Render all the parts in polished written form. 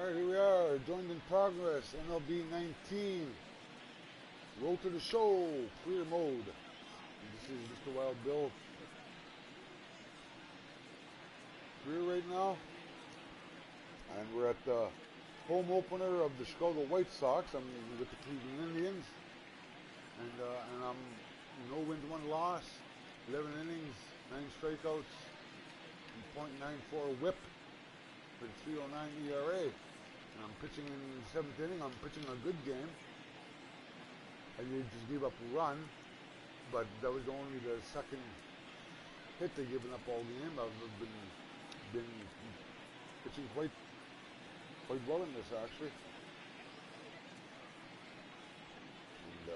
Alright, here we are, joined in progress, MLB 19. Roll to the show, career mode. This is Mr. Wild Bill. Career right now. And we're at the home opener of the Chicago White Sox. I'm with the Cleveland Indians. And I'm no wins, one loss, 11 innings, 9 strikeouts, and .94 whip with 3.09 ERA. And I'm pitching in the 7th inning. I'm pitching a good game. I just gave up a run, but that was only the second hit they've given up all game. I've been pitching quite well in this actually. And yeah.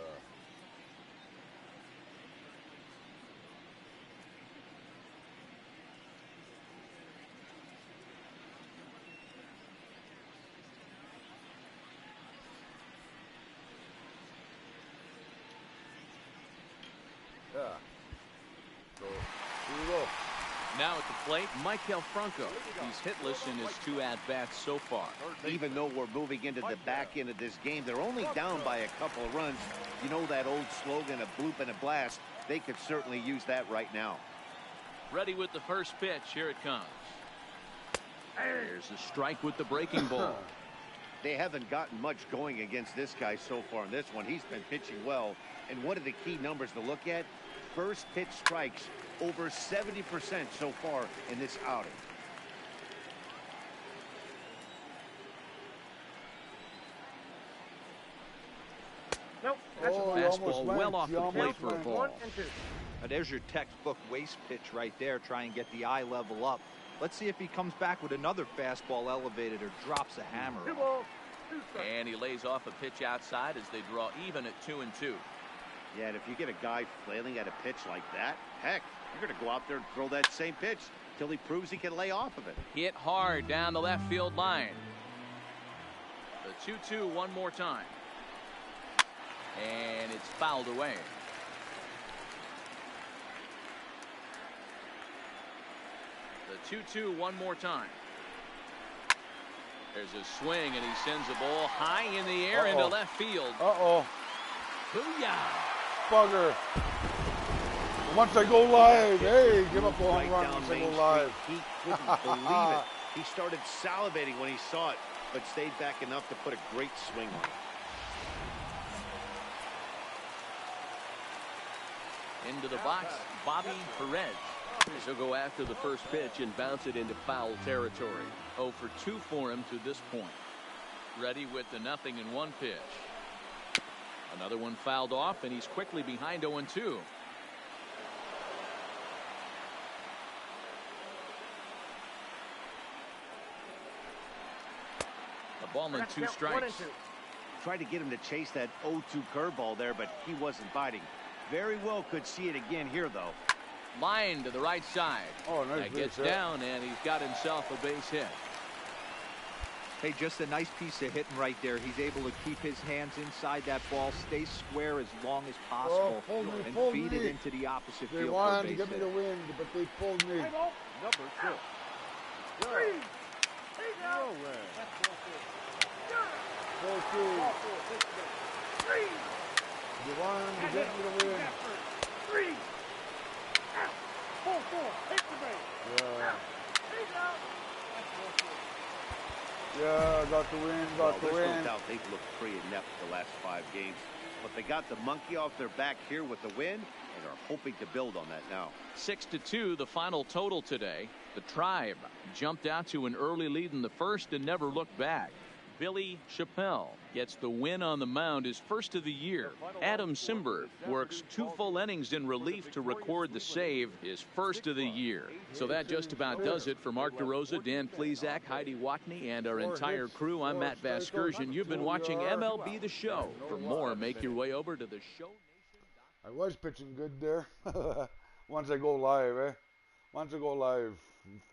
So here we go. Now at the plate, Michael Franco. He's hitless in his 2 at-bats so far. Even though we're moving into the back end of this game, they're only down by a couple of runs. You know that old slogan, a bloop and a blast. They could certainly use that right now. Ready with the first pitch. Here it comes. There's a strike with the breaking ball. They haven't gotten much going against this guy so far in this one. He's been pitching well. And one of the key numbers to look at, first pitch strikes, over 70% so far in this outing. Nope. Fastball well off the plate for a ball. 1 and 2. Now there's your textbook waste pitch right there. Try and get the eye level up. Let's see if he comes back with another fastball elevated or drops a hammer. 2 balls, 2 strikes. And he lays off a pitch outside as they draw even at 2 and 2. Yeah, and if you get a guy flailing at a pitch like that, heck, you're going to go out there and throw that same pitch till he proves he can lay off of it. Hit hard down the left field line. The 2-2 one more time. And it's fouled away. The 2-2 one more time. There's a swing, and he sends a ball high in the air into left field. Booyah! Bugger. Once I go live, hey, give up the home run once I go live. He couldn't believe it. He started salivating when he saw it, but stayed back enough to put a great swing on it. Into the box, Bobby Perez. He'll go after the first pitch and bounce it into foul territory. 0 for 2 for him to this point. Ready with the 0-1 pitch. Another one fouled off, and he's quickly behind 0-2. A ball and 2 strikes. 1 and 2. Tried to get him to chase that 0-2 curveball there, but he wasn't biting. Very well could see it again here, though. Line to the right side. Oh, nice. That gets down, and he's got himself a base hit. Hey, just a nice piece of hitting right there. He's able to keep his hands inside that ball, stay square as long as possible, and feed it into the opposite They field. wanted to get me the win, but they pulled me. Number 2. 3. No way. 4-2. 3. They wanted to get me the win. 3. 4. Hit the base. Yeah. Yeah, got the win, got the win. There's no doubt they've looked pretty inept the last 5 games. But they got the monkey off their back here with the win and are hoping to build on that now. 6-2 the final total today. The Tribe jumped out to an early lead in the first and never looked back. Billy Chappelle gets the win on the mound, his first of the year. Adam Simber works 2 full innings in relief to record the save, his first of the year. So that just about does it for Mark DeRosa, Dan Plesac, Heidi Watney, and our entire crew. I'm Matt Vasgersian. You've been watching MLB The Show. For more, make your way over to the show. I was pitching good there. Once I go live, eh? Once I go live,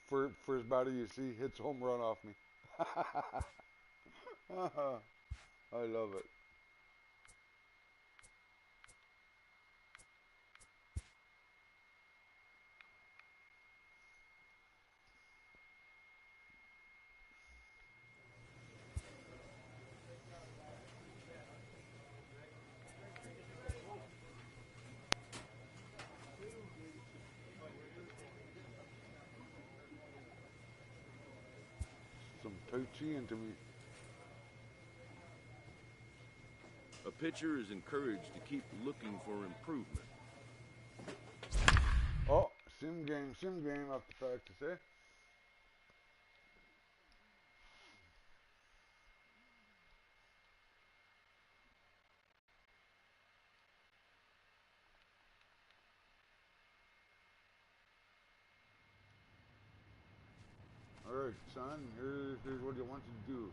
first batter you see hits home run off me. I love it. Tai Chi into me. A pitcher is encouraged to keep looking for improvement. Oh, sim game after practice, eh? Alright, son, here's what you want to do.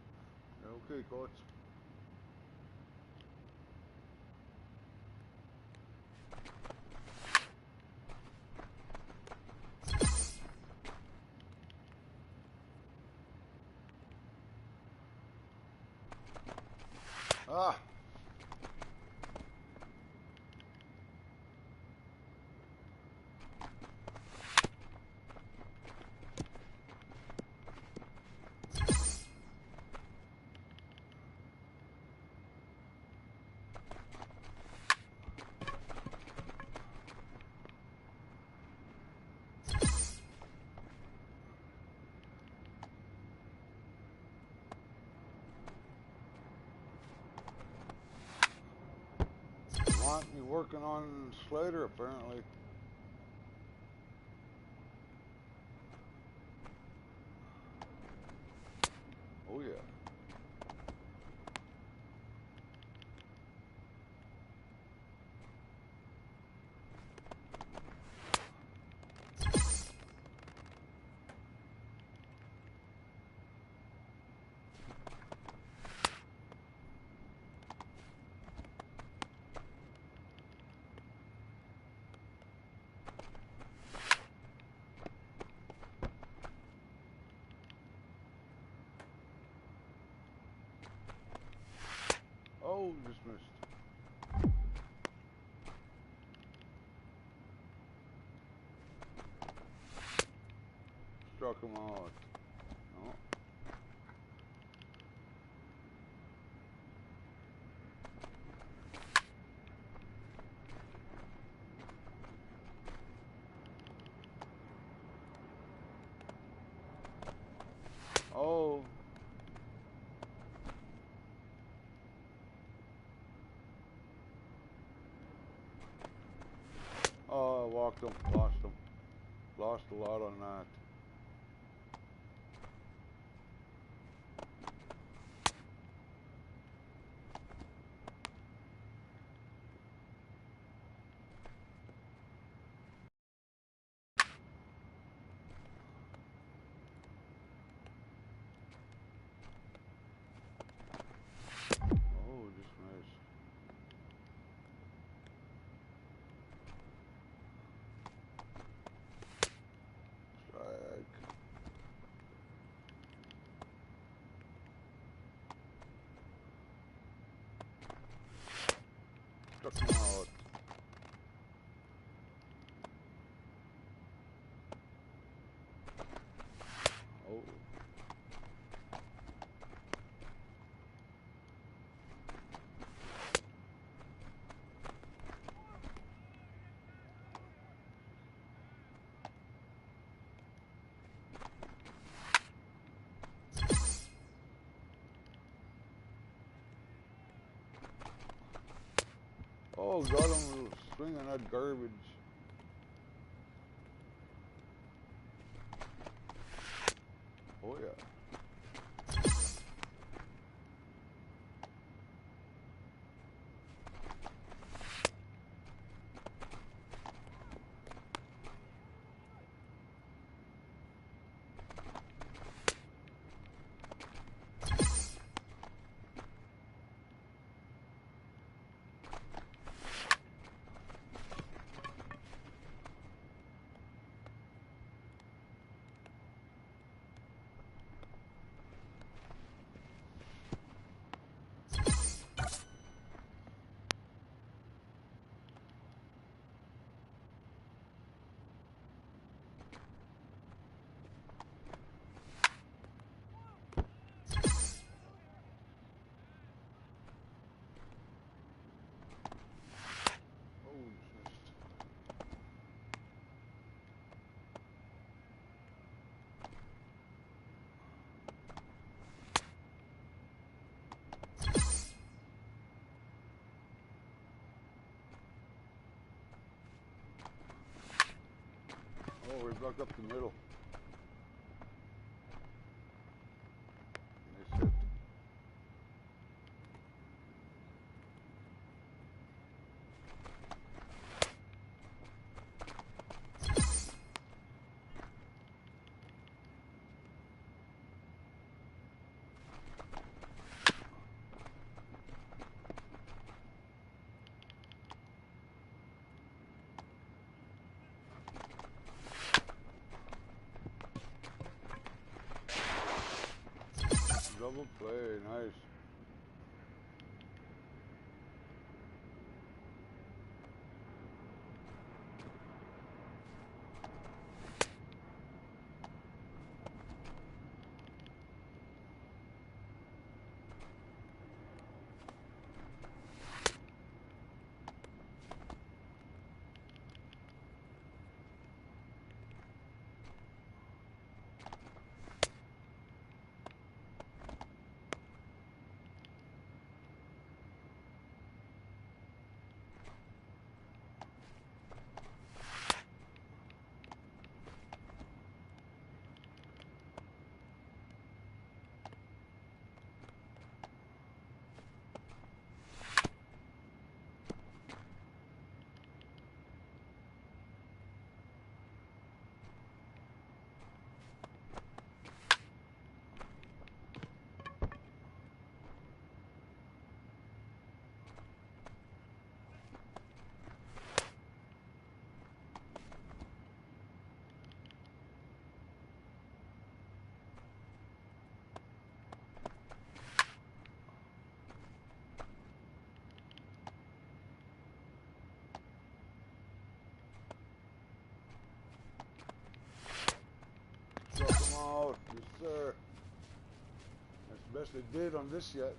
Okay, coach. Ah! Want me working on slider apparently. Oh yeah. Oh, just missed. Struck him out. No. Oh. Oh, I walked him, lost him. Lost a lot on that. Oh, just missed. Strike. Struck him out. Oh. Oh, got him swinging that garbage. Oh yeah. Oh, we broke up the middle. Nice hit. Double play, nice. Struck him out. Yes, sir. That's the best they did on this yet.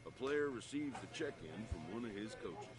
A player receives the check-in from one of his coaches.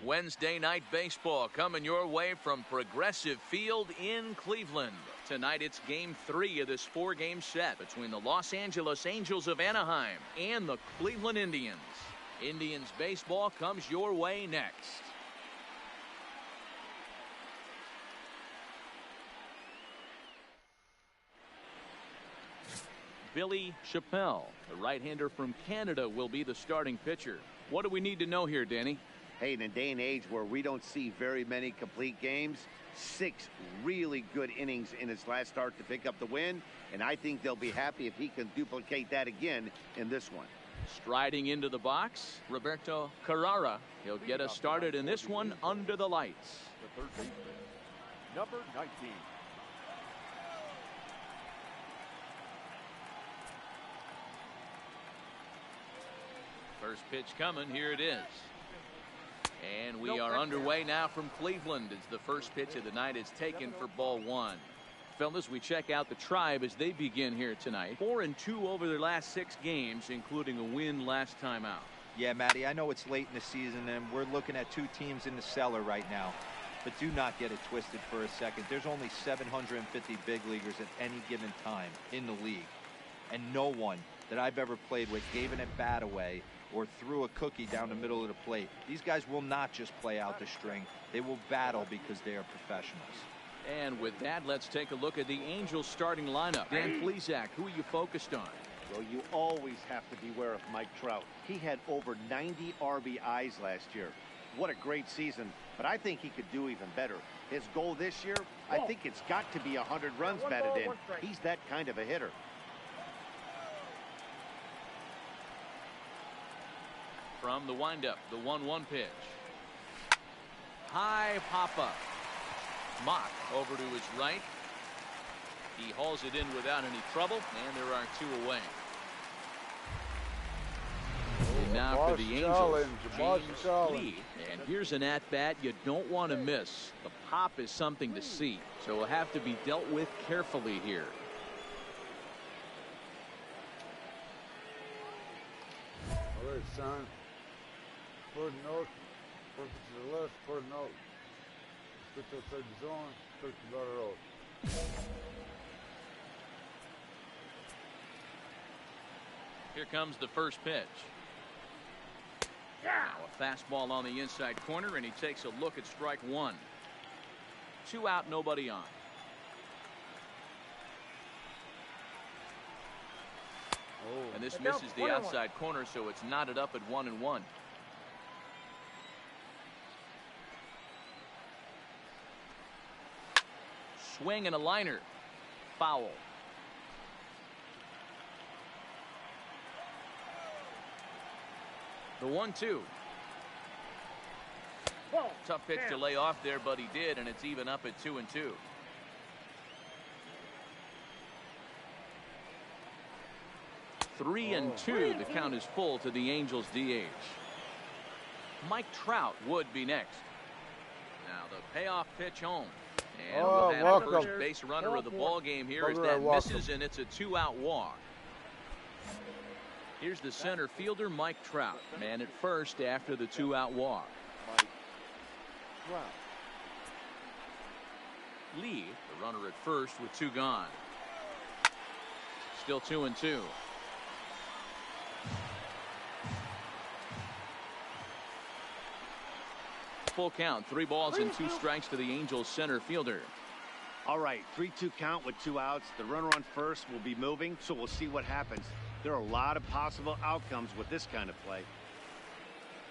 Wednesday night baseball coming your way from Progressive Field in Cleveland. Tonight it's game 3 of this 4-game set between the Los Angeles Angels of Anaheim and the Cleveland Indians. Indians baseball comes your way next. Billy Chappelle, the right-hander from Canada, will be the starting pitcher. What do we need to know here, Danny? Hey, in a day and age where we don't see very many complete games, 6 really good innings in his last start to pick up the win, and I think they'll be happy if he can duplicate that again in this one. Striding into the box, Roberto Carrara. He'll get us started in this one under the lights. The 13th, number 19. First pitch coming. Here it is. And we are underway now from Cleveland as the first pitch of the night is taken for ball 1. Fellas, we check out the Tribe as they begin here tonight. 4-2 over their last 6 games, including a win last time out. Yeah, Matty, I know it's late in the season and we're looking at 2 teams in the cellar right now. But do not get it twisted for a second. There's only 750 big leaguers at any given time in the league. And no one that I've ever played with gave an at-bat away or threw a cookie down the middle of the plate. These guys will not just play out the string. They will battle because they are professionals. And with that, let's take a look at the Angels starting lineup. Dan Plesac, who are you focused on? Well, you always have to beware of Mike Trout. He had over 90 RBIs last year. What a great season, but I think he could do even better. His goal this year, I think it's got to be 100 runs batted in. He's that kind of a hitter. From the windup, the 1-1 pitch. High pop-up. Mock over to his right. He hauls it in without any trouble, and there are 2 away. Now for the Angels, James Lee. And here's an at-bat you don't want to miss. The pop is something to see, so it'll have to be dealt with carefully here. All right, son. Third note. Perfect to the left. Third note. Pitch outside the zone. Take the batter out. Here comes the first pitch. Now a fastball on the inside corner, and he takes a look at strike 1. 2 out, nobody on. And this misses the outside corner, so it's knotted up at 1-1. Swing and a liner. Foul. The 1-2. Tough pitch to lay off there, but he did, and it's even up at 2-2. Three and 2. The count is full to the Angels DH. Mike Trout would be next. Now the payoff pitch home. And we'll have the first base runner of the ball game here as that misses, and it's a 2-out walk. Here's the center fielder, Mike Trout. Man at first after the 2-out walk. Mike Trout. Lee, the runner at first with 2 gone. Still 2-2. Full count, 3 balls and 2 strikes to the Angels center fielder. All right, 3-2 count with 2 outs. The runner on first will be moving, so we'll see what happens. There are a lot of possible outcomes with this kind of play.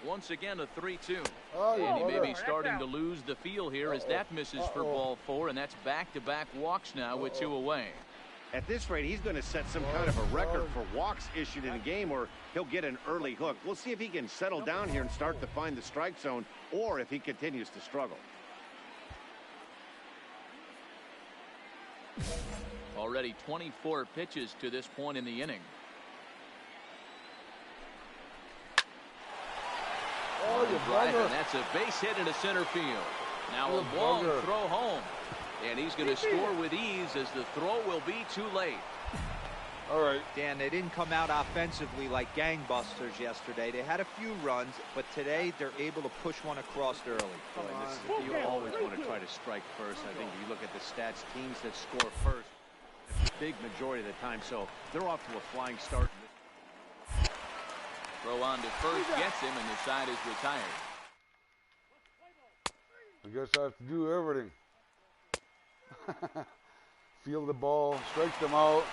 Once again, a 3-2. And he may be starting to lose the feel here as that misses for ball 4, and that's back-to-back walks now with 2 away. At this rate, he's going to set some kind of a record for walks issued in a game, or he'll get an early hook. We'll see if he can settle down here and start to find the strike zone, or if he continues to struggle. Already 24 pitches to this point in the inning. And that's a base hit into center field. Now a long throw home. And he's going to score with ease as the throw will be too late. All right. Dan, they didn't come out offensively like gangbusters yesterday. They had a few runs, but today they're able to push one across early. You always want to try to strike first. I think if you look at the stats, teams that score first, big majority of the time, so they're off to a flying start. Throw on to first, gets him, and the side is retired. I guess I have to do everything. Feel the ball, strike them out,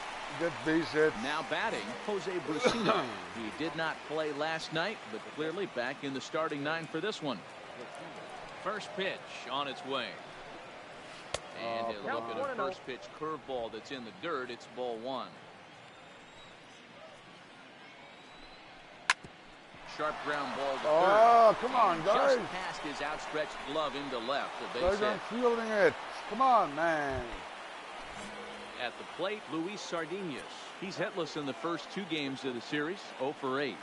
get base hits. Now batting, Jose Brusino. He did not play last night, but clearly back in the starting 9 for this one. First pitch on its way. And he'll look at a first pitch curveball that's in the dirt. It's ball 1. Sharp ground ball to third. Oh, come on, guys. Just passed his outstretched glove into left. The base Guys hit. aren't fielding it. Come on, man. At the plate, Luis Sardinas. He's hitless in the first 2 games of the series, 0 for 8.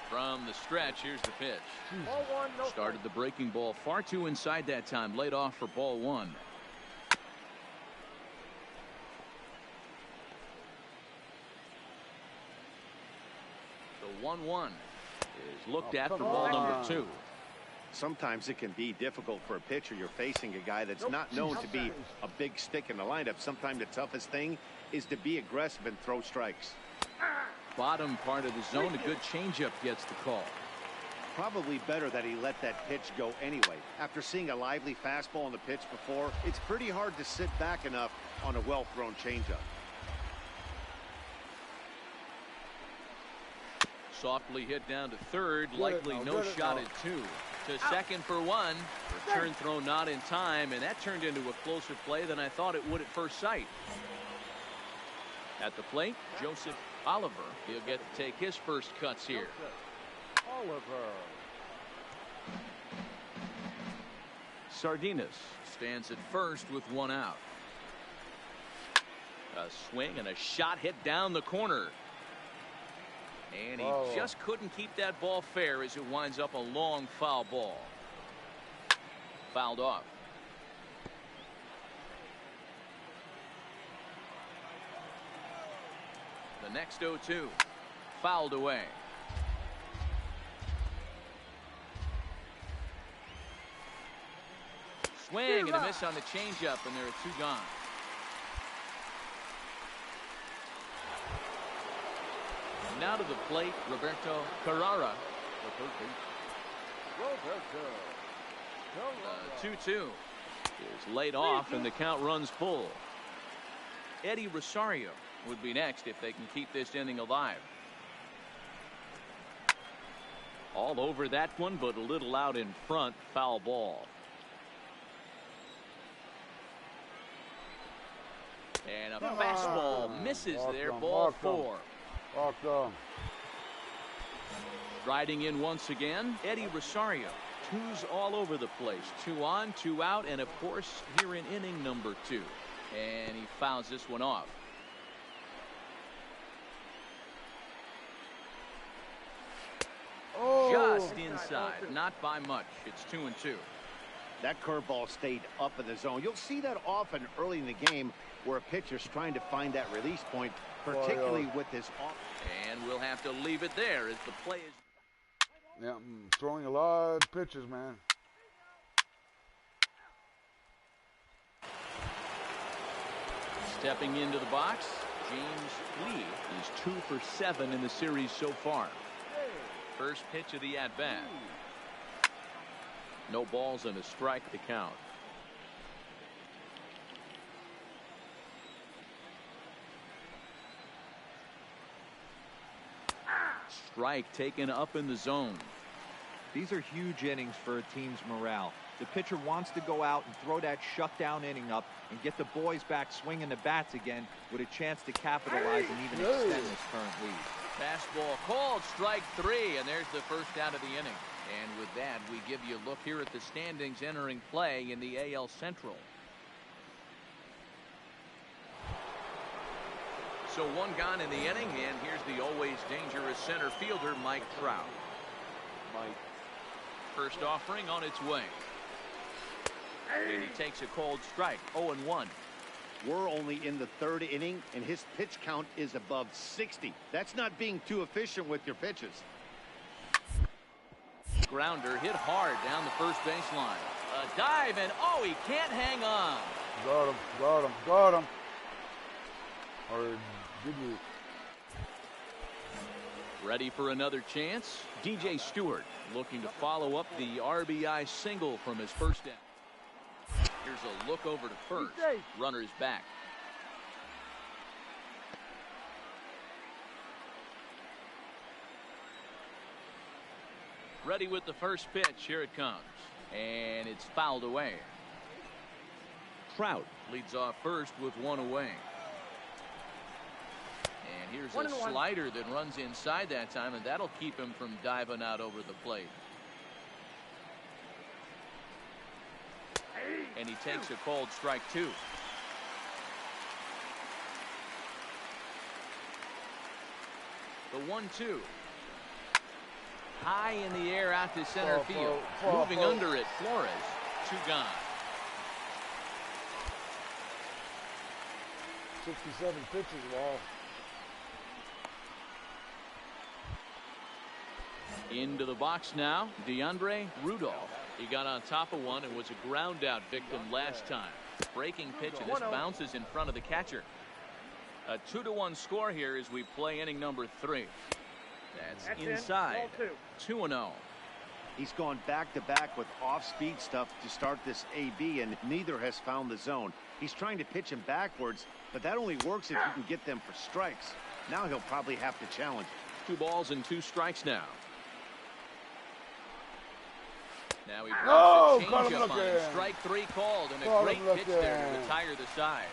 From the stretch, here's the pitch. Ball 1, no Started the breaking ball far too inside that time. Laid off for ball 1. The 1-1 is looked at for ball number 2. Sometimes it can be difficult for a pitcher. You're facing a guy that's not known to be a big stick in the lineup. Sometimes the toughest thing is to be aggressive and throw strikes. bottom part of the zone. A good changeup gets the call. Probably better that he let that pitch go anyway. After seeing a lively fastball on the pitch before, it's pretty hard to sit back enough on a well-thrown changeup. Softly hit down to third. Likely no shot at two. To second for one. Return throw not in time, and that turned into a closer play than I thought it would at first sight. At the plate, Joseph Oliver. He'll get to take his first cuts here. Oliver. Sardinas stands at first with one out. A swing and a shot hit down the corner. And he just couldn't keep that ball fair as it winds up a long foul ball. Fouled off. The next 0-2. Fouled away. Swing and a miss on the changeup, and there are two gone. Now to the plate, Roberto Carrara. The 2-2 is laid off, and the count runs full. Eddie Rosario would be next if they can keep this inning alive. All over that one, but a little out in front. Foul ball. And a fastball misses there. Ball four. Riding in once again, Eddie Rosario. Twos all over the place. 2 on, 2 out, and of course here in inning number 2. And he fouls this one off. Just inside, not by much. It's 2-2. That curveball stayed up in the zone. You'll see that often early in the game where a pitcher's trying to find that release point, particularly with this off. And we'll have to leave it there as the play is. Yeah, I'm throwing a lot of pitches, man. Stepping into the box, James Lee. He's 2 for 7 in the series so far. First pitch of the at-bat. No balls and a strike to count. Strike taken up in the zone. These are huge innings for a team's morale. The pitcher wants to go out and throw that shutdown inning up and get the boys back swinging the bats again with a chance to capitalize and even extend this current lead. Fastball called, strike 3, and there's the first out of the inning. And with that, we give you a look here at the standings entering play in the AL Central. So 1 gone in the inning, and here's the always dangerous center fielder, Mike Trout. First offering on its way. And he takes a cold strike, 0-1. We're only in the 3rd inning, and his pitch count is above 60. That's not being too efficient with your pitches. Grounder hit hard down the first baseline. A dive, and oh, he can't hang on. Got him. Or did you? Ready for another chance? DJ Stewart looking to follow up the RBI single from his first down. Here's a look over to first. Runner's back. Ready with the first pitch. Here it comes. And it's fouled away. Trout leads off first with 1 away. And here's a slider that runs inside that time, and that'll keep him from diving out over the plate. And he takes a cold strike 2. The 1-2. High in the air out to center field. Moving under it, Flores. 2 gone. 67 pitches, wow. Into the box now, DeAndre Rudolph. He got on top of one and was a ground out victim last time. Breaking pitch, and this bounces in front of the catcher. A 2-1 score here as we play inning number 3. That's inside. 2-0. He's gone back-to-back with off-speed stuff to start this AB, and neither has found the zone. He's trying to pitch him backwards, but that only works if you can get them for strikes. Now he'll probably have to challenge. 2 balls and 2 strikes now. Now he No, drops a got him changeup on looking. strike 3 called, and a Got great him pitch there to looking. retire the side.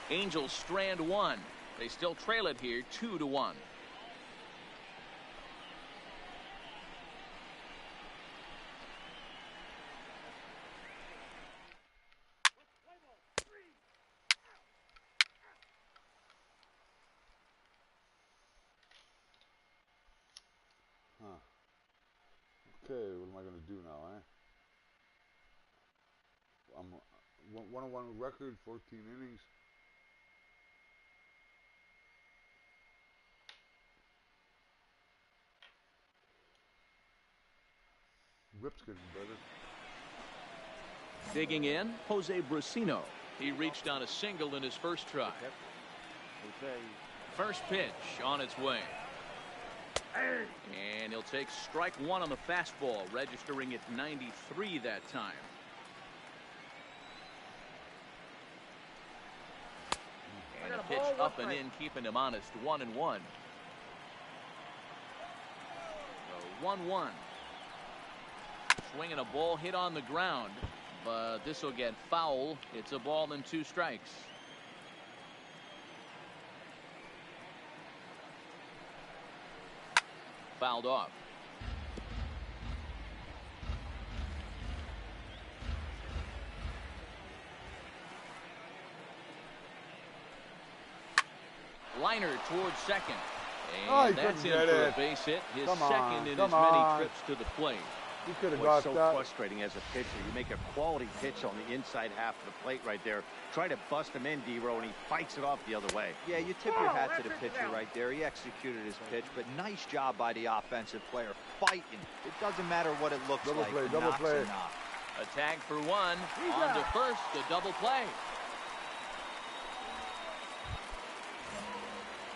Angels strand 1. They still trail it here 2-1. Okay, what am I going to do now, eh? I'm 1-1 record, 14 innings. Whip's getting better. Digging in, Jose Brusino. He reached on a single in his first try. First pitch on its way. And he'll take strike 1 on the fastball, registering at 93 that time. And a pitch up and in, keeping him honest. 1-1. So 1-1. Swinging a ball hit on the ground, but this will get foul. It's a ball and 2 strikes. Fouled off. Liner towards second. And that's in for a base hit. His second in as many trips to the plate. You could have Boy, got it's so that. frustrating as a pitcher. You make a quality pitch on the inside half of the plate right there. Try to bust him in, D-Row, and he fights it off the other way. Yeah, you tip your hat to the pitcher right there. He executed his pitch, but nice job by the offensive player. Fighting. It doesn't matter what it looks like. Double play. A tag for 1. On to first. A double play.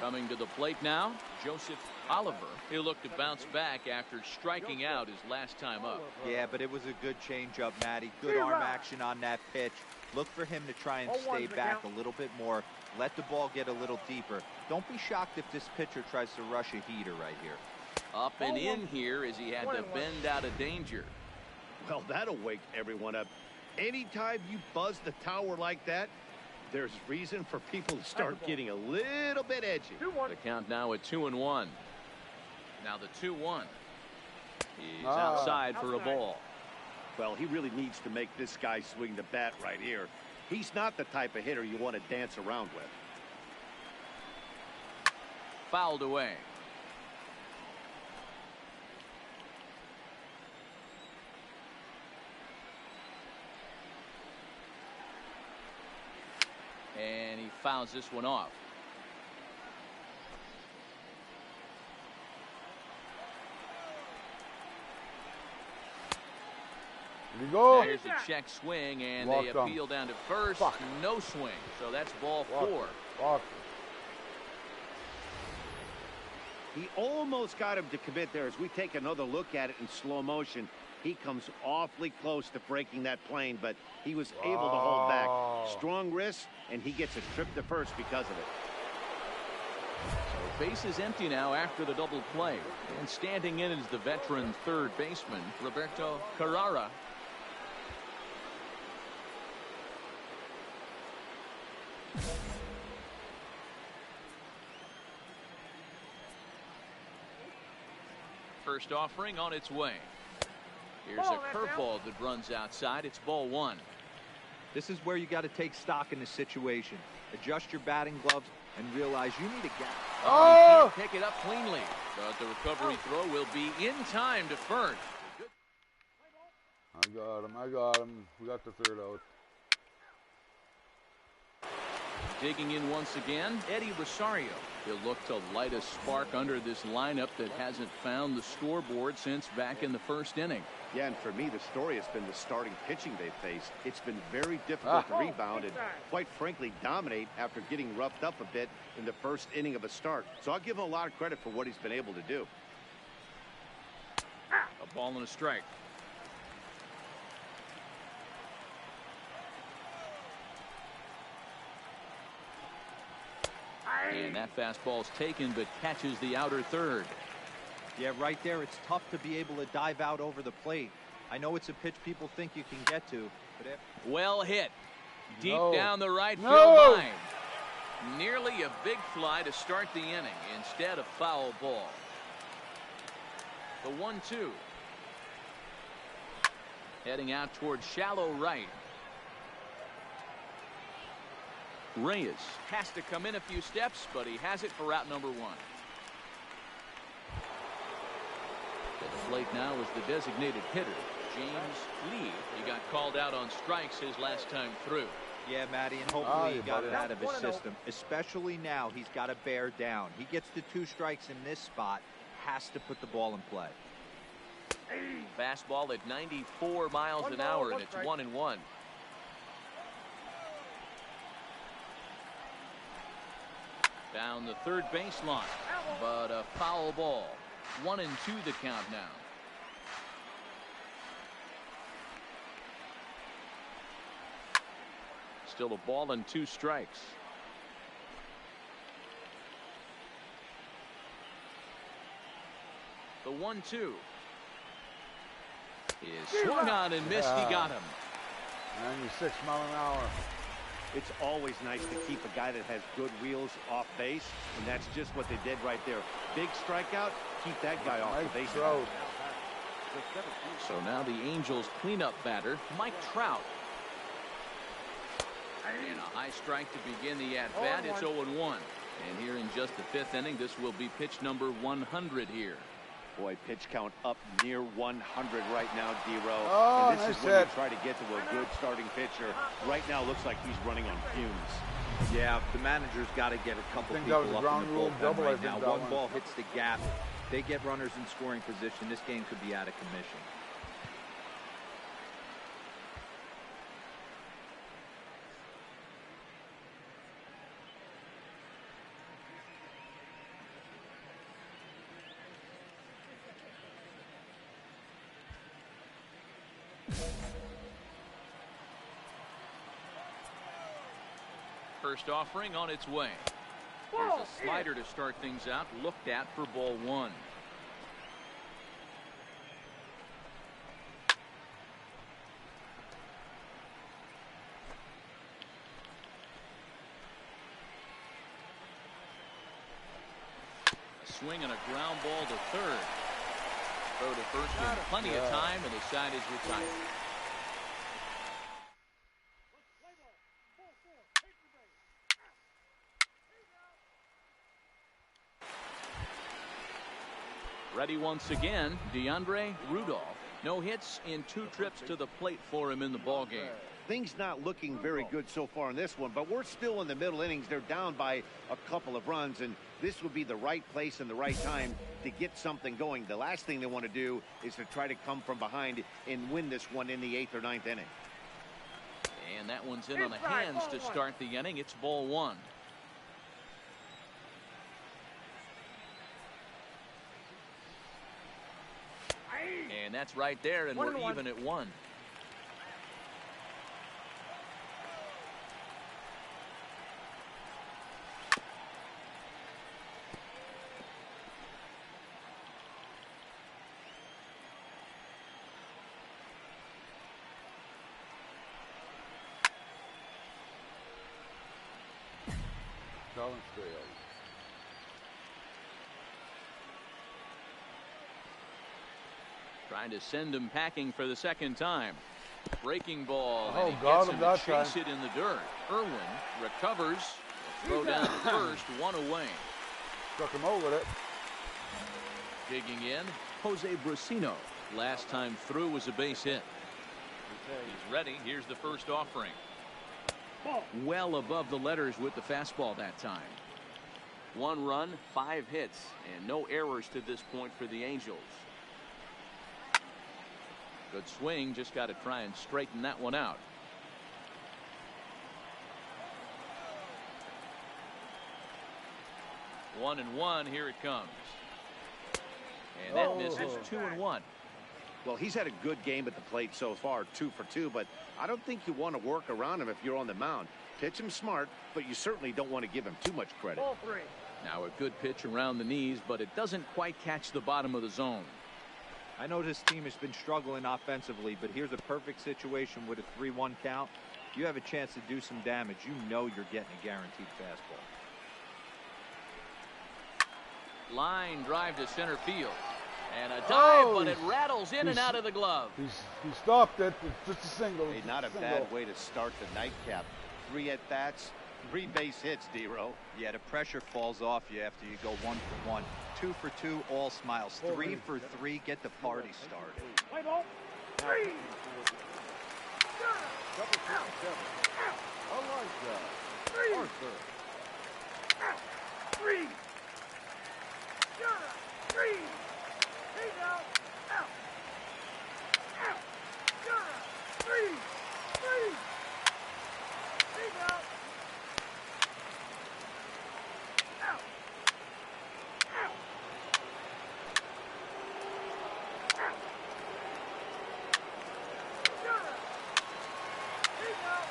Coming to the plate now, Joseph Oliver. He'll look to bounce back after striking out his last time up. Yeah, but it was a good changeup, Matty. Good arm action on that pitch. Look for him to try and stay back a little bit more. Let the ball get a little deeper. Don't be shocked if this pitcher tries to rush a heater right here. Up and in here as he had to bend out of danger. Well, that'll wake everyone up. Anytime you buzz the tower like that, there's reason for people to start getting a little bit edgy. The count now at 2-1. Now the 2-1. He's outside for a ball. Well, he really needs to make this guy swing the bat right here. He's not the type of hitter you want to dance around with. Fouled away. And he fouls this one off. There you go. There's a check swing, and Walked they him. appeal down to first. No swing. So that's ball 4. He almost got him to commit there. As we take another look at it in slow motion, he comes awfully close to breaking that plane, but he was able to hold back. Strong wrist, and he gets a trip to first because of it. So base is empty now after the double play. And standing in is the veteran third baseman, Roberto Carrara. First offering on its way. Here's a curveball that runs outside. It's ball 1. This is where you got to take stock in the situation. Adjust your batting gloves and realize you need a gap. Oh! He can't pick it up cleanly, but the recovery throw will be in time to first. I got him. We got the third out. Digging in once again, Eddie Rosario. He'll look to light a spark under this lineup that hasn't found the scoreboard since back in the first inning. Yeah, and for me, the story has been the starting pitching they've faced. It's been very difficult to rebound and, quite frankly, dominate after getting roughed up a bit in the first inning of a start. So I'll give him a lot of credit for what he's been able to do. A ball and a strike. And that fastball's taken, but catches the outer third. Yeah, right there, it's tough to be able to dive out over the plate. I know it's a pitch people think you can get to, but well hit. Deep down the right field line. Nearly a big fly to start the inning instead of foul ball. The 1-2. Heading out towards shallow right. Reyes has to come in a few steps, but he has it for out number 1. At the plate now is the designated hitter, James Lee. He got called out on strikes his last time through. Yeah, Matty, and hopefully he got it out of his system. Especially now, he's got to bear down. He gets the 2 strikes in this spot, has to put the ball in play. Fastball at 94 miles an hour, and it's 1-1. Down the third baseline, but a foul ball. 1-2 the count now. Still a ball and 2 strikes. The 1-2 is swung on and missed. He got him. 96 mile an hour. It's always nice to keep a guy that has good wheels off base, and that's just what they did right there. Big strikeout, keep that guy off the base. So now the Angels cleanup batter, Mike Trout. And a high strike to begin the at-bat. It's 0-1. And here in just the 5th inning, this will be pitch number 100 here. Boy, pitch count up near 100 right now, D-Row. Oh, and this nice is when hit. you try to get to a good starting pitcher. Right now, looks like he's running on fumes. Yeah, the manager's got to get a couple think that people was a up ground in the rule bullpen double, I right think, now. that One one. ball hits the gap. They get runners in scoring position. This game could be out of commission. First offering on its way. There's a slider to start things out, looked at for ball 1. A swing and a ground ball to third. Throw to first in plenty of time, and the side is retired. Ready once again, DeAndre Rudolph. No hits in 2 trips to the plate for him in the ballgame. Things not looking very good so far in this one, but we're still in the middle innings. They're down by a couple of runs, and this would be the right place and the right time to get something going. The last thing they want to do is to try to come from behind and win this one in the 8th or 9th inning. And that one's in on the hands to start the inning. It's ball 1. And that's right there, and we're even at 1. Trying to send him packing for the 2nd time. Breaking ball. Oh, and he got gets him him that to chase time. it in the dirt. Irwin recovers. Throw down to first. 1 away. Struck him out with it. Digging in, Jose Brusino. Last time through was a base hit. He's ready. Here's the first offering. Well above the letters with the fastball that time. 1 run, 5 hits, and no errors to this point for the Angels. Good swing, just got to try and straighten that one out. 1-1, here it comes. And that misses. 2-1. Well, he's had a good game at the plate so far, 2 for 2, but I don't think you want to work around him if you're on the mound. Pitch him smart, but you certainly don't want to give him too much credit. Now a good pitch around the knees, but it doesn't quite catch the bottom of the zone. I know this team has been struggling offensively, but here's a perfect situation with a 3-1 count. You have a chance to do some damage. You know you're getting a guaranteed fastball. Line drive to center field. And a dive, Oh, but it rattles in and out of the glove. He stopped it. It's just a single. Hey, not a bad way to start the nightcap. 3 at-bats, 3 base hits, D-Row. Yeah, the pressure falls off you after you go 1 for 1. 2 for 2, all smiles. 3 for 3, get the party started. Play ball. 3. Number 57. Elijah. 3. Arthur. 3. 3. He's out. Out. Out. 3. 3. He's out. Out. Out. Out. He's out.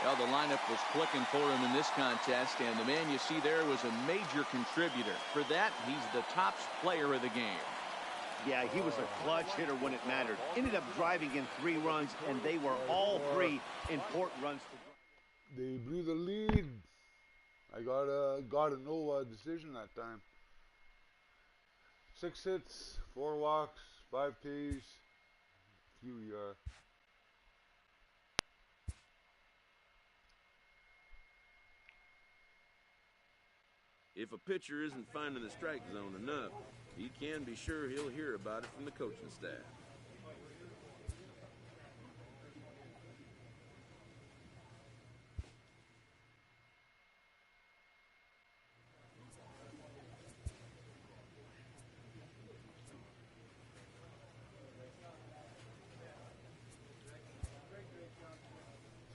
Well, the lineup was clicking for him in this contest, and the man you see there was a major contributor. For that, he's the top player of the game. Yeah, he was a clutch hitter when it mattered. Ended up driving in 3 runs, and they were all 3 important runs. They blew the lead. I got a no decision that time. 6 hits, 4 walks, 5 Ks, few ER. If a pitcher isn't finding the strike zone enough, he can be sure he'll hear about it from the coaching staff.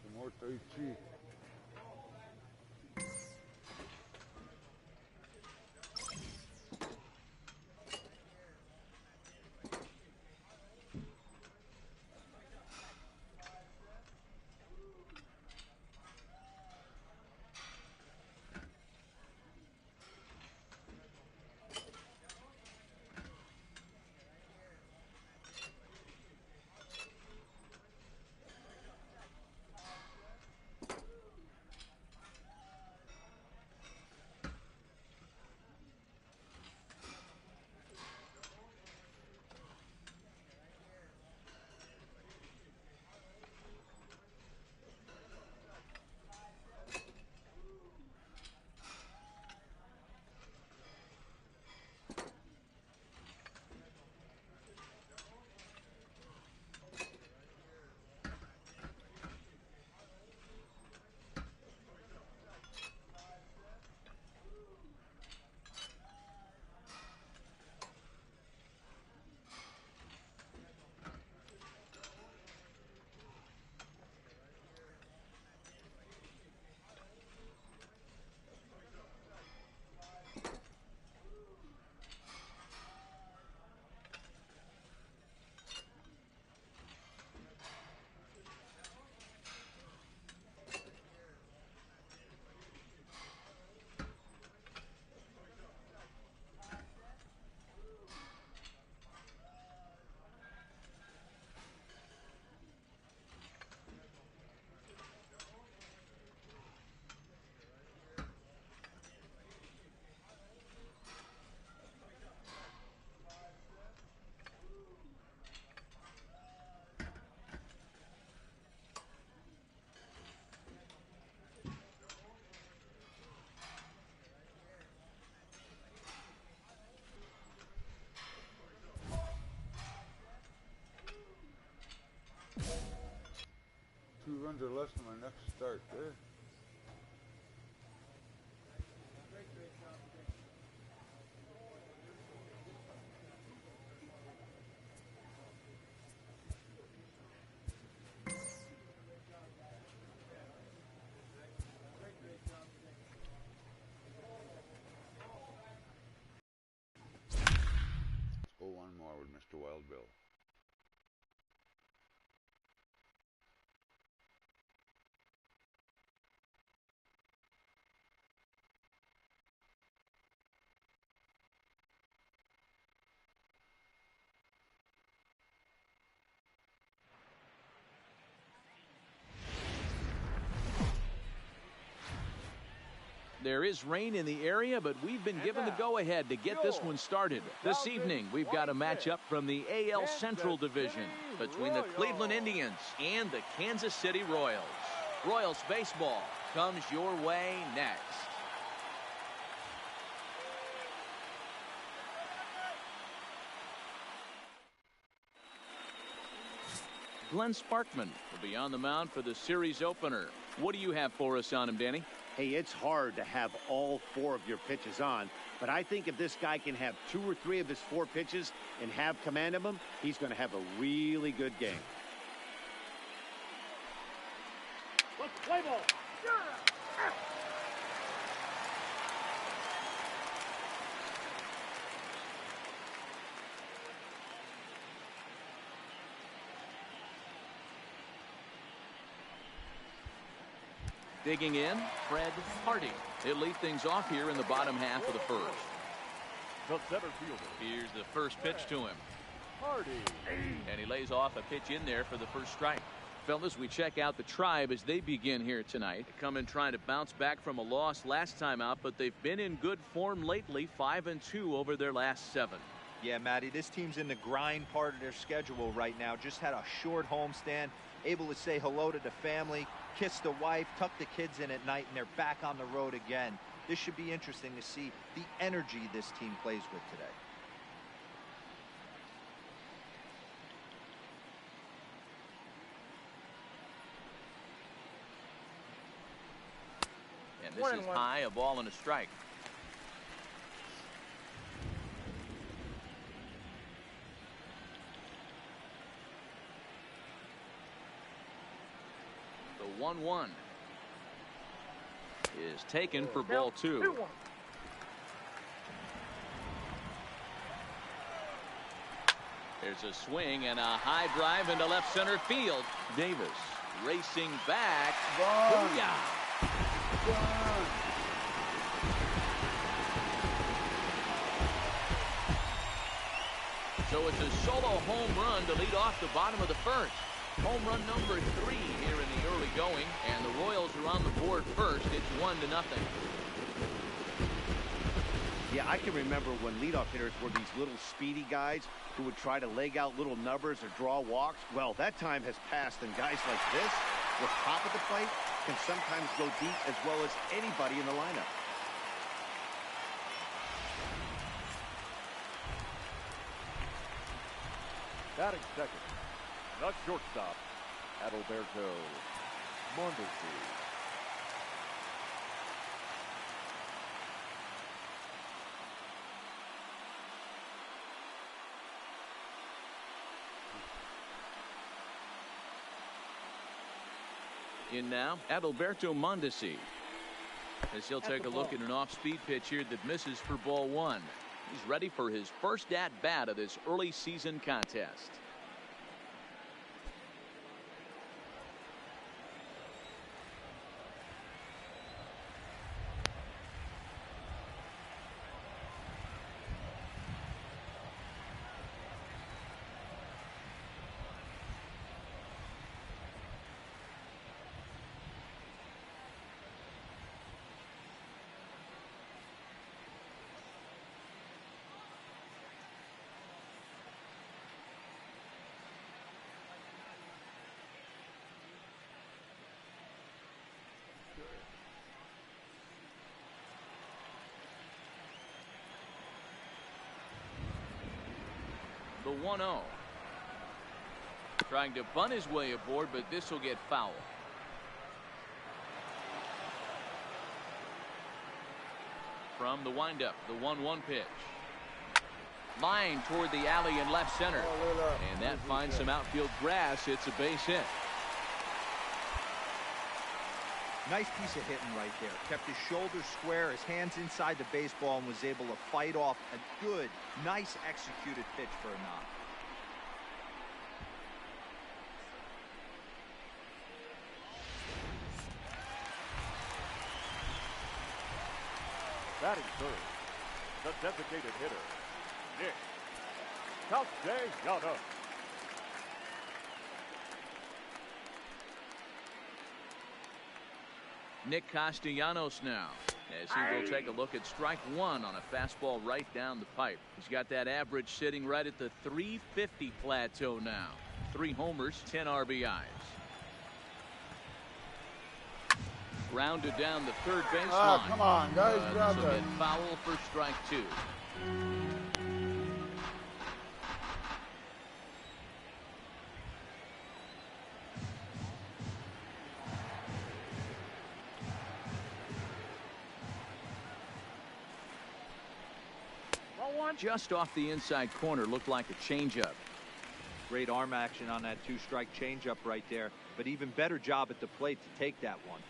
Some more Tai Chi. runs or less in my next start there. Let's go one more with Mr. Wild Bill. There is rain in the area, but we've been given the go-ahead to get this one started. This evening, we've got a matchup from the AL Central Division between the Cleveland Indians and the Kansas City Royals. Royals baseball comes your way next. Glenn Sparkman will be on the mound for the series opener. What do you have for us on him, Danny? Hey, it's hard to have all 4 of your pitches on, but I think if this guy can have 2 or 3 of his 4 pitches and have command of them, he's going to have a really good game. Let's play ball. Digging in, Fred Hardy. He'll lead things off here in the bottom half of the first. The center fielder. Here's the first pitch to him. Hardy. And he lays off a pitch in there for the first strike. Fellas, we check out the Tribe as they begin here tonight. They come in trying to bounce back from a loss last time out, but they've been in good form lately, 5-2 over their last 7. Yeah, Matty, this team's in the grind part of their schedule right now. Just had a short homestand, able to say hello to the family, kiss the wife, tuck the kids in at night, and they're back on the road again. This should be interesting to see the energy this team plays with today. And this is high, a ball and a strike. The 1-1 is taken for ball 2. There's a swing and a high drive into left center field. Davis racing back. Booyah! So it's a solo home run to lead off the bottom of the first. Home run number 3 here in the early going, and the Royals are on the board first. It's 1-0. Yeah, I can remember when leadoff hitters were these little speedy guys who would try to leg out little numbers or draw walks. Well, that time has passed, and guys like this, with pop at the plate, can sometimes go deep as well as anybody in the lineup. Batting second. The shortstop, Adalberto Mondesi. In now, Adalberto Mondesi, as he'll take a look at an off-speed pitch here that misses for ball 1. He's ready for his first at-bat of this early season contest. The 1-0. Trying to bunt his way aboard, but this will get foul. From the windup, the 1-1 pitch. Line toward the alley in left center. And that finds some outfield grass. It's a base hit. Nice piece of hitting right there. Kept his shoulders square, his hands inside the baseball, and was able to fight off a good, nice executed pitch for a knock. Batting third, the designated hitter, Nick Castellanos. Nick Castellanos now, as he will take a look at strike one on a fastball right down the pipe. He's got that average sitting right at the 350 plateau now. 3 homers, 10 RBIs. Grounded down the third baseline. Come on, guys, grab this will that. get foul for strike 2. Just off the inside corner, looked like a changeup. Great arm action on that 2-strike changeup right there, but even better job at the plate to take that one.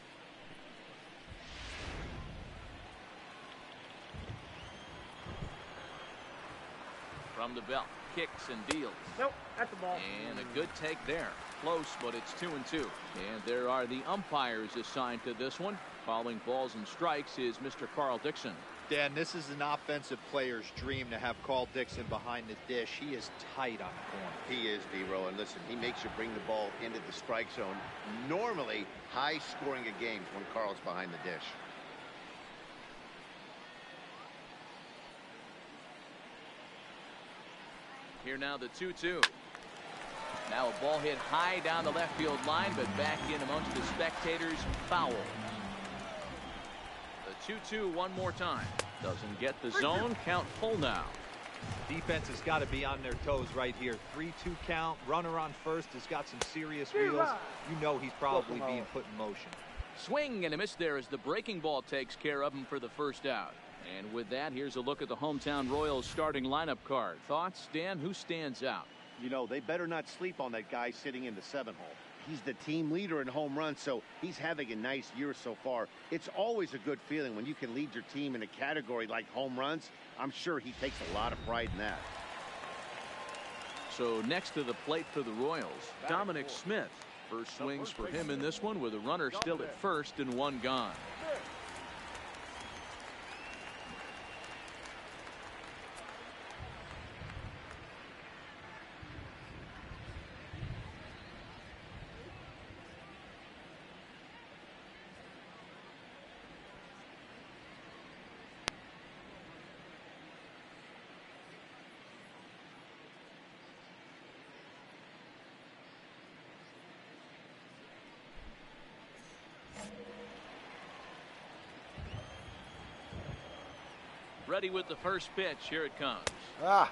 From the belt, kicks and deals. Nope, that's the ball. And a good take there. Close, but it's 2-2. And there are the umpires assigned to this one. Calling balls and strikes is Mr. Carl Dixon. Dan, this is an offensive player's dream to have Carl Dixon behind the dish. He is tight on the corner. He is, D-Row, and listen, he makes you bring the ball into the strike zone. Normally, high scoring of games when Carl's behind the dish. Here now the 2-2. Now a ball hit high down the left field line, but back in amongst the spectators. Foul. The 2-2 one more time. Doesn't get the zone. Count full now. Defense has got to be on their toes right here. 3-2 count. Runner on first has got some serious wheels. You know he's probably being put in motion. Swing and a miss there as the breaking ball takes care of him for the first out. And with that, here's a look at the hometown Royals starting lineup card. Thoughts, Dan? Who stands out? You know, they better not sleep on that guy sitting in the 7-hole. He's the team leader in home runs, so he's having a nice year so far. It's always a good feeling when you can lead your team in a category like home runs. I'm sure he takes a lot of pride in that. So next to the plate for the Royals, Dominic Smith. First swings for him in this one with a runner still at first and one gone. Ready with the first pitch. Here it comes. There's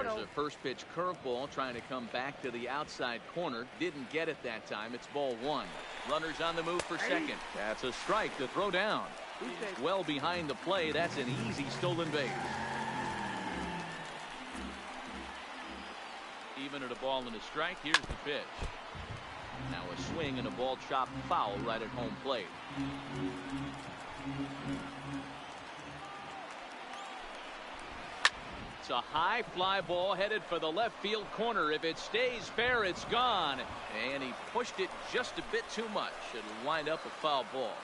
a first pitch curveball trying to come back to the outside corner. Didn't get it that time. It's ball 1. Runners on the move for second. That's a strike to throw down. Well behind the play. That's an easy stolen base. Even at a ball and a strike. Here's the pitch. Now a swing and a ball chopped foul right at home plate. It's a high fly ball headed for the left field corner. If it stays fair, it's gone. And he pushed it just a bit too much. It'll wind up a foul ball.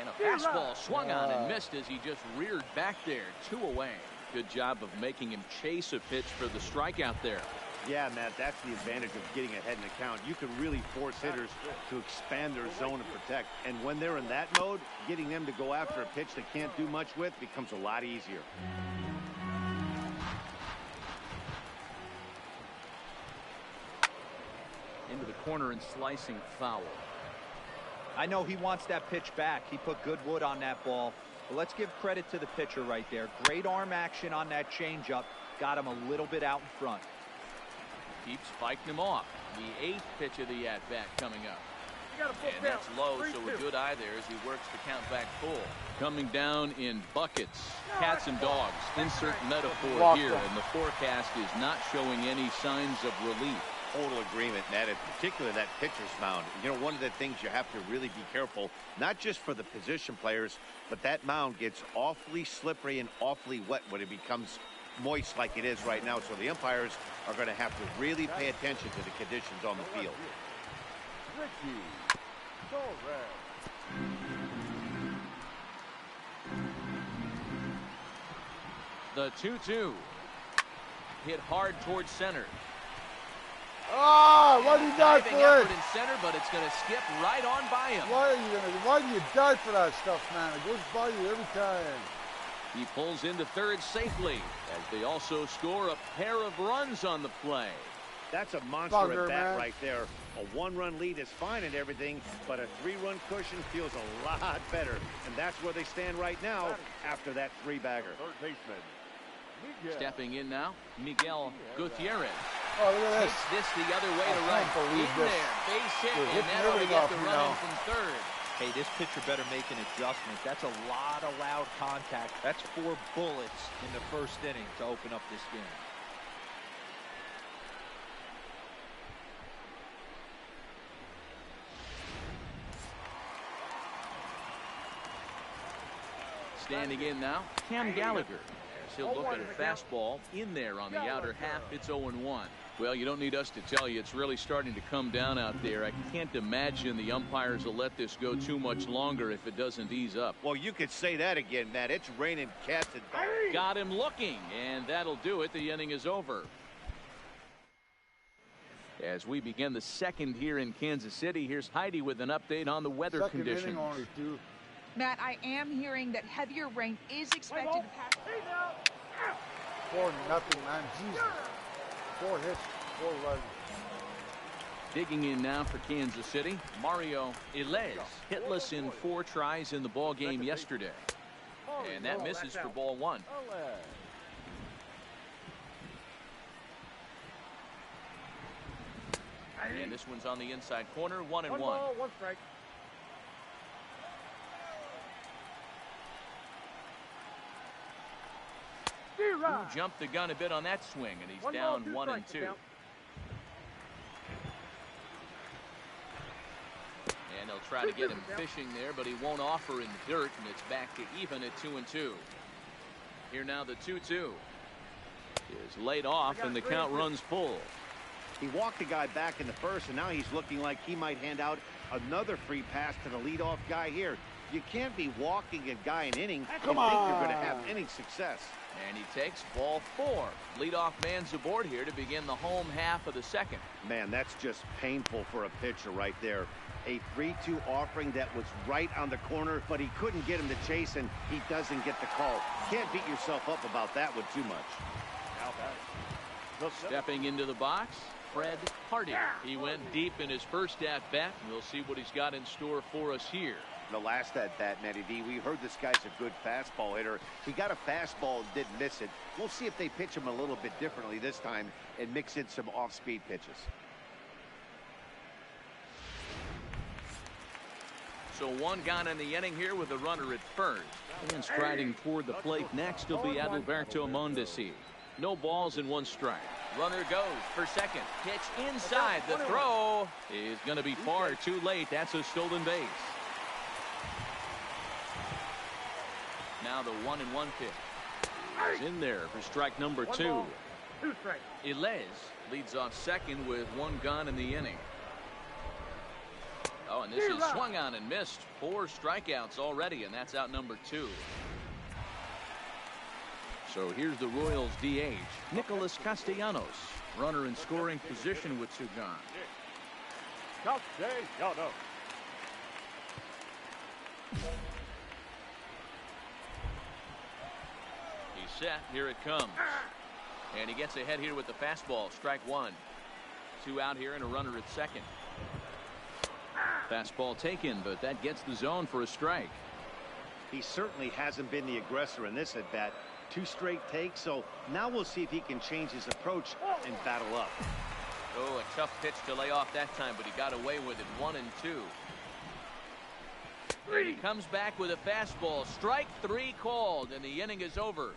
And a fastball swung on and missed as he just reared back there. 2 away. Good job of making him chase a pitch for the strikeout there. Yeah, Matt, that's the advantage of getting ahead in the count. You can really force hitters to expand their zone and protect. And when they're in that mode, getting them to go after a pitch they can't do much with becomes a lot easier. Into the corner and slicing foul. I know he wants that pitch back. He put good wood on that ball. But let's give credit to the pitcher right there. Great arm action on that changeup. Got him a little bit out in front. Keeps fighting him off. The 8th pitch of the at-bat coming up. And that's low, so a good eye there as he works the count back full. Coming down in buckets, cats and dogs, insert metaphor here, and the forecast is not showing any signs of relief. Total agreement, Matt, in particular that pitcher's mound. You know, one of the things you have to really be careful, not just for the position players, but that mound gets awfully slippery and awfully wet when it becomes moist like it is right now. So the umpires are going to have to really pay attention to the conditions on the field. The 2-2. Hit hard towards center. Ah, why do you die for it? In center, but it's going to skip right on by him. Why do you die for that stuff, man? It goes by you every time. He pulls into third safely as they also score a pair of runs on the play. That's a monster at bat right there. A one-run lead is fine and everything, but a three-run cushion feels a lot better. And that's where they stand right now after that three-bagger. Third baseman. Stepping in now, Miguel Gutierrez. Oh, look at this. Takes this the other way to right. In there, base hit, and that'll get the run in from third. Hey, this pitcher better make an adjustment. That's a lot of loud contact. That's 4 bullets in the first inning to open up this game. Standing in now, Cam Gallagher. As he'll look at a fastball in there on the outer half. It's 0-1. Well, you don't need us to tell you it's really starting to come down out there. I can't imagine the umpires will let this go too much longer if it doesn't ease up. Well, you could say that again, Matt. It's raining cats and dogs. Got him looking, and that'll do it. The inning is over. As we begin the second here in Kansas City, here's Heidi with an update on the weather conditions. Inning only, too. Matt, I am hearing that heavier rain is expected to pass. 4-0, man. Jesus. 4 hits, 4 runs. Digging in now for Kansas City, Mario Ilez, hitless in 4 tries in the ball game yesterday. And that misses for ball 1. And this one's on the inside corner, 1-1. 1 ball, 1 strike. Jumped the gun a bit on that swing, and he's down 1-2. And they'll try to get him fishing there, but he won't offer in the dirt, and it's back to even at 2-2. Here now the 2-2 is laid off, and the count runs full. He walked the guy back in the first, and now he's looking like he might hand out another free pass to the leadoff guy here. You can't be walking a guy an inning and think you're going to have any success. And he takes ball 4. Leadoff man's aboard here to begin the home half of the second. Man, that's just painful for a pitcher right there. A 3-2 offering that was right on the corner, but he couldn't get him to chase, and he doesn't get the call. Can't beat yourself up about that one too much. Stepping into the box, Fred Hardy. He went deep in his first at-bat, and we'll see what he's got in store for us here. The last at-bat, Matty D, we heard this guy's a good fastball hitter. He got a fastball and didn't miss it. We'll see if they pitch him a little bit differently this time and mix in some off-speed pitches. So 1 gone in the inning here with a runner at first. And striding toward the plate next will be Adalberto Mondesi. No balls and 1 strike. Runner goes for second. Pitch inside. The throw is going to be far too late. That's a stolen base. Now the 1-1 pitch is in there for strike number 2. 2 strikes. Ilez leads off second with 1 gone in the inning. Oh, and this is swung on and missed. 4 strikeouts already, and that's out number 2. So here's the Royals DH, Nicholas Castellanos, runner in scoring position with 2 gone. Castellanos. Set. Here it comes. And he gets ahead here with the fastball. Strike 1. 2 out here and a runner at second. Fastball taken, but that gets the zone for a strike. He certainly hasn't been the aggressor in this at bat. 2 straight takes, so now we'll see if he can change his approach and battle up. Oh, a tough pitch to lay off that time, but he got away with it. 1-2. And he comes back with a fastball. Strike 3 called, and the inning is over.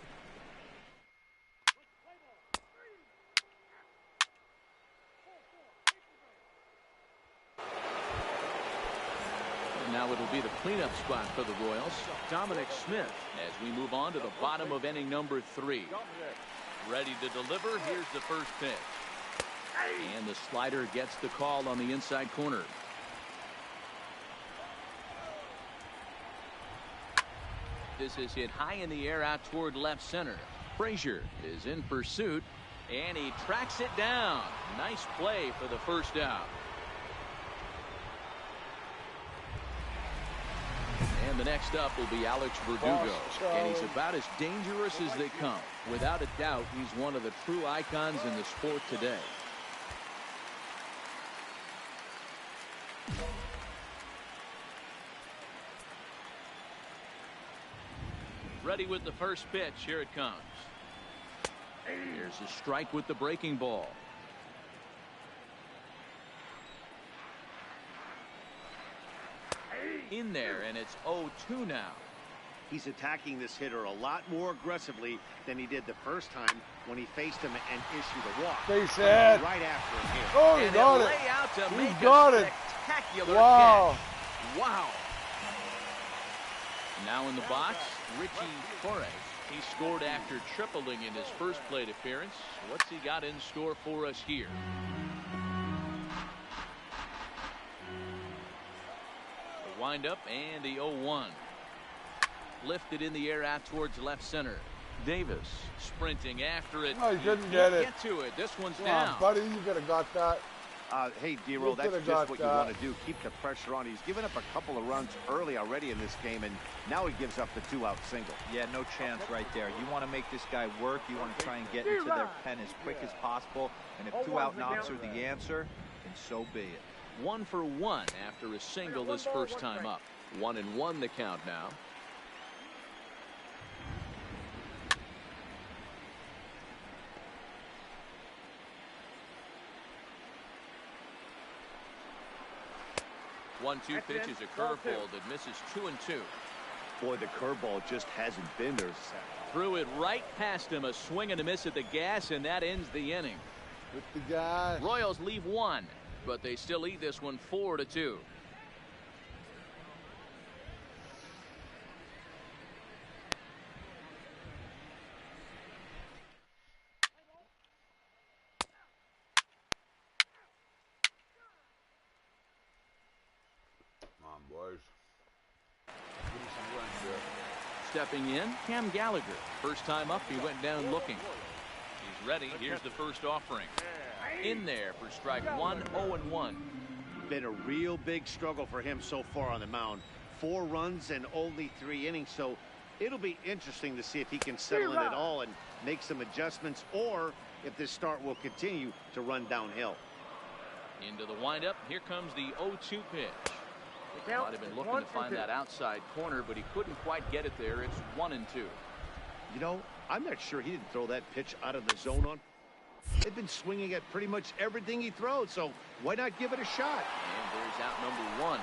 Now it'll be the cleanup spot for the Royals, Dominic Smith, as we move on to the bottom of inning number 3. Ready to deliver. Here's the first pitch. And the slider gets the call on the inside corner. This is hit high in the air out toward left center. Frazier is in pursuit, and he tracks it down. Nice play for the first out. And the next up will be Alex Verdugo, and he's about as dangerous as they come. Without a doubt, he's one of the true icons in the sport today. Ready with the first pitch. Here it comes. Here's a strike with the breaking ball. In there, and it's 0-2 now. He's attacking this hitter a lot more aggressively than he did the first time when he faced him and issued a walk. Face it. Right after him here. Oh, he got it. Lay out to He make got a it. spectacular Wow. catch. Wow. Now in the box, Richie Torres. He scored after tripling in his first plate appearance. What's he got in store for us here? The windup and the 0-1. Lifted in the air out towards left center. Davis sprinting after it. No, he couldn't get it. Get to it. This one's Come down. on, buddy, you could have got that. Hey, D-Roll, You that's could've just got what you that. want to do. Keep the pressure on. He's given up a couple of runs early already in this game, and now he gives up the 2-out single. Yeah, no chance right there. You want to make this guy work. You want to try and get into their pen as quick as possible. And if 2-out knocks are the answer, then so be it. 1 for 1 after a single this first time up. 1-1 the count now. One-two pitch is a curveball that misses 2-2. Boy, the curveball just hasn't been there. Threw it right past him. A swing and a miss at the gas, and that ends the inning. With the guy. Royals leave 1, but they still lead this one 4-2. Come on, boys. Give me some runs here. Stepping in, Cam Gallagher. First time up, he went down looking. He's ready. Here's the first offering. In there for strike 1, 0-1. Been a real big struggle for him so far on the mound. 4 runs and only 3 innings, so it'll be interesting to see if he can settle in at all and make some adjustments, or if this start will continue to run downhill. Into the windup. Here comes the 0-2 pitch. Might have been looking to find that outside corner, but he couldn't quite get it there. It's 1-2. You know, I'm not sure he didn't throw that pitch out of the zone on. They've been swinging at pretty much everything he throws, so why not give it a shot? And there's out number 1.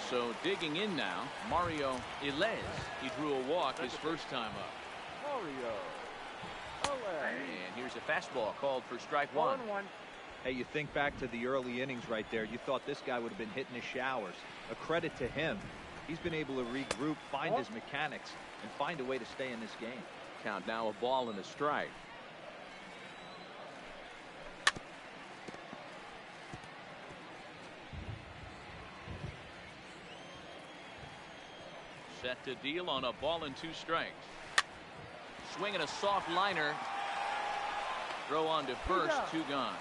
So digging in now, Mario Ilez. He drew a walk his first time up. And here's a fastball called for strike 1. Hey, you think back to the early innings right there. You thought this guy would have been hitting his showers. A credit to him. He's been able to regroup, find his mechanics, and find a way to stay in this game. Count now a ball and a strike. Set to deal on a ball and 2 strikes. Swinging a soft liner. Throw on to first, 2 gone.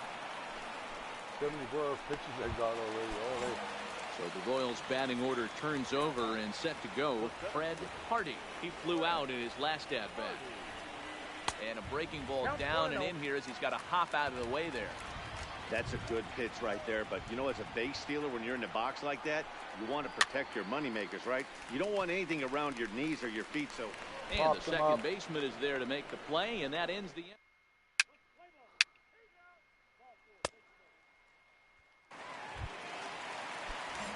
74 pitches they got already. So the Royals batting order turns over and set to go. Fred Hardy. He flew out in his last at bat. And a breaking ball down and in here as he's got to hop out of the way there. That's a good pitch right there, but you know, as a base stealer, when you're in the box like that, you want to protect your moneymakers, right? You don't want anything around your knees or your feet, so. And the second baseman is there to make the play, and that ends the inning.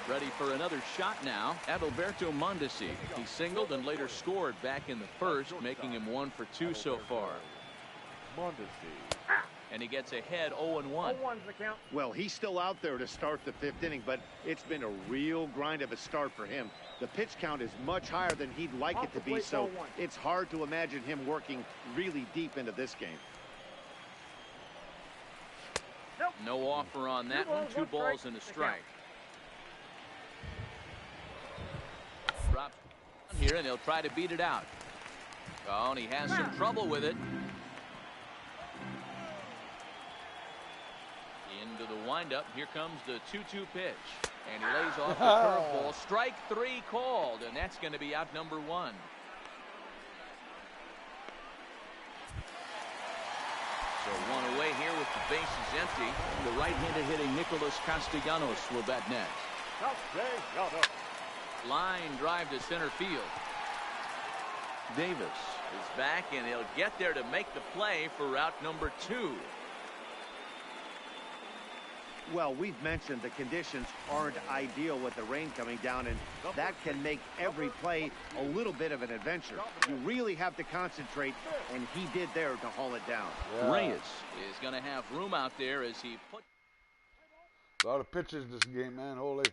Ready for another shot now. Adalberto Mondesi. He singled and later scored back in the first, making him 1 for 2 so far. And he gets ahead 0-1. 0-1's the count. Well, he's still out there to start the 5th inning, but it's been a real grind of a start for him. The pitch count is much higher than he'd like it to be, so it's hard to imagine him working really deep into this game. No offer on that one. 2 balls and a strike. Drop here, and they'll try to beat it out. Oh, and he has some trouble with it. Into the windup. Here comes the 2-2 pitch. And he lays off the curveball. Strike 3 called, and that's going to be out number 1. So 1 away here with the bases empty. The right-handed hitting Nicholas Castellanos will bat next. Line drive to center field. Davis is back, and he'll get there to make the play for route number 2. Well, we've mentioned the conditions aren't ideal with the rain coming down, and that can make every play a little bit of an adventure. You really have to concentrate, and he did there to haul it down. Yeah. Reyes is going to have room out there as he put. A lot of pitches this game, man. Holy.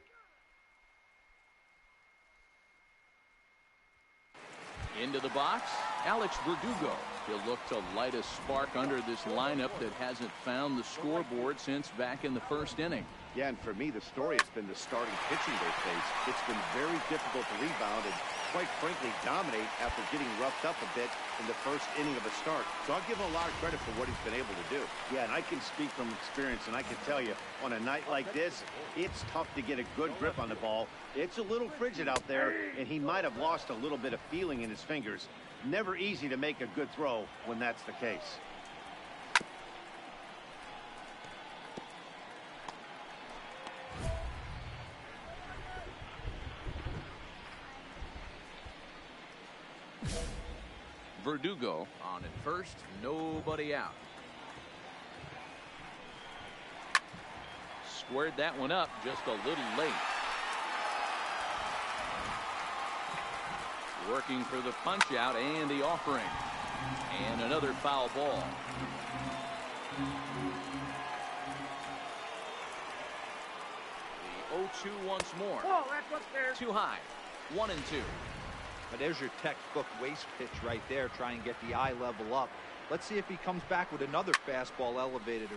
Into the box, Alex Verdugo. He'll look to light a spark under this lineup that hasn't found the scoreboard since back in the first inning. Yeah, and for me, the story has been the starting pitching they face. It's been very difficult to rebound and, quite frankly, dominate after getting roughed up a bit in the first inning of a start. So I'll give him a lot of credit for what he's been able to do. Yeah, and I can speak from experience, and I can tell you, on a night like this, it's tough to get a good grip on the ball. It's a little frigid out there, and he might have lost a little bit of feeling in his fingers. Never easy to make a good throw when that's the case. Verdugo on at first, nobody out. Squared that one up just a little late. Working for the punch out and the offering. And another foul ball. The 0-2 once more. Oh, that's upstairs. Too high. 1-2. But there's your textbook waste pitch right there. Try and get the eye level up. Let's see if he comes back with another fastball elevated.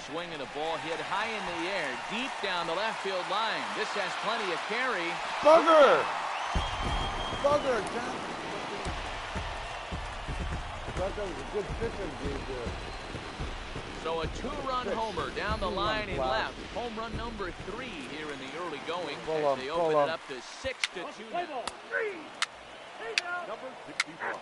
Swinging a ball hit high in the air, deep down the left field line. This has plenty of carry. Bugger! Bugger, John. That was a good pitch I gave there. So a 2-run homer down the line in left. Home run number 3 here in the early going. As they open it up to 6-2 now. Number 61.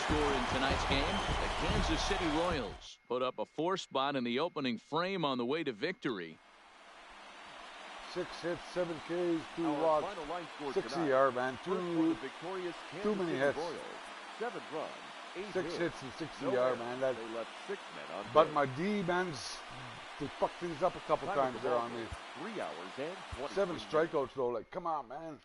Score in tonight's game. The Kansas City Royals put up a 4 spot in the opening frame on the way to victory. 6 hits, 7 Ks, 2 walks, 6 ER, man. Too many hits. 7 runs, 6 hits and 6 ER, man. That, they left 6 men on but base. my D-men's, they fucked things up a couple times there on me. 3 hours and 20 7 strikeouts though. Like, come on, man.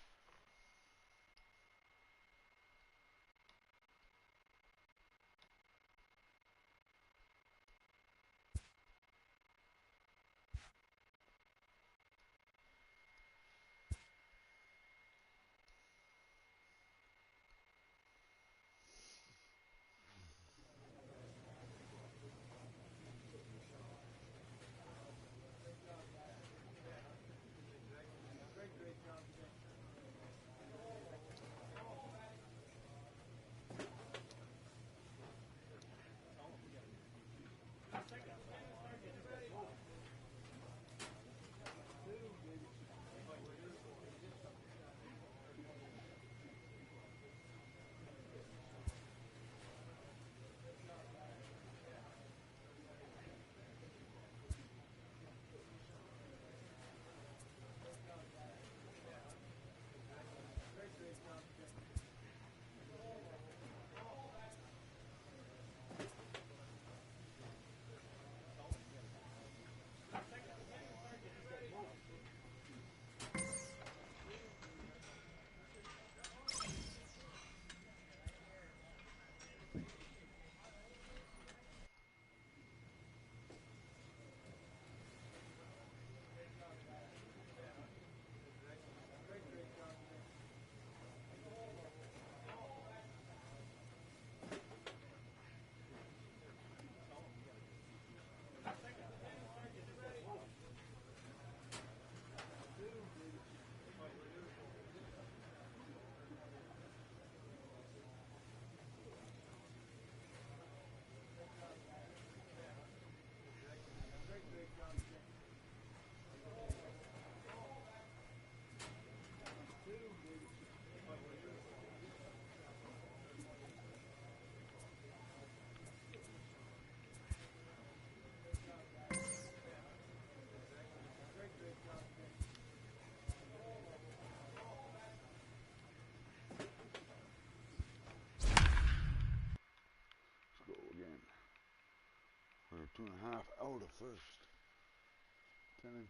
out of the first.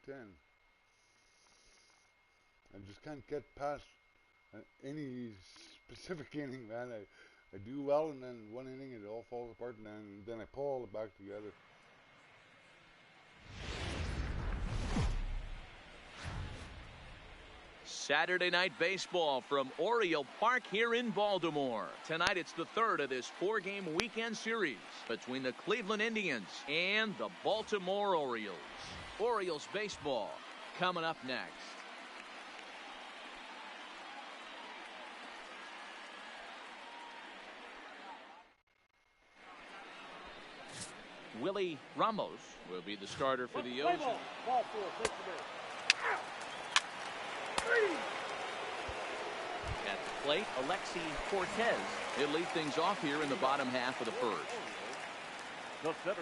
10-10. I just can't get past any specific inning, man. I do well, and then one inning it all falls apart, and then I pull all it back together. Saturday night baseball from Oriole Park here in Baltimore. Tonight it's the third of this 4-game weekend series between the Cleveland Indians and the Baltimore Orioles. Orioles baseball coming up next. Willie Ramos will be the starter for the O's. Ball 4, take the base. At the plate, Alexi Cortez. He'll lead things off here in the bottom half of the first.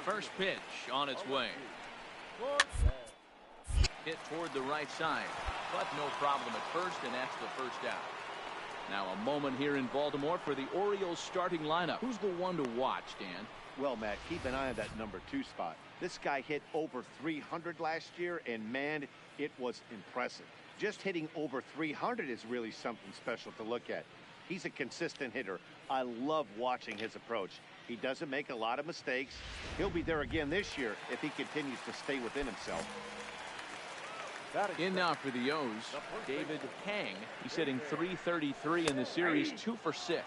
First pitch on its way. Hit toward the right side, but no problem at first, and that's the first out. Now a moment here in Baltimore for the Orioles starting lineup. Who's the one to watch, Dan? Well, Matt, keep an eye on that number 2 spot. This guy hit over 300 last year, and man, it was impressive. Just hitting over 300 is really something special to look at. He's a consistent hitter. I love watching his approach. He doesn't make a lot of mistakes. He'll be there again this year if he continues to stay within himself. In now for the O's, David Kang. He's hitting .333 in the series, 2 for 6.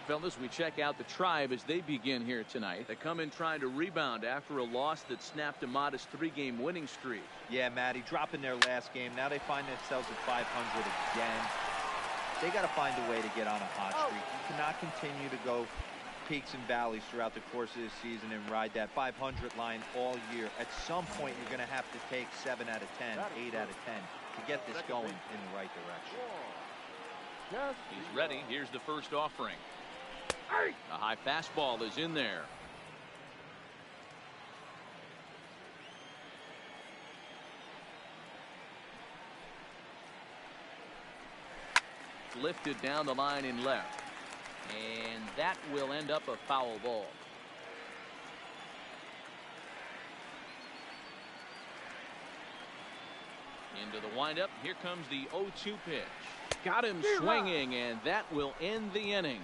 Fellas, we check out the Tribe as they begin here tonight. They come in trying to rebound after a loss that snapped a modest 3-game winning streak. Yeah, Matty, dropping their last game. Now they find themselves at 500 again. They got to find a way to get on a hot streak. You cannot continue to go peaks and valleys throughout the course of the season and ride that 500 line all year. At some point, you're going to have to take 7 out of 10, 8 out of 10 to get this going in the right direction. He's ready. Here's the first offering. A high fastball is in there. Lifted down the line in left. And that will end up a foul ball. Into the windup. Here comes the 0-2 pitch. Got him swinging, and that will end the inning.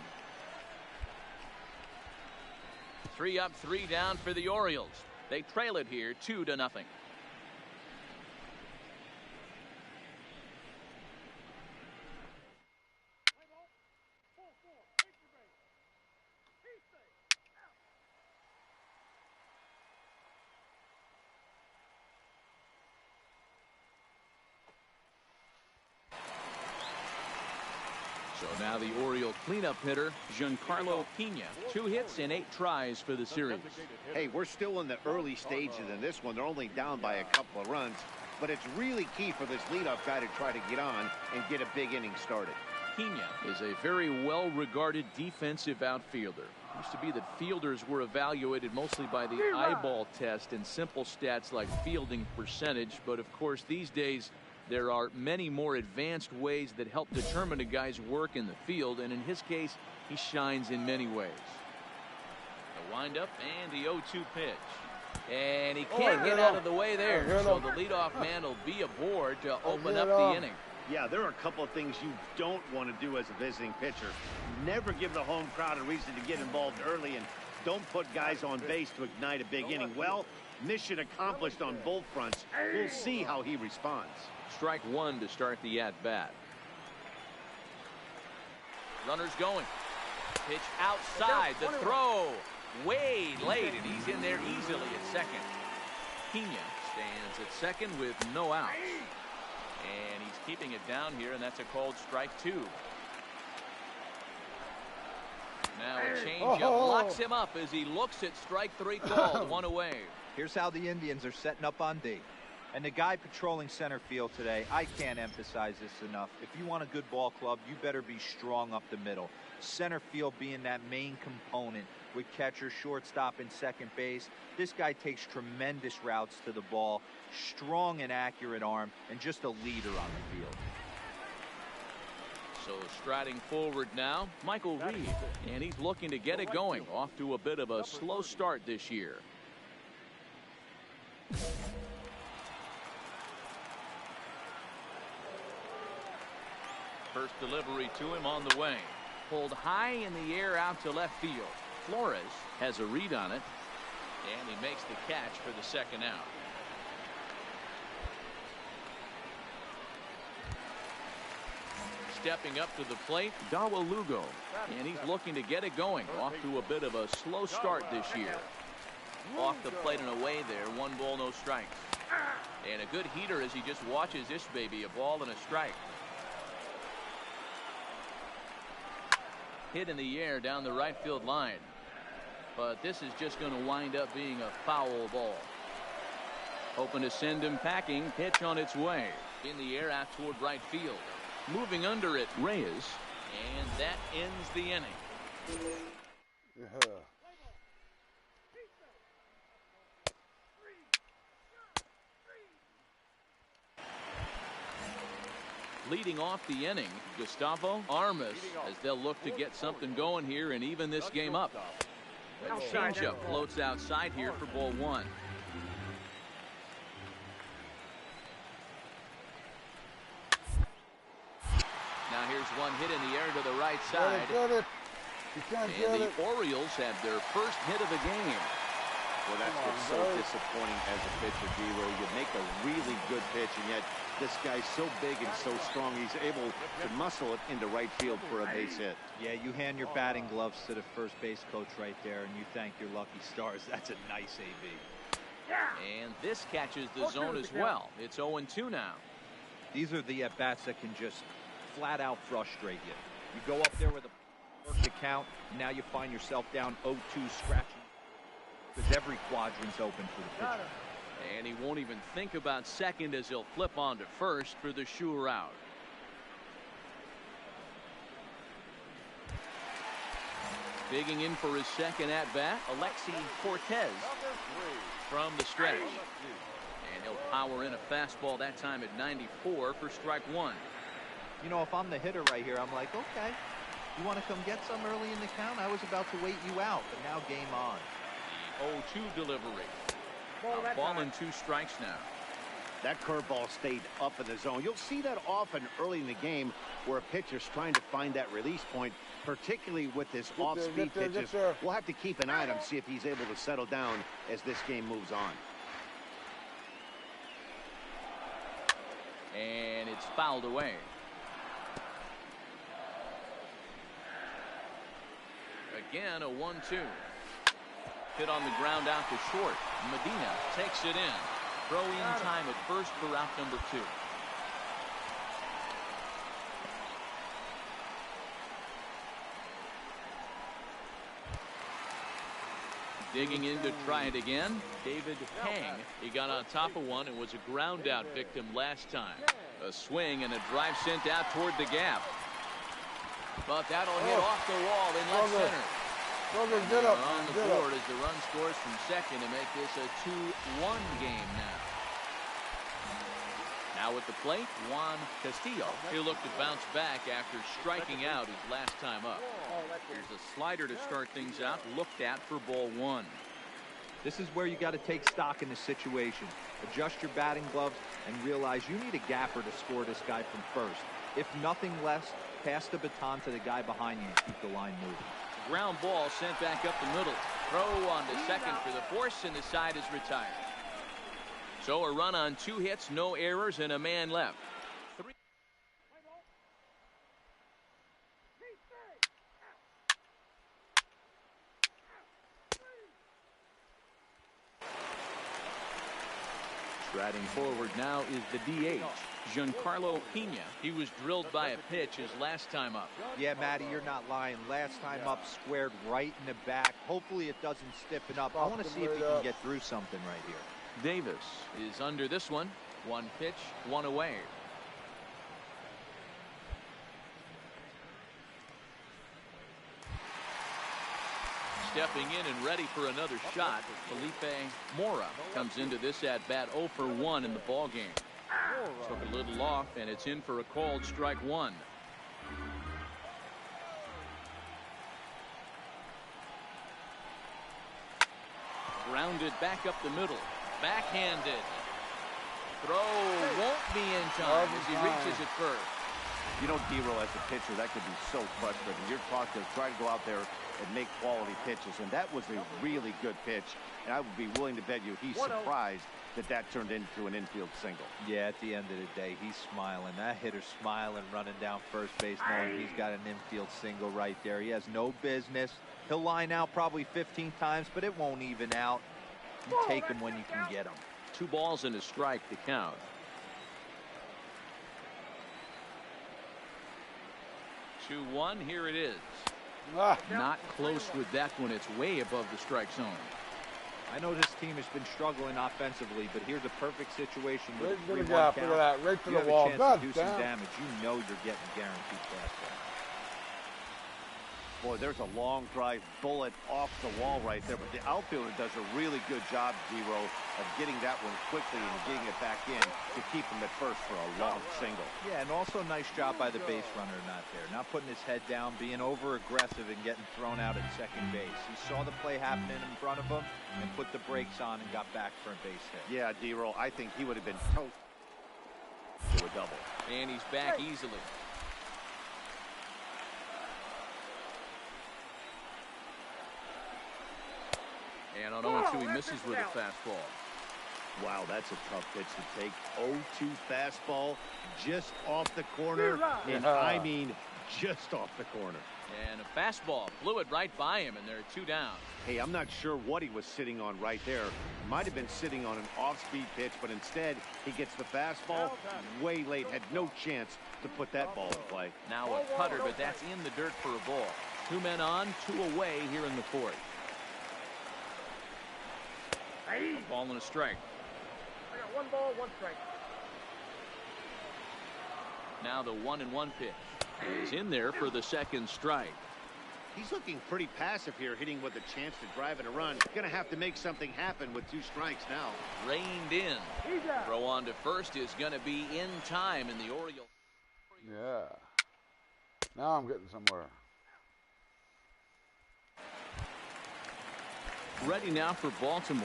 3 up, 3 down for the Orioles. They trail it here 2-0. So now the Oriole cleanup hitter, Giancarlo Pena. 2 hits and 8 tries for the series. Hey, we're still in the early stages in this one. They're only down by a couple of runs, but it's really key for this leadoff guy to try to get on and get a big inning started. Pena is a very well-regarded defensive outfielder. It used to be that fielders were evaluated mostly by the eyeball test and simple stats like fielding percentage, but of course these days there are many more advanced ways that help determine a guy's work in the field, and in his case, he shines in many ways. The windup and the 0-2 pitch. And he can't get out of the way there, so the leadoff man will be aboard to open up the inning. Yeah, there are a couple of things you don't want to do as a visiting pitcher. Never give the home crowd a reason to get involved early, and don't put guys on base to ignite a big inning. Well, mission accomplished on both fronts. We'll see how he responds. Strike 1 to start the at-bat. Runners going. Pitch outside. The throw way late, and he's in there easily at second. Pena stands at second with no outs. And he's keeping it down here, and that's a called strike 2. Now a changeup locks him up as he looks at strike 3 called. 1 away. Here's how the Indians are setting up on D. And the guy patrolling center field today, I can't emphasize this enough. If you want a good ball club, you better be strong up the middle. Center field being that main component with catcher, shortstop, and second base. This guy takes tremendous routes to the ball, strong and accurate arm, and just a leader on the field. So striding forward now, Michael Reed, and he's looking to get it going. Off to a bit of a slow start this year. First delivery to him on the way. Pulled high in the air out to left field. Flores has a read on it, and he makes the catch for the second out. Stepping up to the plate, Dawa Lugo, and he's looking to get it going. Off to a bit of a slow start this year. Off the plate and away there, 1 ball, no strikes. And a good heater as he just watches this baby, a ball and a strike. Hit in the air down the right field line. But this is just going to wind up being a foul ball. Hoping to send him packing. Pitch on its way. In the air out toward right field. Moving under it, Reyes. And that ends the inning. Yeah. Leading off the inning, Gustavo Armas, as they'll look to get something going here and even this game up. A changeup floats outside here for ball 1. Now here's one hit in the air to the right side. And the Orioles have their first hit of the game. Well, that's what's so disappointing as a pitcher, D-Roy. You make a really good pitch, and yet this guy's so big and so strong, he's able to muscle it into right field for a base hit. Yeah, you hand your batting gloves to the first base coach right there, and you thank your lucky stars. That's a nice AB. And this catches the zone as well. It's 0-2 now. These are the at-bats that can just flat out frustrate you. You go up there with a perfect count, and now you find yourself down 0-2 scratching. Because every quadrant's open for the pitcher. And he won't even think about second as he'll flip on to first for the sure out. Digging in for his second at bat, Alexi Cortez from the stretch. And he'll power in a fastball that time at 94 for strike 1. You know, if I'm the hitter right here, I'm like, okay, you want to come get some early in the count? I was about to wait you out, but now game on. 0-2 delivery. Ball and 2 strikes now. That curveball stayed up in the zone. You'll see that often early in the game where a pitcher's trying to find that release point, particularly with this off-speed pitches. We'll have to keep an eye on him, see if he's able to settle down as this game moves on. And it's fouled away. Again, a 1-2. Hit on the ground out to short. Medina takes it in. Throw in time at first for out number 2. Digging in to try it again, David Hang. He got on top of one and was a ground out victim last time. A swing and a drive sent out toward the gap. But that'll hit off the wall in left center. Get up, on the board as the run scores from second to make this a 2-1 game now. Now at the plate, Juan Castillo. He'll look to bounce back after striking out his last time up. Here's a slider to start things out, looked at for ball 1. This is where you got to take stock in the situation. Adjust your batting gloves and realize you need a gapper to score this guy from first. If nothing less, pass the baton to the guy behind you and keep the line moving. Ground ball sent back up the middle. Throw on to second for the force, and the side is retired. So a run on 2 hits, no errors, and a man left. 3. Striding forward now is the DH, Giancarlo Pena. He was drilled by a pitch his last time up. Yeah, Matty, you're not lying. Last time up, squared right in the back. Hopefully it doesn't stiffen up. I want to see if he can get through something right here. Davis is under this one. 1 pitch, 1 away. Stepping in and ready for another shot, Felipe Mora comes into this at-bat 0 for 1 in the ballgame. Took a little off, and it's in for a called strike 1. Grounded back up the middle. Backhanded. Throw won't be in time as he reaches it first. You know, D-Roll, as a pitcher, that could be so frustrating. You're taught to try to go out there and make quality pitches, and that was a really good pitch. And I would be willing to bet you he's surprised that turned into an infield single. Yeah, at the end of the day, he's smiling. That hitter's smiling, running down first base, knowing he's got an infield single right there. He has no business. He'll line out probably 15 times, but it won't even out. You take him when you can get him. 2 balls and a strike to count. Two one. Here it is. Not close with that one. It's way above the strike zone. I know this team has been struggling offensively, but here's a perfect situation with Right a 3-1 to the gap. count. Look at that. Right to You the have wall. a chance God to do damn. some damage. You know you're getting guaranteed fastball. Boy, there's a long drive bullet off the wall right there, but the outfielder does a really good job, D-Roll, of getting that one quickly and getting it back in to keep him at first for a long single. Yeah, and also nice job by the base runner not there. Not putting his head down, being over-aggressive and getting thrown out at second base. He saw the play happening in front of him and put the brakes on and got back for a base hit. Yeah, D-Roll, I think he would have been toast to a double. And he's back easily. And on 0-2, he misses with a fastball. Wow, that's a tough pitch to take. 0-2 fastball just off the corner. And I mean just off the corner. And a fastball flew it right by him, and there are 2 down. Hey, I'm not sure what he was sitting on right there. Might have been sitting on an off-speed pitch, but instead he gets the fastball way late. Had no chance to put that ball in play. Now a cutter, but that's in the dirt for a ball. 2 men on, 2 away here in the 4th. A ball and a strike. I got 1 ball, 1 strike. Now the 1-1 pitch. He's in there for the 2nd strike. He's looking pretty passive here, hitting with a chance to drive in a run. Gonna have to make something happen with 2 strikes now. Reined in. Throw on to first is going to be in time in the Orioles. Yeah. Now I'm getting somewhere. Ready now for Baltimore,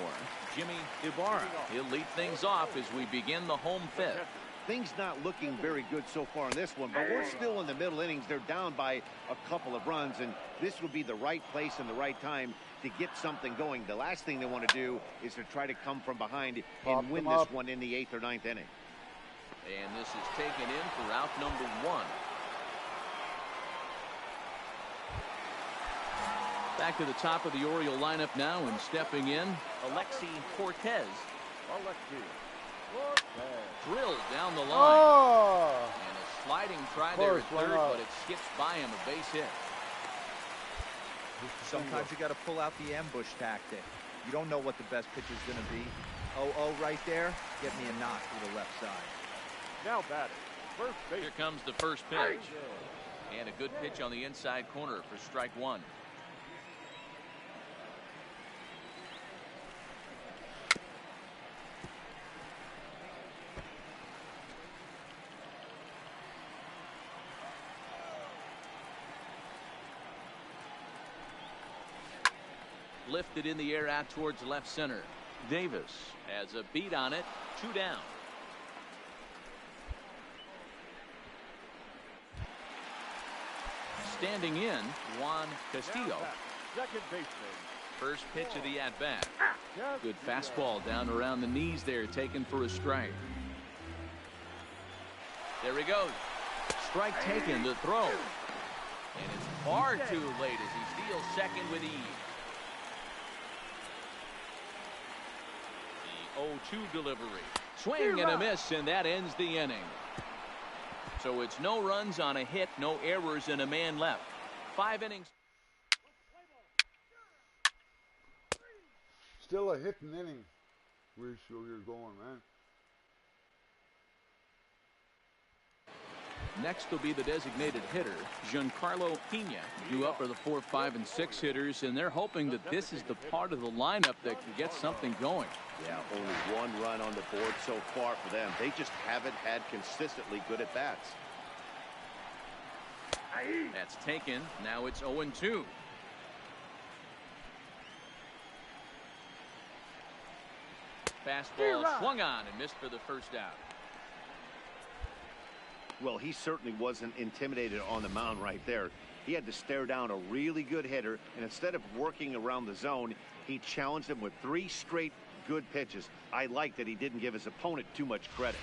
Jimmy Ibarra. He'll lead things off as we begin the home 5th. Things not looking very good so far in this one, but we're still in the middle innings. They're down by a couple of runs, and this would be the right place and the right time to get something going. The last thing they want to do is to try to come from behind and win this one in the 8th or 9th inning. And this is taken in for out number 1. Back to the top of the Oriole lineup now, and stepping in, Alexi Cortez. Drilled down the line. Oh! And a sliding try there at third, but it skips by him, a base hit. Sometimes you got to pull out the ambush tactic. You don't know what the best pitch is going to be. 0-0 right there. Get me a knock to the left side. Now batting, first base. Here comes the first pitch. And a good pitch on the inside corner for strike 1. Lifted in the air out towards left center. Davis has a beat on it. 2 down. Standing in, Juan Castillo. Second baseman. First pitch of the at-bat. Good fastball down around the knees there, taken for a strike. There he goes. Strike taken, the throw. And it's far too late as he steals second with ease. The 0-2 delivery. Swing and a miss, and that ends the inning. So it's no runs on a hit, no errors, and a man left. 5 innings. Still a hitting inning. Where's you're going, man? Next will be the designated hitter, Giancarlo Pena, due up for the 4, 5, and 6 hitters, and they're hoping that this is the part of the lineup that can get something going. Yeah, only 1 run on the board so far for them. They just haven't had consistently good at bats. That's taken. Now it's 0-2. Fastball swung on and missed for the first out. Well, he certainly wasn't intimidated on the mound right there. He had to stare down a really good hitter, and instead of working around the zone, he challenged him with 3 straight good pitches. I like that he didn't give his opponent too much credit.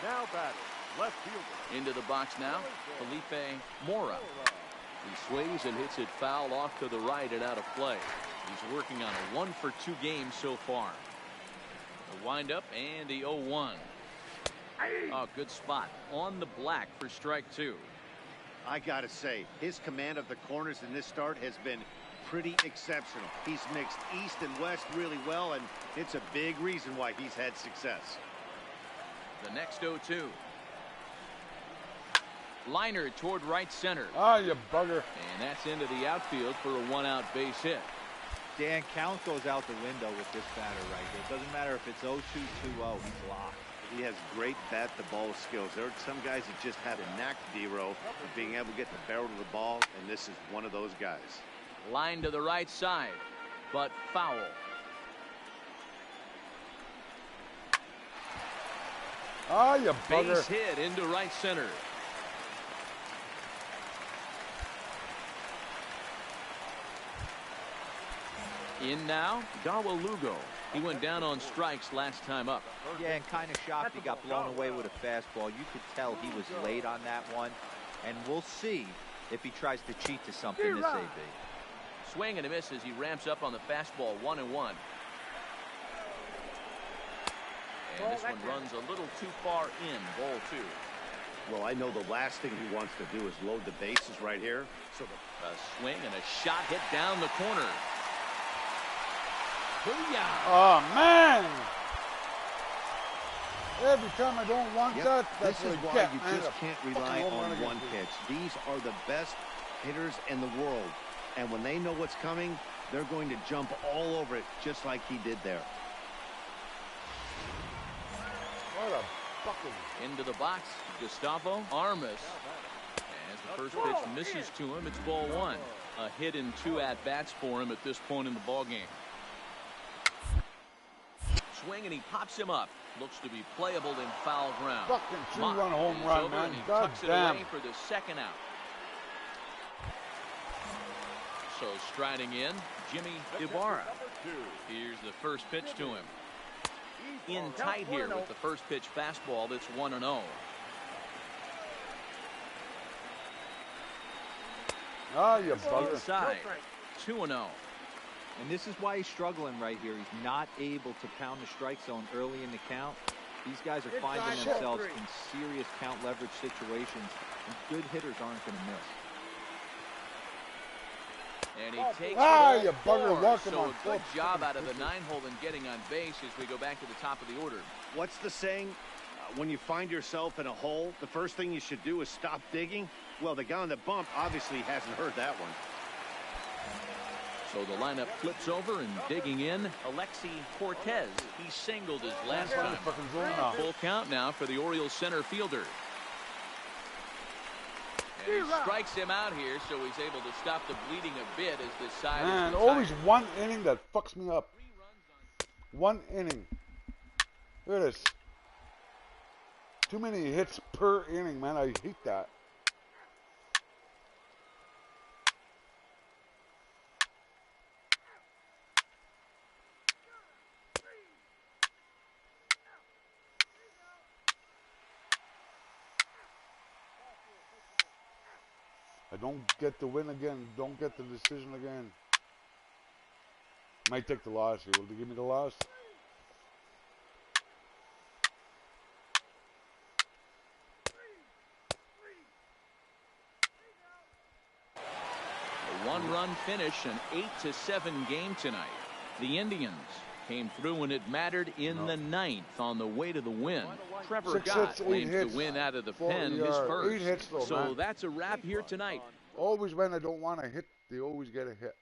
Now batting, left fielder. Into the box now, Felipe Mora. He swings and hits it foul off to the right and out of play. He's working on a 1-for-2 game so far. The windup and the 0-1. Oh, good spot on the black for strike 2. I gotta say, his command of the corners in this start has been pretty exceptional. He's mixed east and west really well, and it's a big reason why he's had success. The next 0-2. Liner toward right center. Ah, you bugger. And that's into the outfield for a 1-out base hit. Dan, count goes out the window with this batter right here. It doesn't matter if it's 0-2, 2-0, he's locked. He has great bat-to-ball skills. There are some guys that just have a knack, D-Row, of being able to get the barrel of the ball, and this is one of those guys. Line to the right side, but foul. Ah, you bugger. Base hit into right center. In now, Darwin Lugo. He went down on strikes last time up. Yeah, and kind of shocked he got blown away with a fastball. You could tell he was late on that one. And we'll see if he tries to cheat to something this AB. Swing and a miss as he ramps up on the fastball, 1-1. And this one runs a little too far in, ball 2. Well, I know the last thing he wants to do is load the bases right here. So a swing and a shot hit down the corner. Booyah! Oh, man! Every time I don't want that, that's this is what I why get, you man. just can't rely on one pitch. These are the best hitters in the world. And when they know what's coming, they're going to jump all over it, just like he did there. What a fucking... Into the box, Gustavo Armas. As the first pitch misses to him, it's ball 1. A hit in 2 at-bats for him at this point in the ballgame. Swing and he pops him up. Looks to be playable in foul ground. Fucking 2-run home run, man. God Tucks damn. it away for the second out. So striding in, Jimmy Ibarra. Here's the first pitch to him. In tight here with the first pitch fastball that's 1-0. Ah, you bugger. Inside, 2-0. And this is why he's struggling right here. He's not able to pound the strike zone early in the count. These guys are finding themselves in serious count leverage situations, and good hitters aren't going to miss. And he takes you bugger, walk him so on a good job out of the 9-hole in getting on base as we go back to the top of the order. What's the saying? When you find yourself in a hole, the first thing you should do is stop digging. Well, the guy on the bump obviously hasn't heard that one. So the lineup flips over and digging in, Alexi Cortez. He singled his last time. Full count now for the Orioles center fielder. And he strikes him out here, so he's able to stop the bleeding a bit as this side Man, is always one inning that fucks me up. One inning. Look at this. Too many hits per inning, man. I hate that. I don't get the win again. Don't get the decision again. Might take the loss here. Will they give me the loss? A 1-run finish, an 8-7 game tonight. The Indians came through when it mattered in the 9th on the way to the win. Trevor Gott claims the win out of the pen, his first. 8 hits though, so man. that's a wrap here tonight. Always when I don't want to hit, they always get a hit.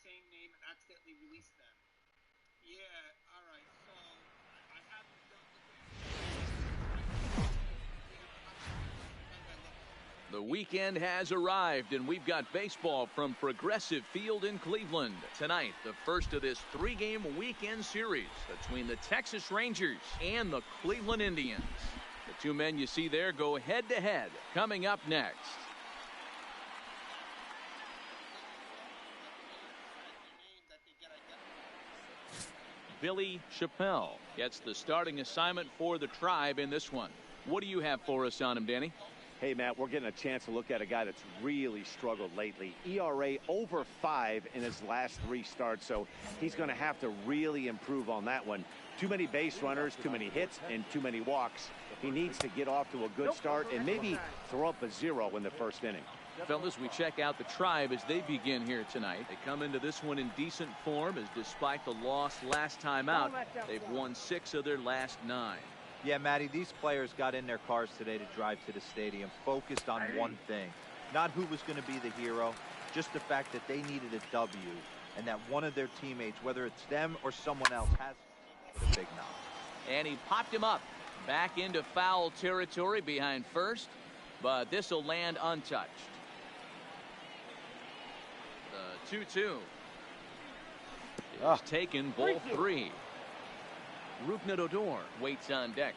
same name and accidentally released them. Yeah, all right. So I haven't done The weekend has arrived, and we've got baseball from Progressive Field in Cleveland. Tonight, the first of this three-game weekend series between the Texas Rangers and the Cleveland Indians. The two men you see there go head-to-head coming up next. Billy Chappelle gets the starting assignment for the Tribe in this one. What do you have for us on him, Danny? Hey, Matt, we're getting a chance to look at a guy that's really struggled lately. ERA over 5 in his last 3 starts, so he's going to have to really improve on that one. Too many base runners, too many hits, and too many walks. He needs to get off to a good start and maybe throw up a 0 in the first inning. Fellas, we check out the Tribe as they begin here tonight. They come into this one in decent form, as despite the loss last time out, they've won 6 of their last 9. Yeah, Matty, these players got in their cars today to drive to the stadium, focused on one thing. Not who was going to be the hero, just the fact that they needed a W, and that one of their teammates, whether it's them or someone else, has a big knock. And he popped him up back into foul territory behind first, but this will land untouched. The 2-2 is taken, ball 3. Rougned Odor waits on deck.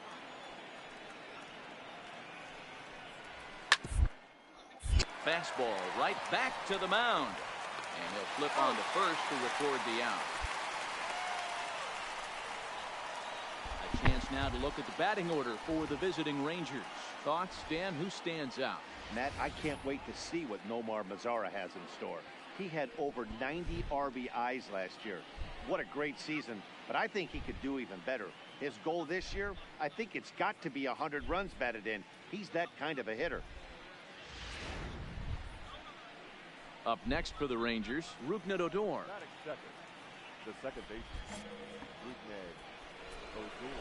Fastball right back to the mound, and he'll flip on to first to record the out. A chance now to look at the batting order for the visiting Rangers. Thoughts, Dan? Who stands out? Matt, I can't wait to see what Nomar Mazara has in store. He had over 90 RBIs last year. What a great season, but I think he could do even better. His goal this year, I think it's got to be 100 runs batted in. He's that kind of a hitter. Up next for the Rangers, Rougned Odor. The second baseman, Rougned Odor.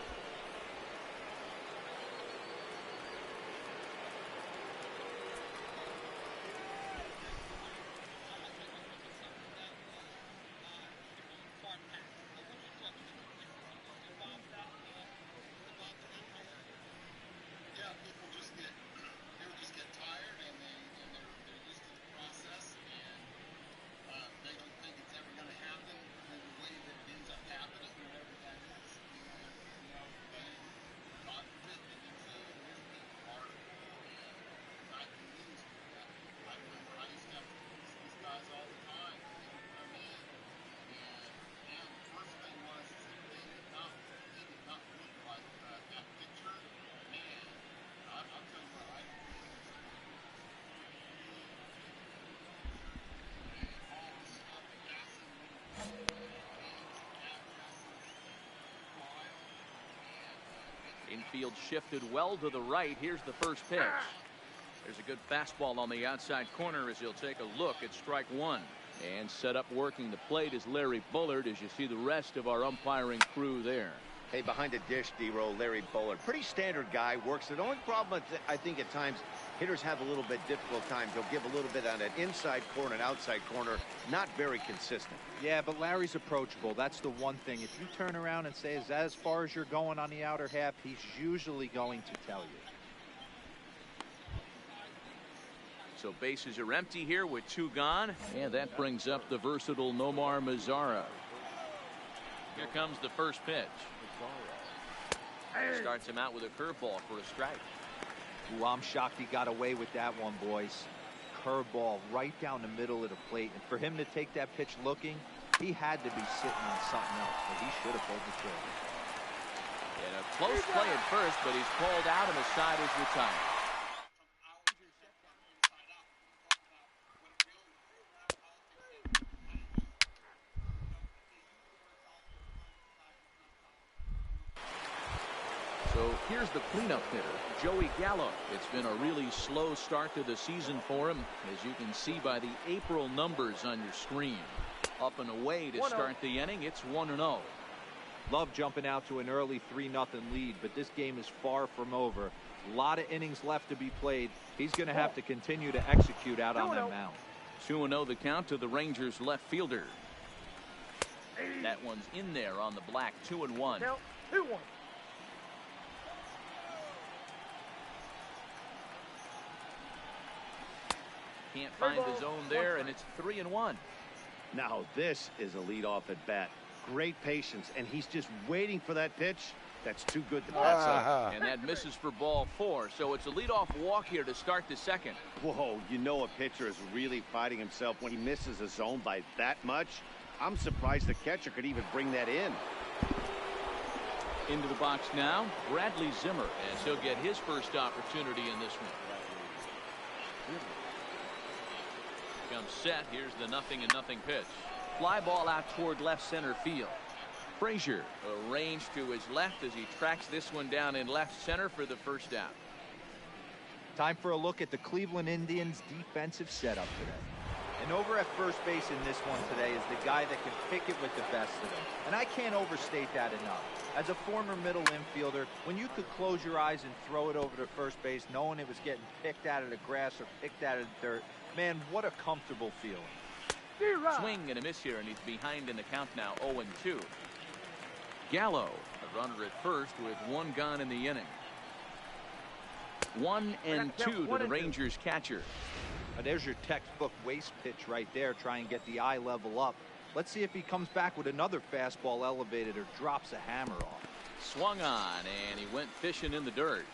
Infield shifted well to the right. Here's the first pitch. There's a good fastball on the outside corner as he'll take a look at strike 1. And set up working the plate is Larry Bullard, as you see the rest of our umpiring crew there. Hey, behind the dish, D-Row, Larry Bullard. Pretty standard guy, works it. The only problem, I think at times, hitters have a little bit difficult time. He'll give a little bit on an inside corner and outside corner. Not very consistent. Yeah, but Larry's approachable. That's the one thing. If you turn around and say, is that as far as you're going on the outer half, he's usually going to tell you. So bases are empty here with 2 gone. And that brings up the versatile Nomar Mazara. Here comes the first pitch. Starts him out with a curveball for a strike. Ooh, I'm shocked he got away with that one, boys. Curveball right down the middle of the plate. And for him to take that pitch looking, he had to be sitting on something else. But he should have pulled the trigger. And a close play at first, but he's called out and the side is retired. So here's the cleanup hitter, Joey Gallo. It's been a really slow start to the season for him, as you can see by the April numbers on your screen. Up and away to start the inning. It's 1-0. Love jumping out to an early 3-0 lead, but this game is far from over. A lot of innings left to be played. He's going to have to continue to execute out on that mound. 2-0 the count to the Rangers left fielder. That one's in there on the black. 2-1. Count 2-1. Can't find the zone there, and it's 3-1. Now this is a leadoff at bat. Great patience, and he's just waiting for that pitch. That's too good to pass up. And that misses for ball 4. So it's a leadoff walk here to start the second. Whoa, you know a pitcher is really fighting himself when he misses a zone by that much. I'm surprised the catcher could even bring that in. Into the box now, Bradley Zimmer, as he'll get his first opportunity in this one. Comes set. Here's the 0-0 pitch. Fly ball out toward left center field. Frazier arranged to his left as he tracks this one down in left center for the first out. Time for a look at the Cleveland Indians defensive setup today. And over at first base in this one today is the guy that can pick it with the best of them. And I can't overstate that enough. As a former middle infielder, when you could close your eyes and throw it over to first base knowing it was getting picked out of the grass or picked out of the dirt, man, what a comfortable feeling. Swing and a miss here, and he's behind in the count now, 0-2. Gallo, a runner at first with one gone in the inning. 1-2 to the Rangers catcher. There's your textbook waste pitch right there. Try and get the eye level up. Let's see if he comes back with another fastball elevated or drops a hammer off. Swung on, and he went fishing in the dirt.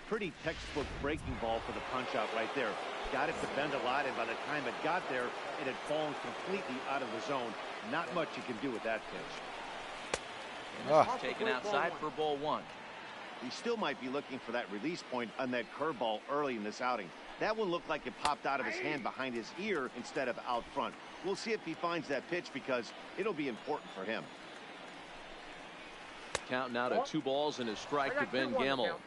Pretty textbook breaking ball for the punch out right there. Got it to bend a lot, and by the time it got there, it had fallen completely out of the zone. Not much you can do with that pitch. Taken outside for ball 1. He still might be looking for that release point on that curveball early in this outing. That one looked like it popped out of his hand behind his ear instead of out front. We'll see if he finds that pitch because it'll be important for him. Count now to 2 balls and a strike to Ben Gamel.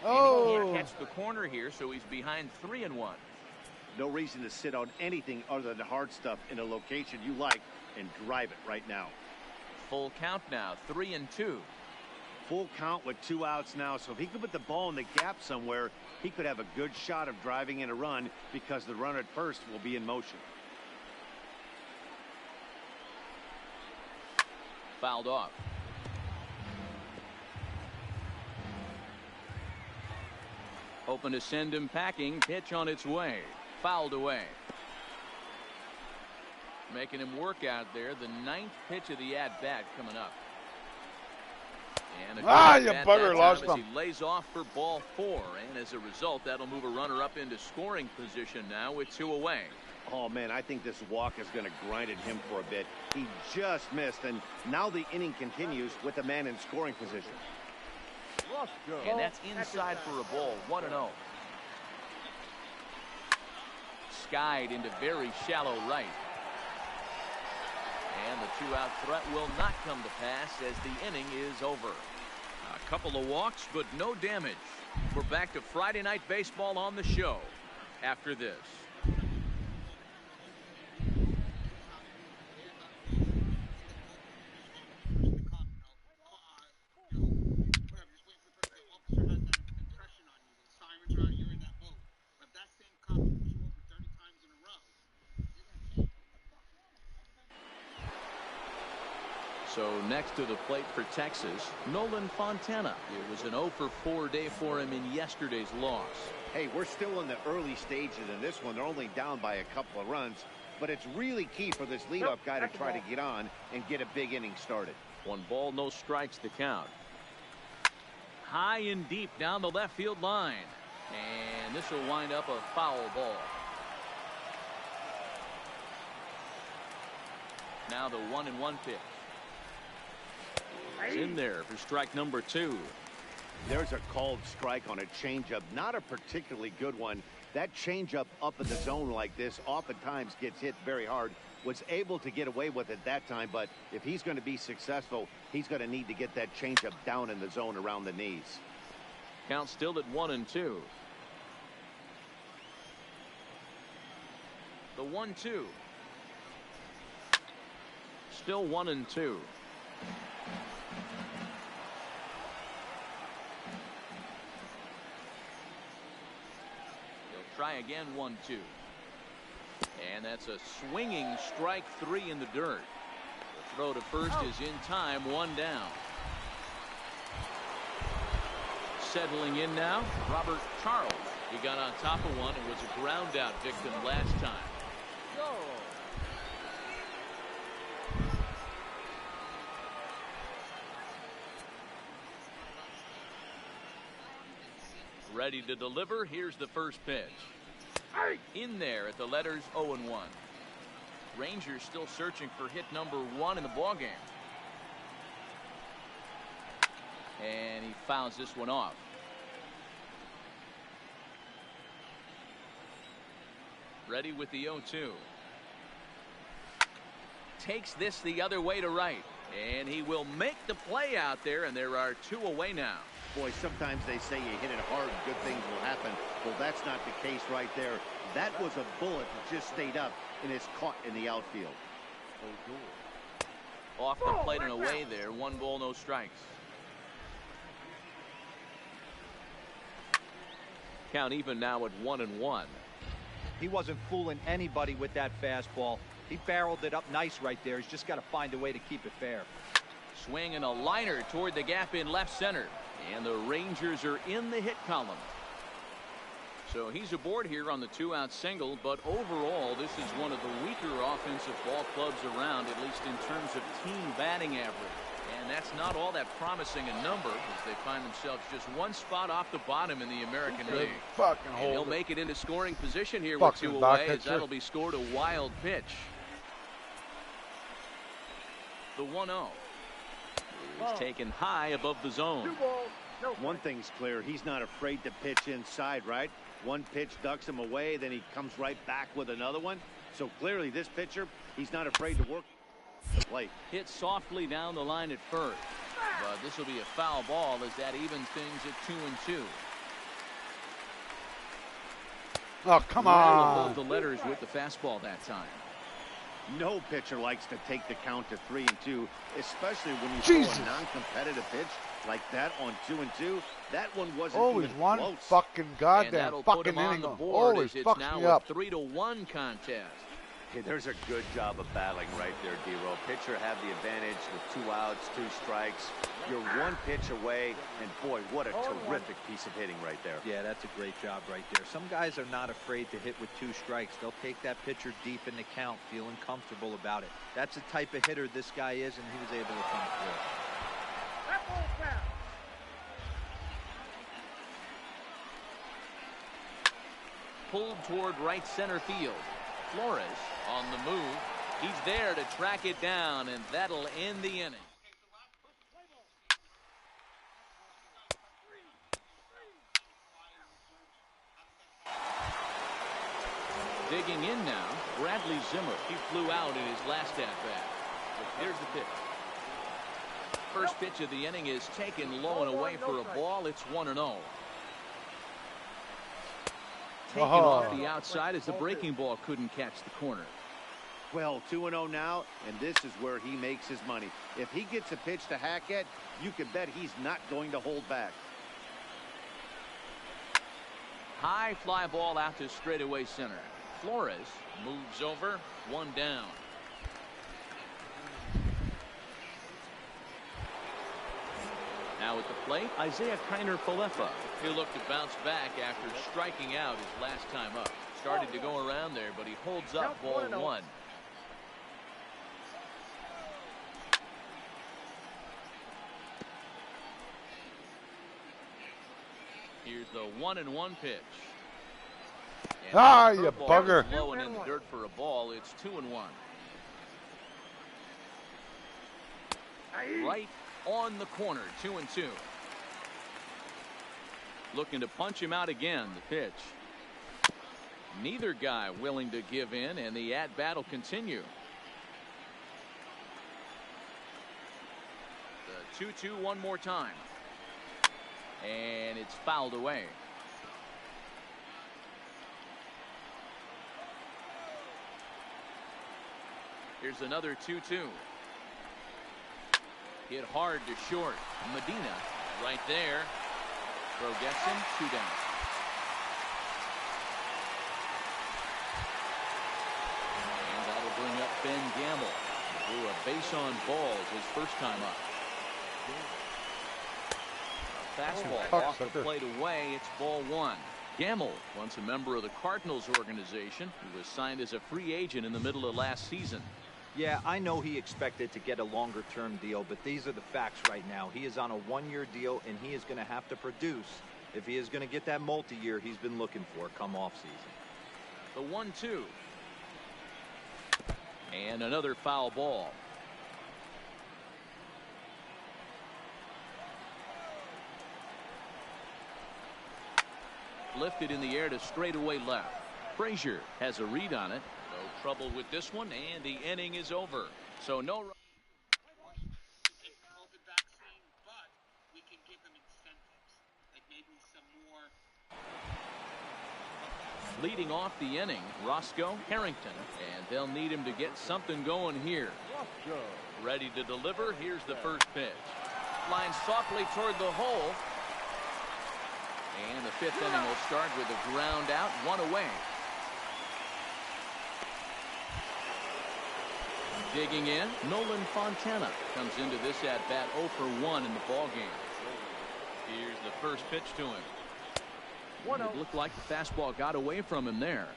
And he can't catch the corner here, so he's behind 3-1. No reason to sit on anything other than the hard stuff in a location you like and drive it right now. Full count now, 3-2. Full count with 2 outs now, so if he could put the ball in the gap somewhere, he could have a good shot of driving in a run because the runner at first will be in motion. Fouled off. Hoping to send him packing. Pitch on its way. Fouled away. Making him work out there. The 9th pitch of the at-bat coming up. And you bugger, lost him. He lays off for ball 4, and as a result, that'll move a runner up into scoring position now with 2 away. Oh, man, I think this walk is going to grind at him for a bit. He just missed, and now the inning continues with the man in scoring position. And that's inside for a ball. 1-0. Skied into very shallow right. And the 2-out threat will not come to pass as the inning is over. A couple of walks, but no damage. We're back to Friday Night Baseball on the show after this. So next to the plate for Texas, Nolan Fontana. It was an 0-for-4 day for him in yesterday's loss. Hey, we're still in the early stages in this one. They're only down by a couple of runs, but it's really key for this leadoff guy to try to get on and get a big inning started. 1 ball, no strikes to count. High and deep down the left field line. And this will wind up a foul ball. Now the 1-1 pitch. It's in there for strike number 2. There's a called strike on a changeup, not a particularly good one. That changeup up in the zone like this oftentimes gets hit very hard. Was able to get away with it that time, but if he's going to be successful, he's going to need to get that changeup down in the zone around the knees. Count still at 1-2. The 1-2. Still 1-2. try again, 1-2. And that's a swinging strike 3 in the dirt. The throw to first is in time, 1 down. Settling in now, Robert Charles. He got on top of one and was a ground out victim last time. Ready to deliver. Here's the first pitch. In there at the letters 0-1. Rangers still searching for hit number 1 in the ballgame. And he fouls this one off. Ready with the 0-2. Takes this the other way to right. And he will make the play out there, and there are 2 away now. Boy, sometimes they say you hit it hard, good things will happen. Well, that's not the case right there. That was a bullet that just stayed up and is caught in the outfield. Off the plate and away there. 1 ball, no strikes. Count even now at 1-1. He wasn't fooling anybody with that fastball. He barreled it up nice right there. He's just got to find a way to keep it fair. Swing and a liner toward the gap in left center. And the Rangers are in the hit column. So he's aboard here on the 2-out single, but overall this is one of the weaker offensive ball clubs around, at least in terms of team batting average. And that's not all that promising a number, as they find themselves just 1 spot off the bottom in the American League. And he'll make it into scoring position here with 2 away, as that'll be scored a wild pitch. The 1-0. He's taken high above the zone. One thing's clear, he's not afraid to pitch inside, right? One pitch ducks him away, then he comes right back with another one. So clearly this pitcher, he's not afraid to work the plate. Hit softly down the line at first, but this will be a foul ball as that evens things at 2-2. Oh, come Right above on. the letters with the fastball that time. No pitcher likes to take the count to 3-2, especially when you Jesus. throw a non-competitive pitch like that on 2-2. That one wasn't Always even one close. fucking And goddamn that'll put fucking him on inning. the board Always as it's fucks now me a up. 3-1 contest. Okay, there's a good job of battling right there, D-Row. Pitcher had the advantage with 2 outs, 2 strikes. You're 1 pitch away, and boy, what a terrific piece of hitting right there. Yeah, that's a great job right there. Some guys are not afraid to hit with 2 strikes. They'll take that pitcher deep in the count, feeling comfortable about it. That's the type of hitter this guy is, and he was able to come through. Pulled toward right center field. Flores on the move. He's there to track it down, and that'll end the inning. Digging in now, Bradley Zimmer. He flew out in his last at-bat. Here's the pitch. First pitch of the inning is taken low and away for a ball. It's 1-0. Taken off the outside as the breaking ball couldn't catch the corner. Well, 2-0 now, and this is where he makes his money. If he gets a pitch to hack at, you can bet he's not going to hold back. High fly ball out to straightaway center. Flores moves over, 1 down. Now at the plate, Isaiah Kiner-Falefa. He'll look to bounce back after striking out his last time up. Started to go around there, but he holds up ball 1. Here's the 1-1 pitch. And You bugger. Low and in the dirt for a ball. It's 2-1. Right on the corner, 2-2. Looking to punch him out again. The pitch. Neither guy willing to give in, and the at-bat will continue. The 2-2 one more time. And it's fouled away. Here's another 2-2. Hit hard to short. Medina right there. Throw gets him, 2 down. Ben Gamble drew a base on balls his first time up. A fastball off the plate away. It's ball one. Gamble, once a member of the Cardinals organization, who was signed as a free agent in the middle of last season. Yeah, I know he expected to get a longer-term deal, but these are the facts right now. He is on a one-year deal, and he is going to have to produce if he is going to get that multi-year he's been looking for come off-season. The 1-2. And another foul ball. Lifted in the air to straightaway left. Frazier has a read on it. No trouble with this one, and the inning is over. So no. COVID vaccine, but we can give them incentives, like maybe some more. Leading off the inning, Roscoe Harrington, and they'll need him to get something going here. Ready to deliver. Here's the first pitch. Flying softly toward the hole. And the fifth inning will start with a ground out, one away. Digging in, Nolan Fontana comes into this at-bat 0 for 1 in the ballgame. Here's the first pitch to him. It looked like the fastball got away from him there.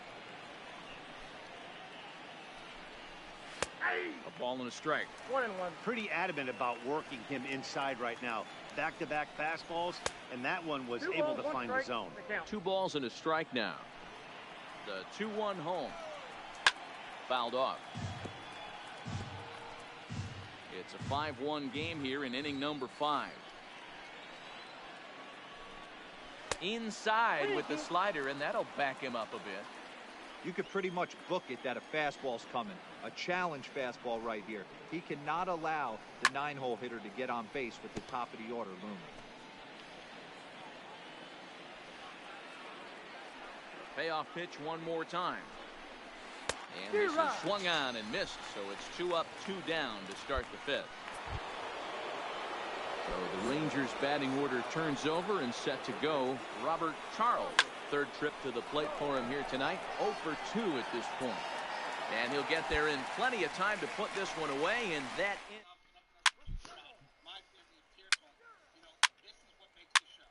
A ball and a strike. 1-1. Pretty adamant about working him inside right now. Back-to-back fastballs, and that one was able to find the zone. 2 balls and a strike now. The 2-1 home. Fouled off. It's a 5-1 game here in inning number 5. Inside with the slider, and that'll back him up a bit. You could pretty much book it that a fastball's coming. A challenge fastball right here. He cannot allow the 9-hole hitter to get on base with the top of the order looming. Payoff pitch one more time. And this is swung on and missed, so it's 2 up, 2 down to start the 5th. So the Rangers batting order turns over and set to go. Robert Charles, third trip to the plate for him here tonight. 0 for 2 at this point. And he'll get there in plenty of time to put this one away, and that is. My family of Tear Talk, this is what makes the show.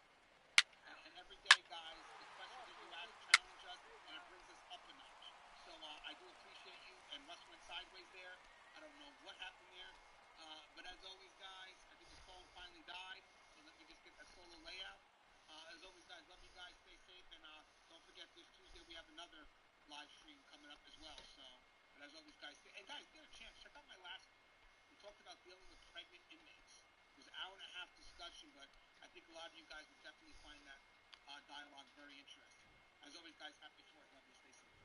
And every day, guys, the questions that you ask challenge us, and it brings us up a notch. So I do appreciate you, and Russ went sideways there. I don't know what happened there. But as always, guys, I think the phone finally died. So let me just get that solo layout. As always, guys, love you guys. Stay safe. And don't forget, this Tuesday we have another live stream coming up as well. So, but as always, guys, and guys, get a chance. Check out my last one. We talked about dealing with pregnant inmates. It was an hour-and-a-half discussion, but I think a lot of you guys will definitely find that dialogue very interesting. As always, guys, happy 4th. Love you. Stay safe.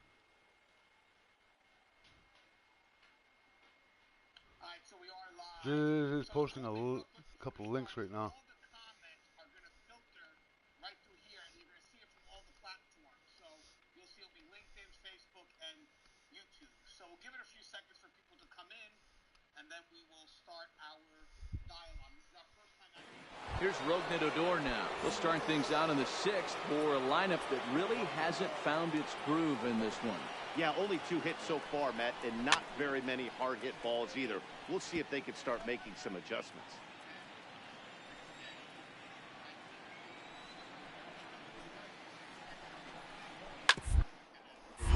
All right, so we are live. Just posting a couple of links right now. All the comments are going to filter right through here, and you're going to see it from all the platforms. So you'll see it'll be LinkedIn, Facebook, and YouTube. So we'll give it a few seconds for people to come in, and then we will start our dialogue. This is our first time out. Here's Rougned Odor now. We'll start things out in the 6th for a lineup that really hasn't found its groove in this one. Yeah, only 2 hits so far, Matt, and not very many hard hit balls either. We'll see if they can start making some adjustments.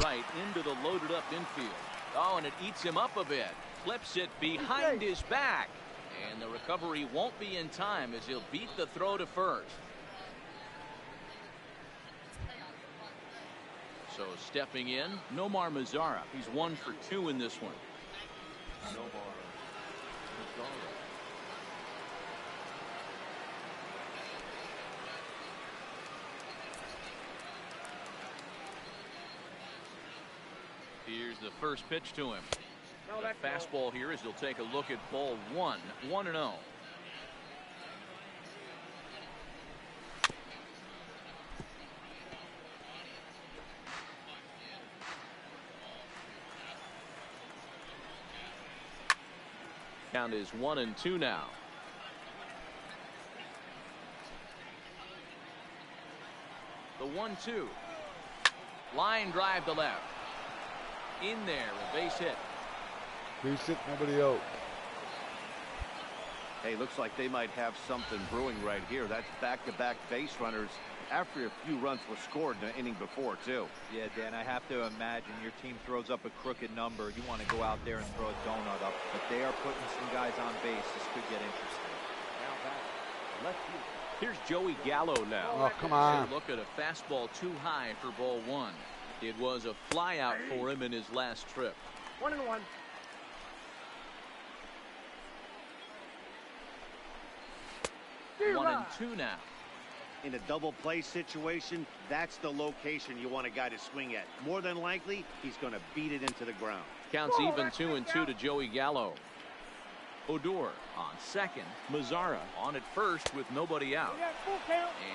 Right into the loaded up infield. Oh, and it eats him up a bit. Flips it behind his back. And the recovery won't be in time as he'll beat the throw to first. So stepping in, Nomar Mazara. He's 1 for 2 in this one. Nomar Mazara. Here's the first pitch to him. The fastball here as he'll take a look at ball 1. 1-0. Count is 1-2 now. The 1-2. Line drive to left. In there, a base hit. Base hit, nobody out. Hey, looks like they might have something brewing right here. That's back-to-back base runners after a few runs were scored in the inning before, too. Yeah, Dan, I have to imagine your team throws up a crooked number. You want to go out there and throw a donut up, but they are putting some guys on base. This could get interesting. Now back. Left field. Here's Joey Gallo now. Oh, come on. Look at a fastball too high for ball one. It was a fly out for him in his last trip. 1-1. 1-2 now. In a double play situation, that's the location you want a guy to swing at. More than likely, he's going to beat it into the ground. Counts even 2-2 to Joey Gallo. Odor on second. Mazzara on at first with nobody out.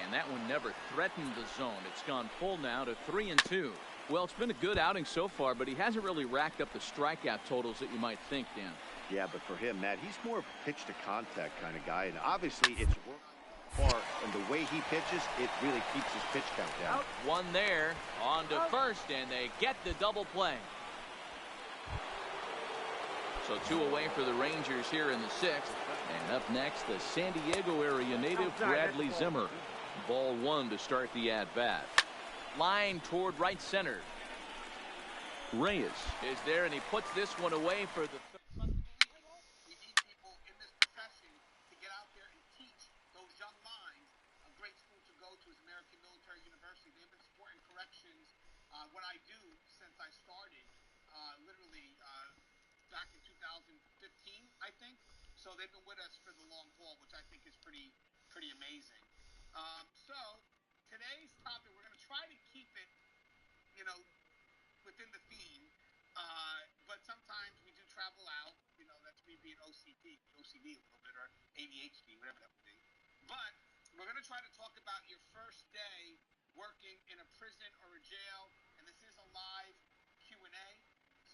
And that one never threatened the zone. It's gone full now to 3-2. Well, it's been a good outing so far, but he hasn't really racked up the strikeout totals that you might think, Dan. Yeah, but for him, Matt, he's more of a pitch to contact kind of guy, and obviously it's worked far, and the way he pitches, it really keeps his pitch count down. One there, on to first, and they get the double play. So 2 away for the Rangers here in the 6th. And up next, the San Diego area native Bradley Zimmer. Ball 1 to start the at-bat. Line toward right center. Reyes is there, and he puts this one away for the third. We need people in this profession to get out there and teach those young minds. A great school to go to is American Military University. They've been supporting corrections, what I do since I started, literally back in 2015, I think. So they've been with us for the long haul, which I think is pretty amazing. So today's topic, we're going to try to keep it, within the theme. But sometimes we do travel out. That's me being OCD a little bit, or ADHD, whatever that would be. But we're going to try to talk about your first day working in a prison or a jail, and this is a live Q&A.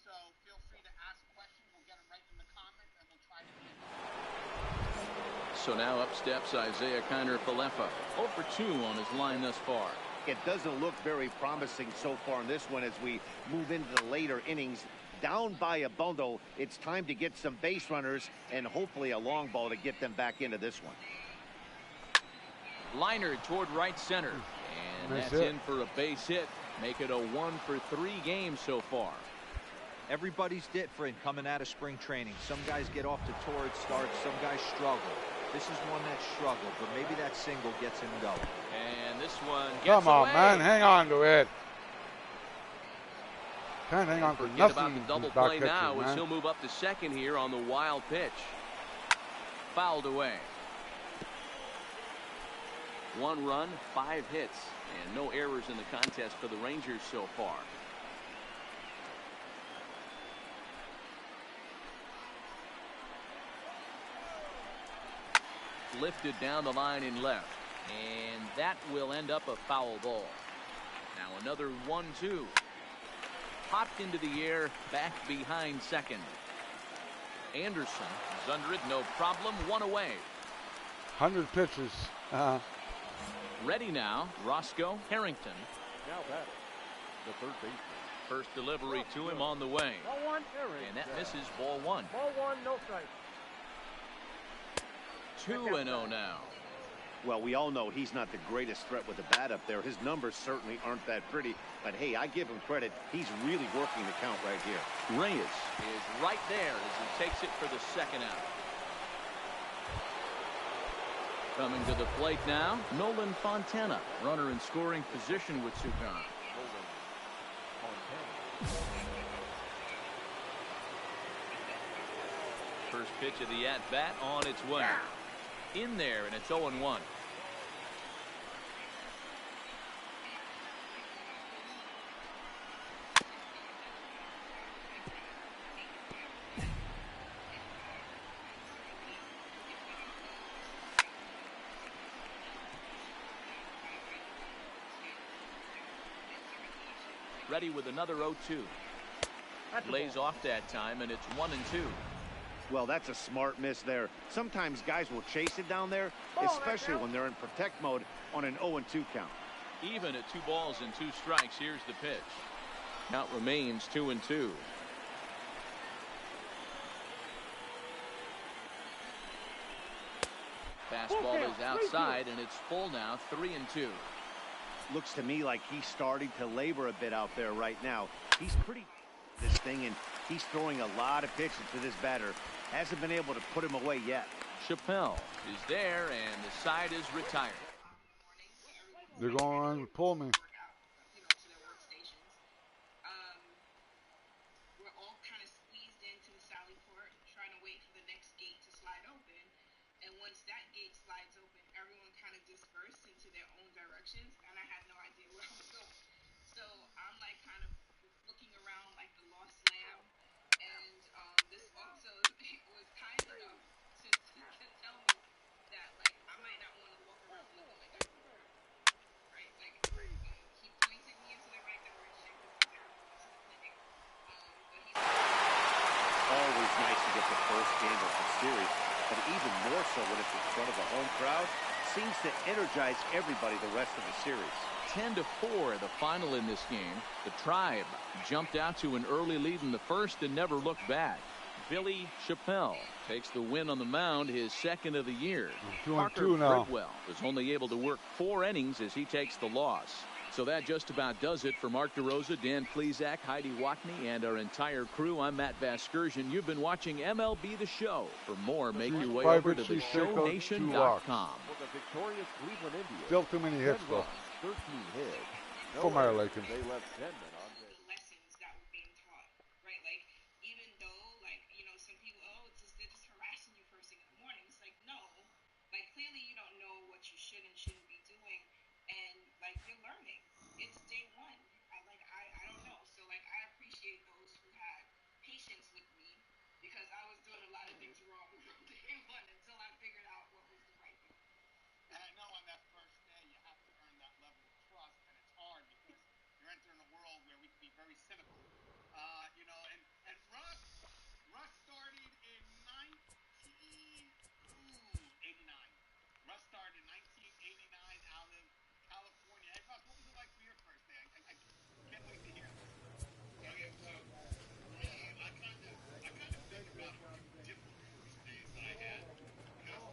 So feel free to ask questions. We'll get them right in the comments, and we'll try to answer. So now up steps Isaiah Kiner-Falefa. 0 for 2 on his line thus far. It doesn't look very promising so far in this one as we move into the later innings. Down by a bundle, it's time to get some base runners and hopefully a long ball to get them back into this one. Liner toward right center. And that's in for a base hit. Make it a 1 for 3 game so far. Everybody's different coming out of spring training. Some guys get off to torrid starts. Some guys struggle. This is one that struggled, but maybe that single gets him going. And this one gets Come on, away. man. Hang on to it. Can't hang on for Forget nothing. about the double play now as he'll move up to second here on the wild pitch. Fouled away. 1 run, 5 hits, and no errors in the contest for the Rangers so far. Lifted down the line in left, and that will end up a foul ball. Now another 1-2. Popped into the air, back behind second. Anderson is under it, no problem. 1 away. 100 pitches. Ready now, Roscoe Harrington. Now back. The third baseman. First delivery to him on the way. Ball 1, And that misses ball 1. Ball 1, no strike. 2-0 now. Well, we all know he's not the greatest threat with the bat up there. His numbers certainly aren't that pretty. But, hey, I give him credit. He's really working the count right here. Reyes is right there as he takes it for the second out. Coming to the plate now, Nolan Fontana. Runner in scoring position with Sukan. First pitch of the at-bat on its way. In there, and it's 0-1. Ready with another 0-2. Lays off that time, and it's 1-2. Well, that's a smart miss there. Sometimes guys will chase it down there, especially when they're in protect mode on an 0-2 count. Even at 2 balls and 2 strikes, here's the pitch. Count remains 2-2. Fastball is outside, and it's full now, 3-2. Looks to me like he's starting to labor a bit out there right now. He's pretty this thing, and he's throwing a lot of pitches to this batter. Hasn't been able to put him away yet. Chappelle is there, and the side is retired. They're going to pull me. And I had no idea where I was going. So I'm like kind of looking around like the lost lamb. And this also was kind enough to tell me that like I might not want to walk around looking like I'm right. Like he pointed me into the right direction because I was listening. But he's always nice to get the first game of the series, but even more so when it's in front of a home crowd. Seems to energize everybody the rest of the series. 10-4 the final in this game. The Tribe jumped out to an early lead in the first and never looked back. Billy Chappelle takes the win on the mound, his second of the year. 2-2 now. Bridwell was only able to work 4 innings as he takes the loss. So that just about does it for Mark DeRosa, Dan Plesac, Heidi Watney, and our entire crew. I'm Matt Vasgersian. You've been watching MLB The Show. For more, make your way over to theshownation.com. Still too many hits, though. 13 hits. For my liking. They left 10 men on base. lessons that were being taught, right? Like even though like some people, oh, they're just harassing you first thing in the morning. It's like no, like clearly you don't know what you should and shouldn't be doing, and like you're learning. It's day one. I don't know. So like I appreciate those who had patience with me because I was doing a lot of things wrong from day one until I figured out what was the right thing. And I know on that first day you have to earn that level of trust, and it's hard because you're entering a world where we can be very cynical. And Russ started in 1989. Russ started in 1989 out of California. Hey, Russ, what was it like for your first day? I can't wait to hear this. Okay, so for me, I kind of think about a few different first days that I had because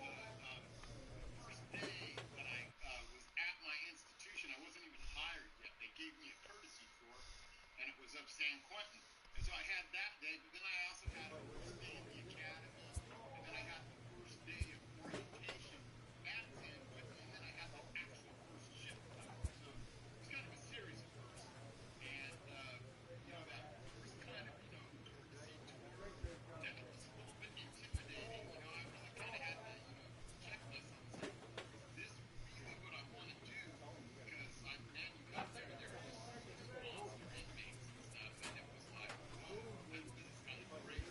the first day that I was at my institution, I wasn't even hired yet. They gave me a courtesy tour, and it was of San Quentin. And so I had that day, but then I also had the first day in the academy, and then I had the first day of orientation at San Quentin, and then I had the actual first shift time. So it was kind of a series of firsts. And, that first kind of, courtesy tour, that was a little bit intimidating. I really kind of had to, check myself and say, is this really what I want to do? Because you got there, there were just monster inmates and stuff, and it was like, whoa, this is kind of great.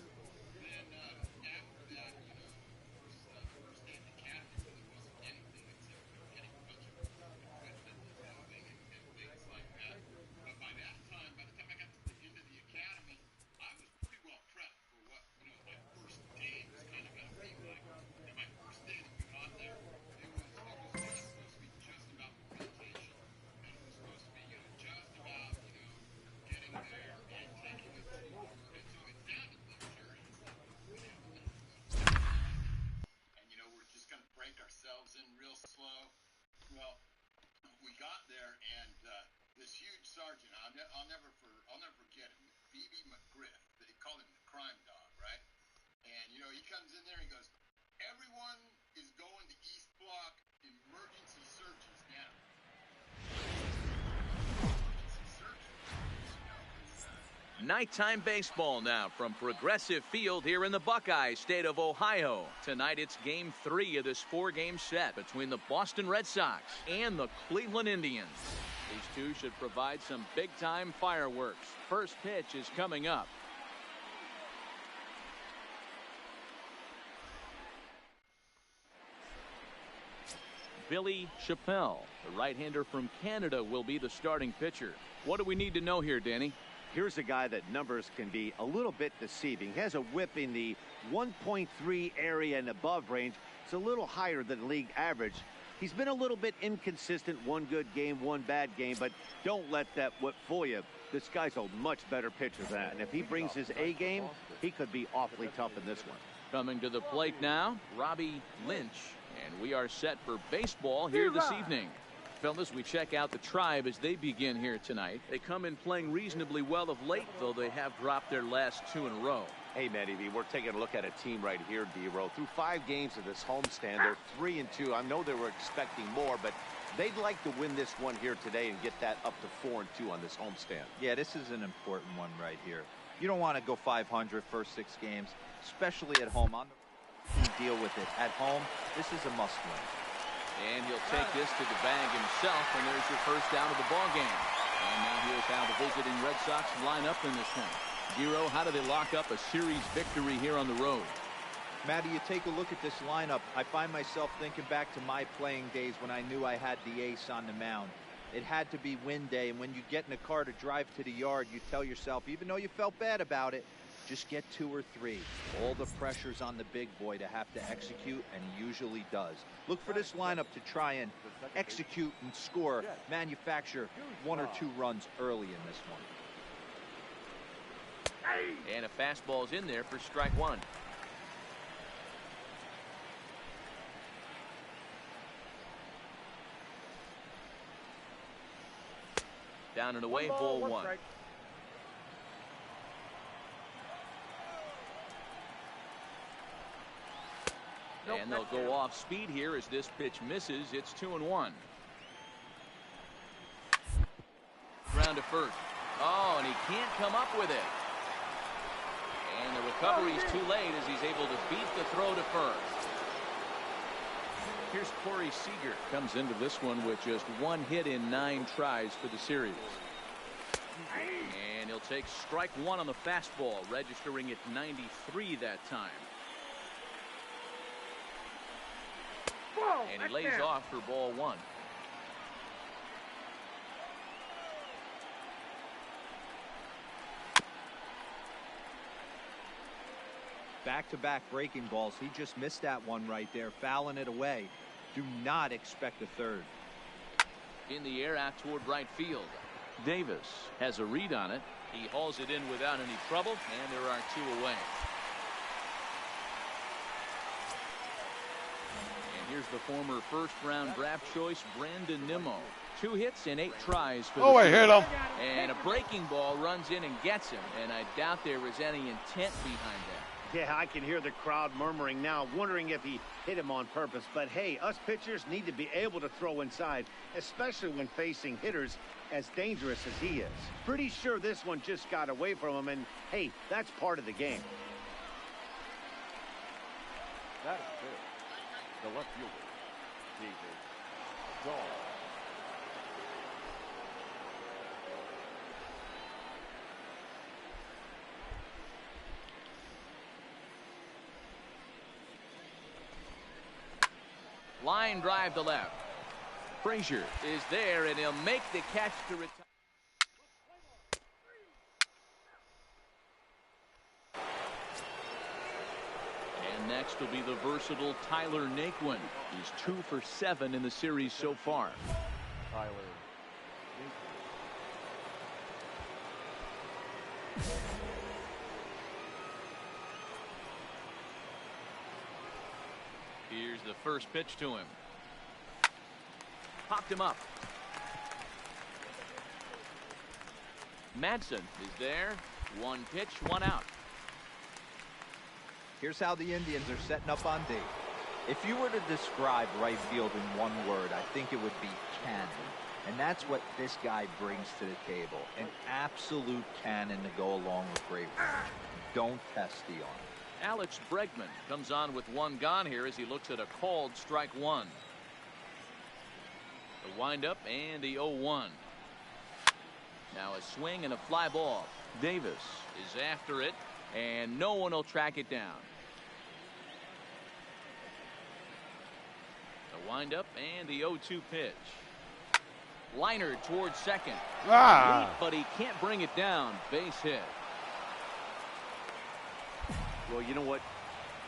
Then after that, first day at the academy really wasn't anything except getting a bunch of equipment and moving and things like that. But by the time I got to the end of the academy, I was pretty well prepped for what, my first day was kind of going to be like. And my first day that we got there, it was supposed to be just about orientation, and it was supposed to be, just about, getting there and taking a tour, and so it sounded luxurious. And we're just going to break ourselves in real slow. Well, we got there, and this huge sergeant, I'll never forget him, B.B. McGriff. They call him the crime dog, right? And he comes in there and he goes, everyone is going to East Block, emergency searches now. Nighttime baseball now from Progressive Field here in the Buckeye State of Ohio. Tonight it's Game 3 of this 4-game set between the Boston Red Sox and the Cleveland Indians. These two should provide some big-time fireworks. First pitch is coming up. Billy Chappelle, the right-hander from Canada, will be the starting pitcher. What do we need to know here, Danny? Here's a guy that numbers can be a little bit deceiving. He has a whip in the 1.3 area and above range. It's a little higher than league average. He's been a little bit inconsistent, one good game, one bad game, but don't let that whip fool you. This guy's a much better pitcher than that, and if he brings his A game, he could be awfully tough in this one. Coming to the plate now, Robbie Lynch And we are set for baseball here this evening. Fellas, we check out the Tribe as they begin here tonight. They come in playing reasonably well of late, though they have dropped their last 2 in a row. Hey, Matty V, we're taking a look at a team right here, D-Row. Through 5 games of this homestand, they're 3-2. I know they were expecting more, but they'd like to win this one here today and get that up to 4-2 on this homestand. Yeah, this is an important one right here. You don't want to go 500 first 6 games, especially at home. On the deal with it. At home, this is a must-win. And he'll take this to the bag himself, and there's your first down of the ball game. And now here's how the visiting Red Sox line up in this one. Giro, how do they lock up a series victory here on the road? Matty, you take a look at this lineup. I find myself thinking back to my playing days when I knew I had the ace on the mound. It had to be win day, and when you get in a car to drive to the yard, you tell yourself, even though you felt bad about it, just get 2 or 3. All the pressure's on the big boy to have to execute, and he usually does. Look for this lineup to try and execute and score, manufacture 1 or 2 runs early in this one. And a fastball's in there for strike 1. Down and away, ball 1. And they'll go off speed here as this pitch misses. It's 2-1. Ground to first. Oh, and he can't come up with it. And the recovery's too late as he's able to beat the throw to first. Here's Corey Seager. Comes into this one with just 1 hit in 9 tries for the series. And he'll take strike 1 on the fastball, registering at 93 that time. And he lays off for ball 1. Back-to-back breaking balls. He just missed that one right there, fouling it away. Do not expect a third. In the air out toward right field. Davis has a read on it. He hauls it in without any trouble, and there are 2 away. And here's the former first-round draft choice, Brandon Nimmo. 2 hits and 8 tries for the I hit him. And a breaking ball runs in and gets him, and I doubt there was any intent behind that. Yeah, I can hear the crowd murmuring now, wondering if he hit him on purpose. But hey, us pitchers need to be able to throw inside, especially when facing hitters as dangerous as he is. Pretty sure this one just got away from him, and hey, that's part of the game. That is good. The left fielder, David Dahl. Line drive to left. Frazier is there, and he'll make the catch to retire. And next will be the versatile Tyler Naquin. He's 2 for 7 in the series so far. Tyler. Here's the first pitch to him. Popped him up. Madsen is there. 1 pitch, 1 out. Here's how the Indians are setting up on D. If you were to describe right field in 1 word, I think it would be cannon. And that's what this guy brings to the table. An absolute cannon to go along with great range. Don't test the arm. Alex Bregman comes on with 1 gone here as he looks at a called strike 1. The windup and the 0-1. Now a swing and a fly ball. Davis is after it, and no one will track it down. The windup and the 0-2 pitch. Liner towards second. But he can't bring it down. Base hit. Well, you know what?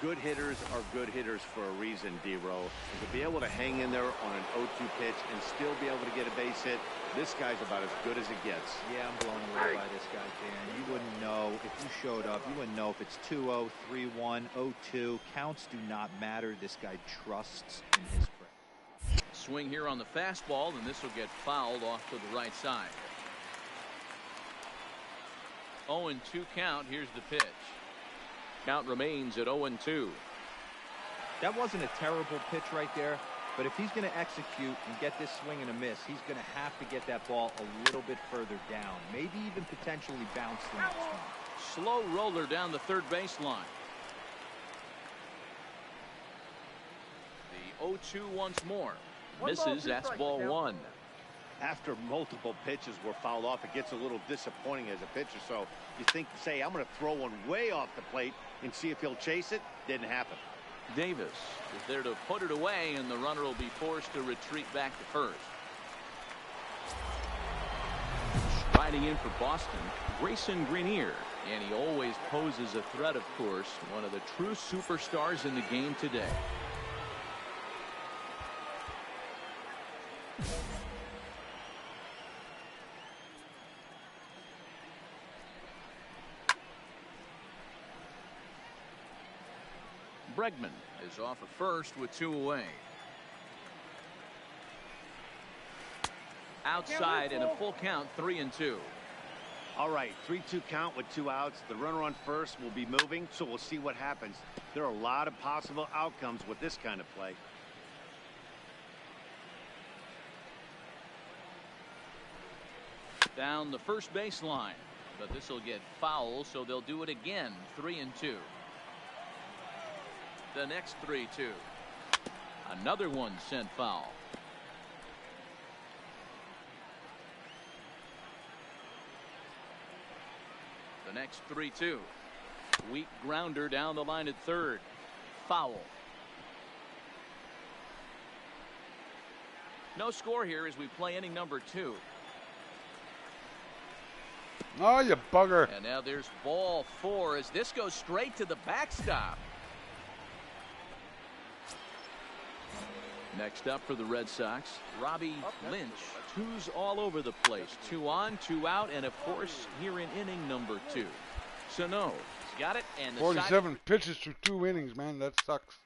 Good hitters are good hitters for a reason, D-Row. And to be able to hang in there on an 0-2 pitch and still be able to get a base hit, this guy's about as good as it gets. Yeah, I'm blown away by this guy, Dan. You wouldn't know if you showed up. You wouldn't know if it's 2-0, 3-1, 0-2. Counts do not matter. This guy trusts in his craft. Swing here on the fastball, and this will get fouled off to the right side. 0-2 count. Here's the pitch. Count remains at 0-2. That wasn't a terrible pitch right there, but if he's going to execute and get this swing and a miss, he's going to have to get that ball a little bit further down, maybe even potentially bounce the next one. Slow roller down the third baseline. The 0-2 once more. Misses. That's ball one. After multiple pitches were fouled off, it gets a little disappointing as a pitcher. So you think, say, I'm going to throw one way off the plate and see if he'll chase it. Didn't happen. Davis is there to put it away, and the runner will be forced to retreat back to first. Striding in for Boston, Grayson Greenier, and he always poses a threat, of course, one of the true superstars in the game today. Bregman is off at first with 2 away. Outside and a full count, 3-2. All right, 3-2 count with 2 outs. The runner on first will be moving, so we'll see what happens. There are a lot of possible outcomes with this kind of play. Down the first baseline, but this will get foul, so they'll do it again. 3-2. The next 3-2. Another one sent foul. The next 3-2. Weak grounder down the line at third. Foul. No score here as we play inning number 2. Oh, you bugger. And now there's ball 4 as this goes straight to the backstop. Next up for the Red Sox, Robbie Lynch. 2's all over the place. 2 on, 2 out, and of course here in inning number 2. Sano has got it, and the 47 pitches through 2 innings, man. That sucks.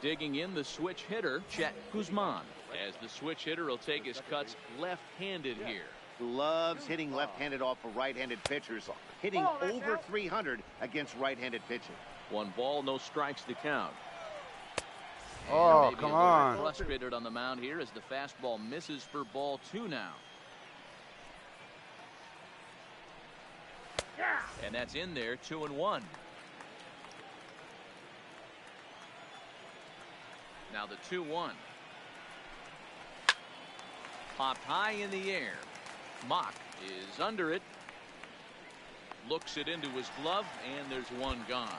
Digging in the switch hitter, Chet Guzman, as the switch hitter will take his cuts left-handed here. Loves hitting left-handed off of right-handed pitchers, hitting over 300 against right-handed pitching. 1 ball, no strikes to count. Oh, Maybe come a little on. frustrated on the mound here as the fastball misses for ball 2 now. And that's in there, 2-1. Now the 2-1. Popped high in the air. Mock is under it. Looks it into his glove, and there's 1 gone.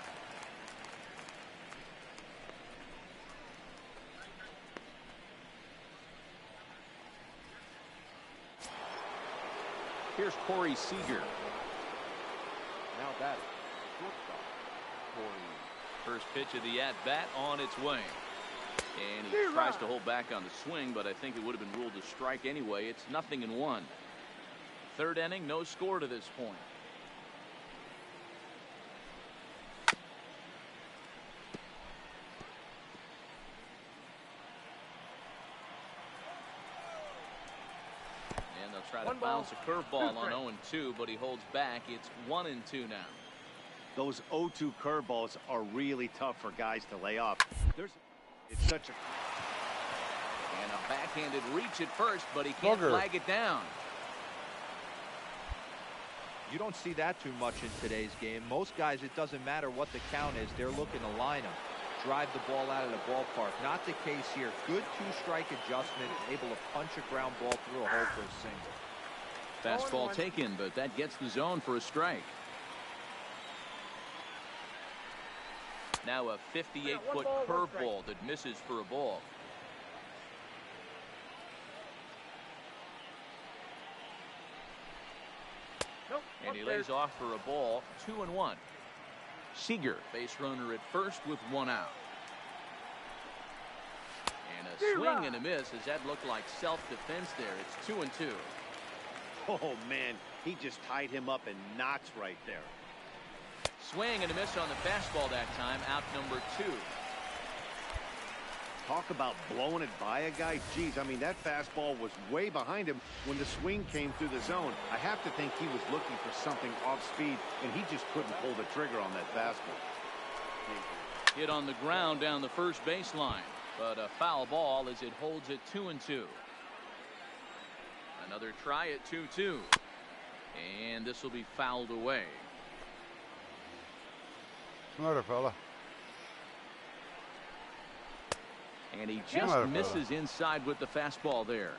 Here's Corey Seager. Now batting, shortstop, Corey. First pitch of the at-bat on its way. And he tries to hold back on the swing, but I think it would have been ruled a strike anyway. It's 0-1. Third inning, no score to this point. And they'll try to bounce a curveball on 0-2, but he holds back. It's 1-2 now. Those 0-2 curveballs are really tough for guys to lay off. It's such a... And a backhanded reach at first, but he can't flag it down. You don't see that too much in today's game. Most guys, it doesn't matter what the count is. They're looking to line them, drive the ball out of the ballpark. Not the case here. Good 2-strike adjustment, able to punch a ground ball through a hole for a single. Fastball taken, but that gets the zone for a strike. Now a 58-foot curveball that misses for a ball. And he lays off for a ball. 2-1. Seager, base runner at first with one out. And a swing and a miss as that looked like self-defense there. It's 2-2. Oh, man, he just tied him up in knots right there. Swing and a miss on the fastball that time. Out number 2. Talk about blowing it by a guy. Geez, I mean, that fastball was way behind him when the swing came through the zone. I have to think he was looking for something off speed, and he just couldn't pull the trigger on that fastball. Hit on the ground down the first baseline, but a foul ball as it holds it 2-2. Another try at 2-2, and this will be fouled away. Smarter fella. And he just misses inside with the fastball there.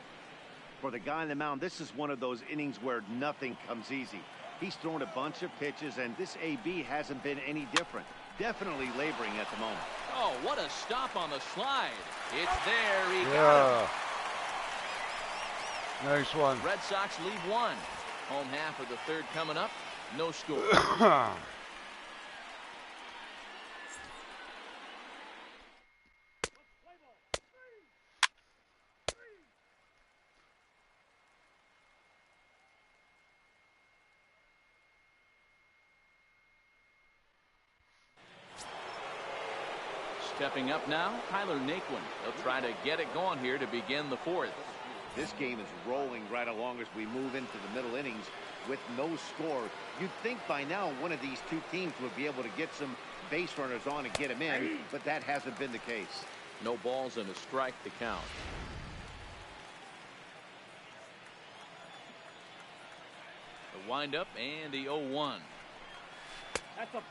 For the guy on the mound, this is one of those innings where nothing comes easy. He's thrown a bunch of pitches, and this AB hasn't been any different. Definitely laboring at the moment. Oh, what a stop on the slide. It's there. He got him. Nice one. Red Sox lead one. Home half of the third coming up. No score. Stepping up now, Tyler Naquin. He'll try to get it going here to begin the fourth. This game is rolling right along as we move into the middle innings with no score. You'd think by now one of these two teams would be able to get some base runners on and get them in, but that hasn't been the case. No balls and a strike to count. The windup and the 0-1.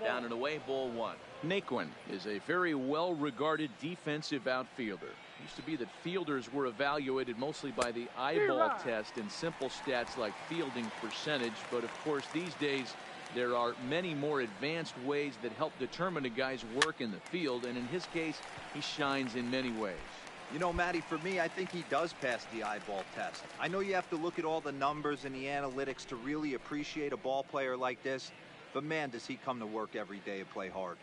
Down and away, ball 1. Naquin is a very well-regarded defensive outfielder. Used to be that fielders were evaluated mostly by the eyeball test and simple stats like fielding percentage, but of course these days there are many more advanced ways that help determine a guy's work in the field, and in his case he shines in many ways. You know, Matty, for me, I think he does pass the eyeball test. I know you have to look at all the numbers and the analytics to really appreciate a ball player like this, but man, does he come to work every day and play hard.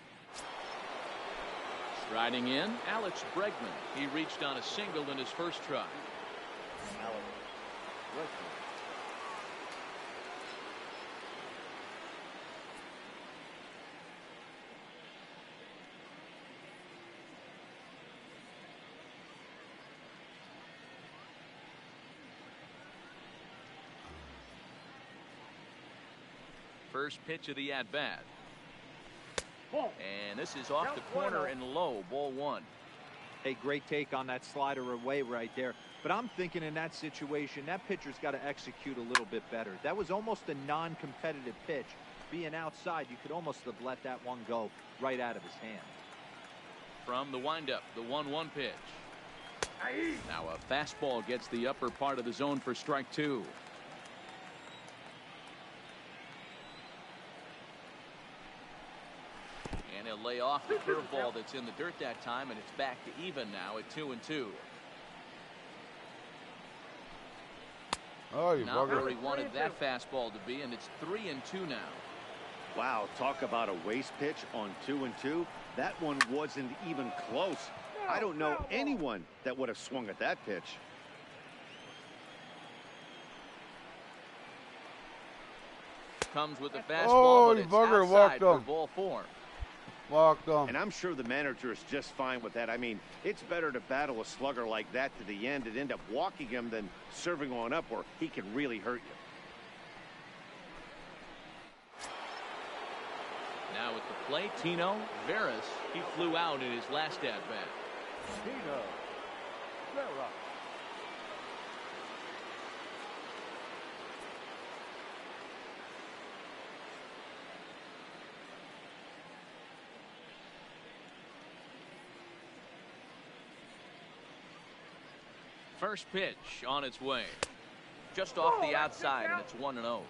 Striding in, Alex Bregman. He reached on a single in his first try. First pitch of the at-bat. And this is off the corner and low, ball 1. Hey, great take on that slider away right there. But I'm thinking in that situation, that pitcher's got to execute a little bit better. That was almost a non-competitive pitch. Being outside, you could almost have let that one go right out of his hand. From the windup, the 1-1 pitch. Now a fastball gets the upper part of the zone for strike 2. And he'll lay off the curveball that's in the dirt that time, and it's back to even now at 2-2. Oh, you Not bugger. where he wanted that fastball to be, and it's 3-2 now. Wow, talk about a waste pitch on 2-2. That one wasn't even close. I don't know anyone that would have swung at that pitch. Comes with the fastball, but you it's bugger, outside walked for him. ball 4. Walked him. And I'm sure the manager is just fine with that. I mean, it's better to battle a slugger like that to the end and end up walking him than serving on up where he can really hurt you. Now at the plate, Tino Veras. He flew out in his last at-bat. Tino Vera. First pitch on its way. just off the outside, and it's 1-0.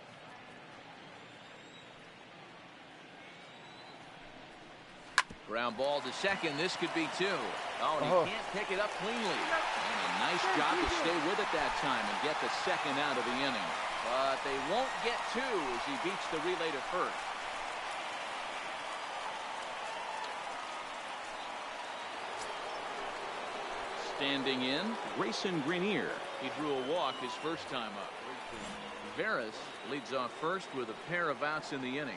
Ground ball to second. This could be 2. Oh, and he can't pick it up cleanly. And a nice job to stay with it that time and get the second out of the inning. But they won't get 2 as he beats the relay to first. Standing in, Grayson Greenier. He drew a walk his first time up. Veras leads off first with a pair of outs in the inning.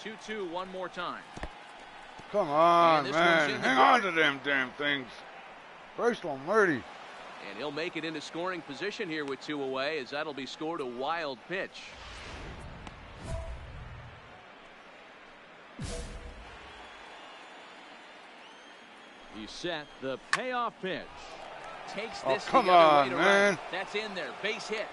The 2-2 one more time. Come on, man. Hang on to them damn things. Christ almighty. And he'll make it into scoring position here with 2 away, as that'll be scored a wild pitch. He's set. The payoff pitch. Takes this the other way to right. That's in there. Base hit.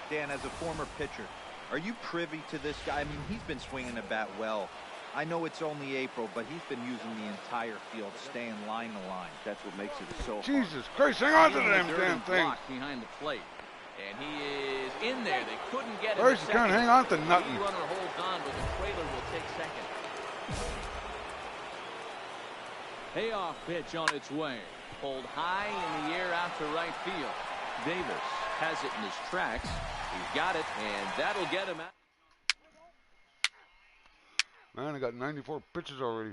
Dan, as a former pitcher, are you privy to this guy? I mean, he's been swinging the bat well. I know it's only April, but he's been using the entire field, staying line to line. That's what makes it so hard. Jesus Christ, hang on to them damn things. Behind the plate. And he is in there. They couldn't get him. First, you can't hang on to nothing. The runner holds on, but the trailer will take second. Payoff pitch on its way. Pulled high in the air out to right field. Davis has it in his tracks. He's got it, and that'll get him out. Man, I got 94 pitches already.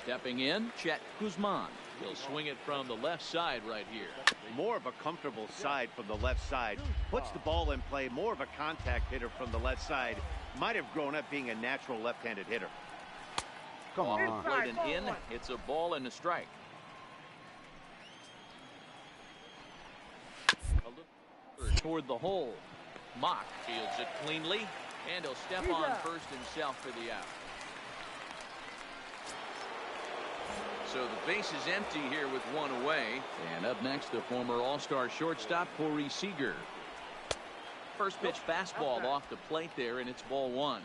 Stepping in, Chet Guzman. He'll swing it from the left side right here. More of a comfortable side from the left side. Puts the ball in play. More of a contact hitter from the left side. Might have grown up being a natural left-handed hitter. Come on. Played an in. It's a ball and a strike. A little toward the hole. Mock fields it cleanly, and he'll step on first himself for the out. So the base is empty here with 1 away. And up next, the former All-Star shortstop, Corey Seager. First pitch fastball off the plate there, and it's ball 1.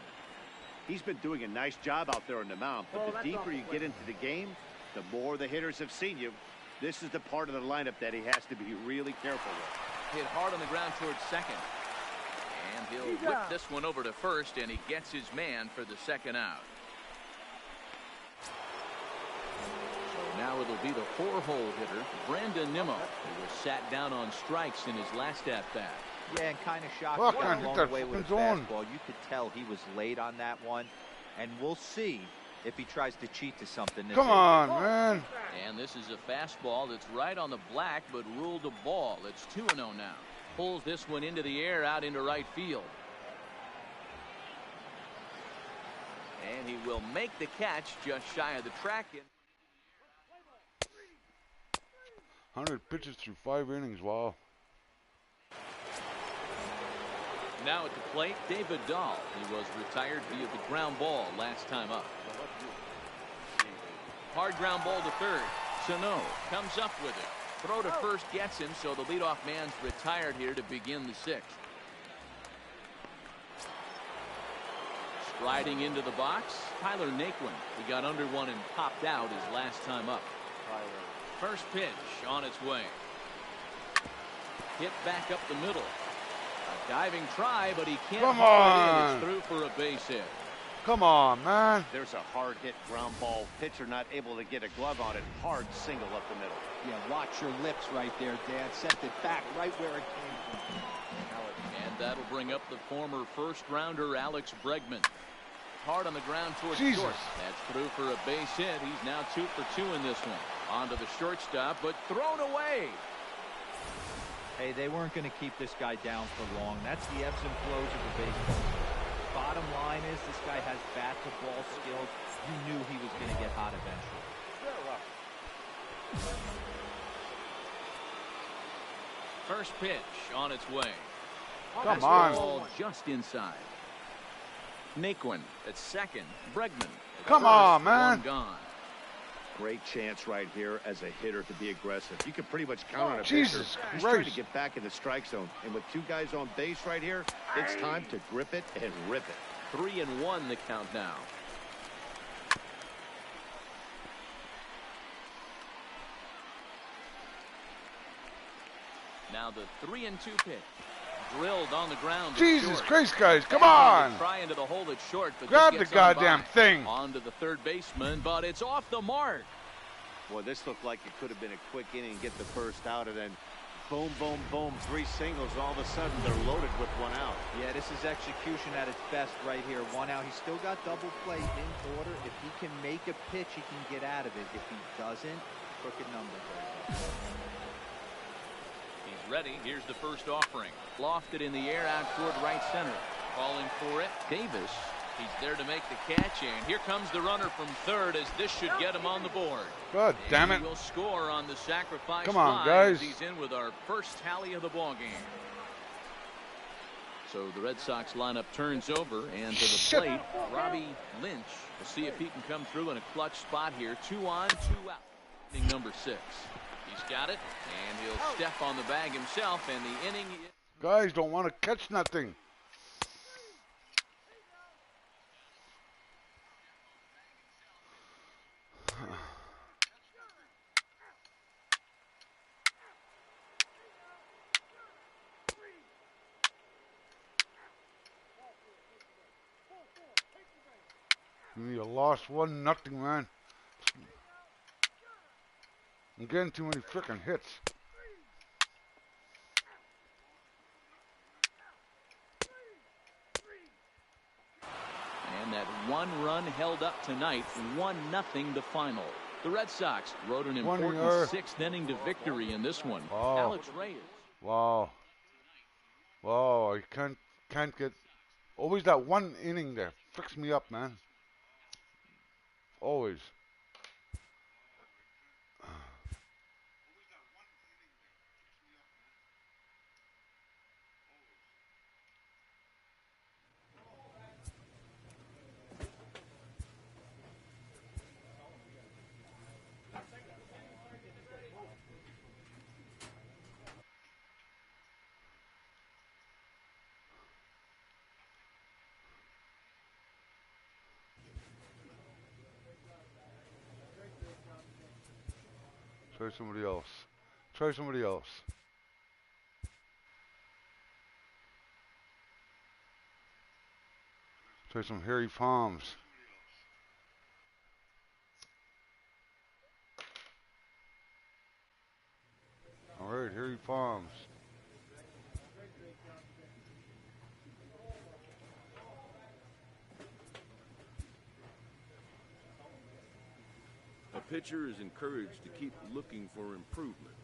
He's been doing a nice job out there on the mound, but the deeper you get into the game, the more the hitters have seen you. This is the part of the lineup that he has to be really careful with. Hit hard on the ground towards second. And he'll whip this one over to first, and he gets his man for the second out. So now it'll be the 4-hole hitter, Brandon Nimmo, who was sat down on strikes in his last at-bat. Yeah, and kind of shocked he got a long way with a fastball. You could tell he was late on that one, and we'll see if he tries to cheat to something. Come on, man. And this is a fastball that's right on the black, but ruled a ball. It's 2-0 now. Pulls this one into the air, out into right field. And he will make the catch just shy of the track. 100 pitches through 5 innings. Wow. Now at the plate, David Dahl. He was retired via the ground ball last time up. Hard ground ball to third. Sano comes up with it. Throw to first gets him, so the leadoff man's retired here to begin the 6th. Striding into the box, Tyler Naquin. He got under one and popped out his last time up. First pitch on its way. Hit back up the middle. A diving try, but he can't. Come on. It's through for a base hit. Come on, man. There's a hard hit ground ball. Pitcher not able to get a glove on it. Hard single up the middle. Yeah, watch your lips right there, Dan. Sent it back right where it came from. And that'll bring up the former first-rounder Alex Bregman. Hard on the ground towards Jesus. short. That's through for a base hit. He's now 2 for 2 in this one. Onto the shortstop, but thrown away. Hey, they weren't going to keep this guy down for long. That's the ebbs and flows of the baseball. Bottom line is this guy has bat-to-ball skills. You knew he was going to get hot eventually. First pitch on its way. Come on. Ball just inside. Naquin at second. Bregman. Come on, man. One gone. Great chance right here as a hitter to be aggressive. You can pretty much count on a Jesus pitcher. He's Christ. trying to get back in the strike zone. And with two guys on base right here, it's time to grip it and rip it. 3-1 the count now. Now the 3-2 pitch. Drilled on the ground. Jesus Christ, guys, come on! Try into the hole that's short, but grab the goddamn thing. On to the third baseman, but it's off the mark. Boy, this looked like it could have been a quick inning, get the first out, and then boom, boom, boom, 3 singles. All of a sudden, they're loaded with 1 out. Yeah, this is execution at its best right here. 1 out. He's still got double play in order. If he can make a pitch, he can get out of it. If he doesn't, crooked numbers right there. He's ready. Here's the first offering. Lofted in the air out toward right center. Calling for it. Davis. He's there to make the catch, and here comes the runner from third, as this should get him on the board. God damn it. He will score on the sacrifice Come on, fly guys. as he's in with our first tally of the ball game. So the Red Sox lineup turns over, and to the plate, Robbie Lynch. We'll see if he can come through in a clutch spot here. 2 on, 2 out. Inning number 6. He's got it, and he'll step on the bag himself, and the inning. Guys don't want to catch nothing. You lost 1-0, man. I'm getting too many frickin' hits. And that 1 run held up tonight, 1-0 the final. The Red Sox rode an important 6th inning to victory in this one. Wow. Alex Reyes. Wow. Wow, I can't get always that 1 inning there. Fix me up, man. Always. Try somebody else. Try somebody else. Try some hairy palms. All right, hairy palms. A pitcher is encouraged to keep looking for improvement.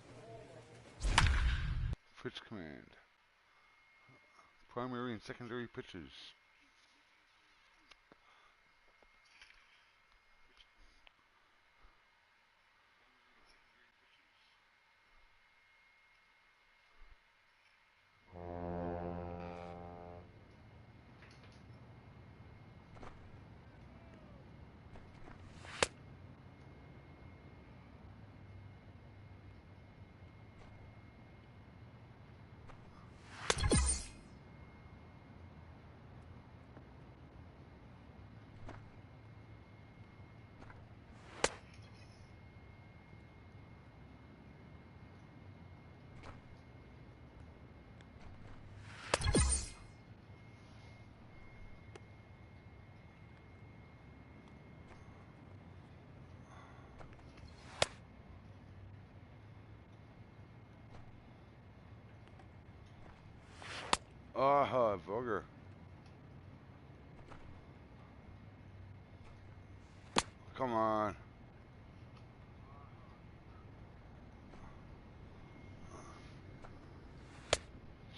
Pitch command. Primary and secondary pitches. Aha, bugger. Come on.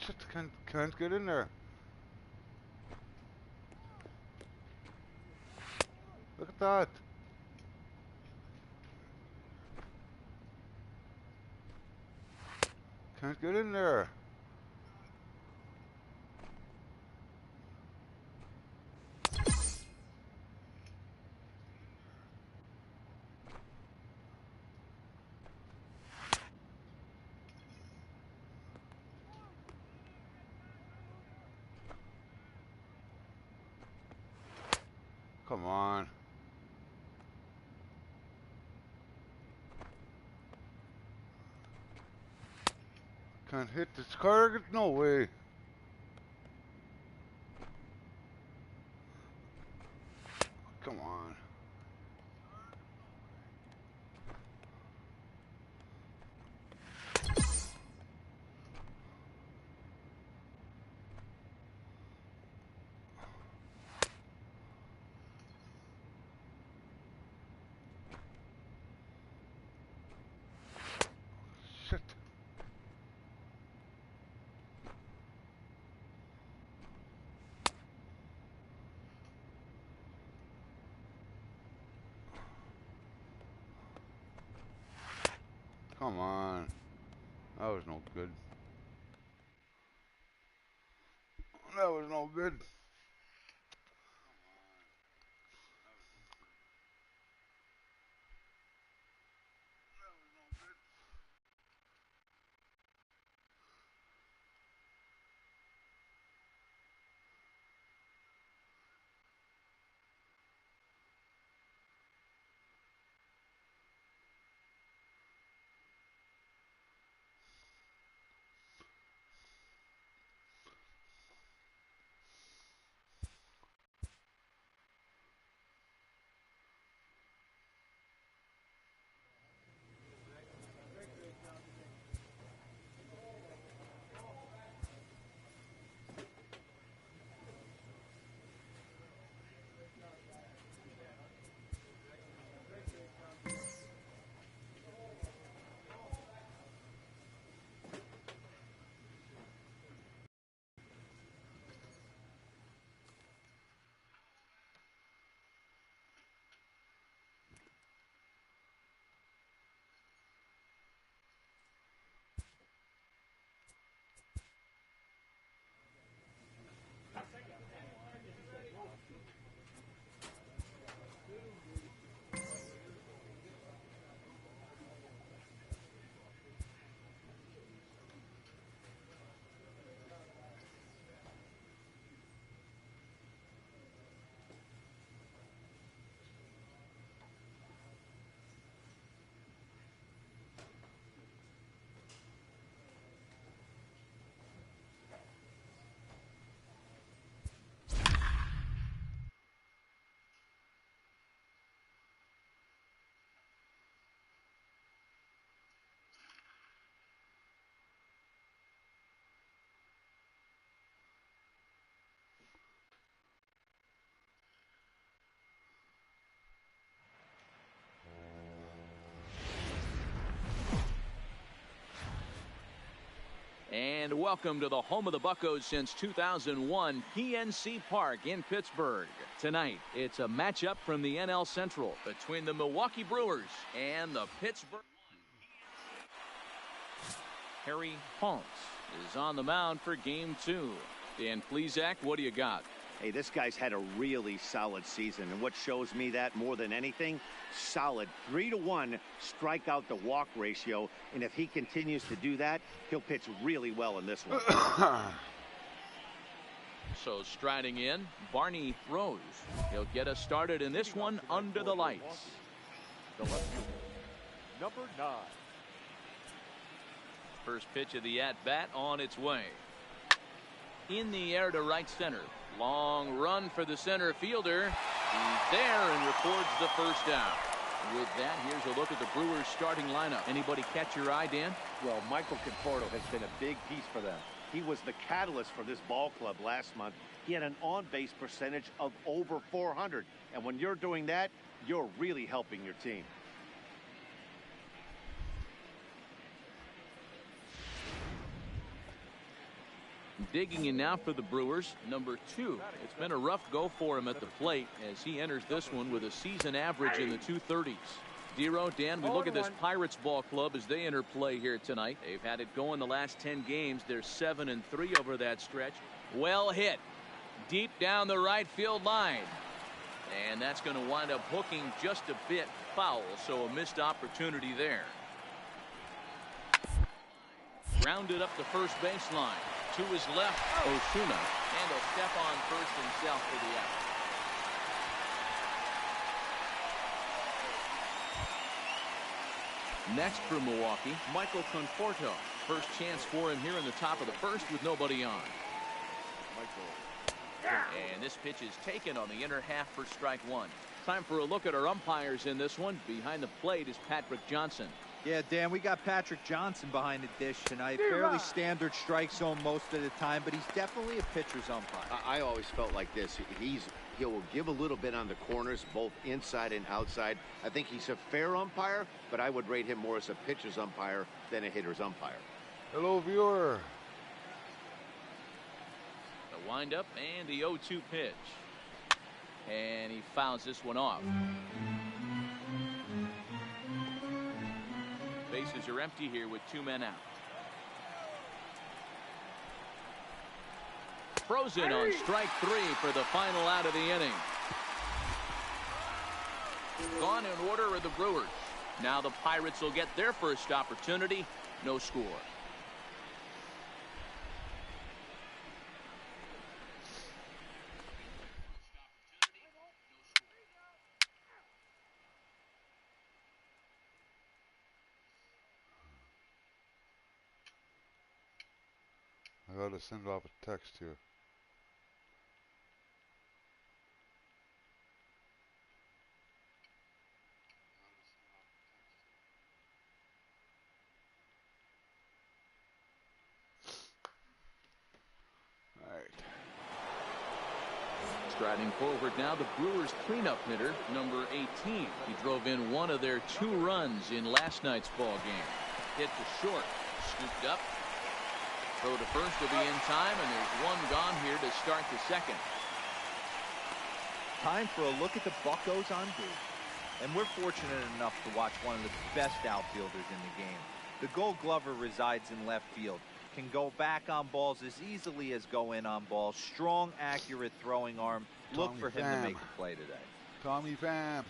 Shit, can't get in there. Look at that. Can't get in there. Come on. Can't hit this target? No way. Come on. Shit. Come on. That was no good. That was no good. And welcome to the home of the Buccos since 2001, PNC Park in Pittsburgh. Tonight, it's a matchup from the NL Central between the Milwaukee Brewers and the Pittsburgh. Harry Ponce is on the mound for game 2. Dan Plesac, what do you got? Hey, this guy's had a really solid season, and what shows me that more than anything, solid 3-to-1 strikeout to walk ratio, and if he continues to do that, he'll pitch really well in this one. So striding in, Barney Rose. He'll get us started in this one under the lights. The left fielder, number 9. First pitch of the at-bat on its way. In the air to right center. Long run for the center fielder. He's there and records the first down. With that, here's a look at the Brewers starting lineup. Anybody catch your eye, Dan? Well, Michael Conforto has been a big piece for them. He was the catalyst for this ball club last month. He had an on-base percentage of over 400. And when you're doing that, you're really helping your team. Digging in now for the Brewers, number 2. It's been a rough go for him at the plate as he enters this one with a season average in the 230s. Dero, Dan, we look at this Pirates ball club as they enter play here tonight. They've had it going the last 10 games. They're 7-3 over that stretch. Well hit. Deep down the right field line. And that's going to wind up hooking just a bit foul, so a missed opportunity there. Grounded up the first baseline. To his left, Osuna, and he'll step on first himself for the out. Next for Milwaukee, Michael Conforto. First chance for him here in the top of the first with nobody on. And this pitch is taken on the inner half for strike one. Time for a look at our umpires in this one. Behind the plate is Patrick Johnson. Yeah, Dan, we got Patrick Johnson behind the dish tonight. Fairly standard strike zone most of the time, but he's definitely a pitcher's umpire. I always felt like this. He'll give a little bit on the corners, both inside and outside. I think he's a fair umpire, but I would rate him more as a pitcher's umpire than a hitter's umpire. Hello, viewer. The windup and the 0-2 pitch. And he fouls this one off. Bases are empty here with 2 men out. Frozen on strike 3 for the final out of the inning. Gone in order are the Brewers. Now the Pirates will get their first opportunity. No score. I gotta send off a text here. Striding forward now, the Brewers cleanup hitter, number 18. He drove in one of their 2 runs in last night's ball game. Hit to short, scooped up. Throw to first will be in time, and there's one gone here to start the second. Time for a look at the Buccos on D. And we're fortunate enough to watch one of the best outfielders in the game. The Gold Glover resides in left field. Can go back on balls as easily as go in on balls. Strong, accurate throwing arm. Look for him to make the play today. Tommy Pham.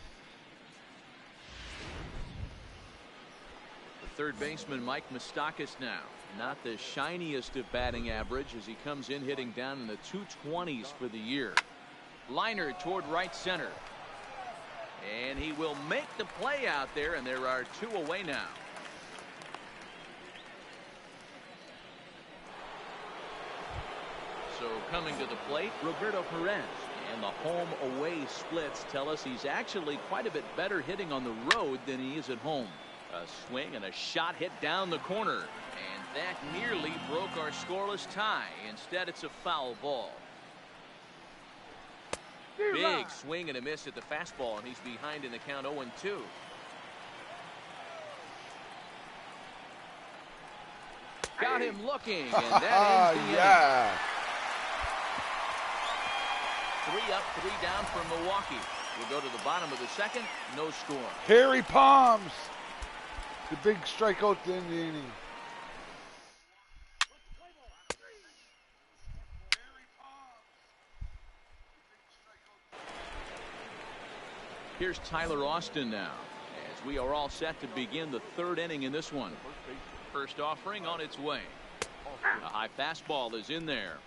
The third baseman, Mike Moustakas, now. Not the shiniest of batting average as he comes in hitting down in the 220s for the year. Liner toward right center. And he will make the play out there, and there are 2 away now. So coming to the plate, Roberto Perez. And the home-away splits tell us he's actually quite a bit better hitting on the road than he is at home. A swing and a shot hit down the corner. And that nearly broke our scoreless tie. Instead, it's a foul ball. Big swing and a miss at the fastball, and he's behind in the count 0-2. Got him looking, and that ends the inning. 3 up, 3 down for Milwaukee. We'll go to the bottom of the second. No score. Harry Palms, the big strikeout to end the inning. Here's Tyler Austin now, as we are all set to begin the 3rd inning in this one. First offering on its way. A high fastball is in there.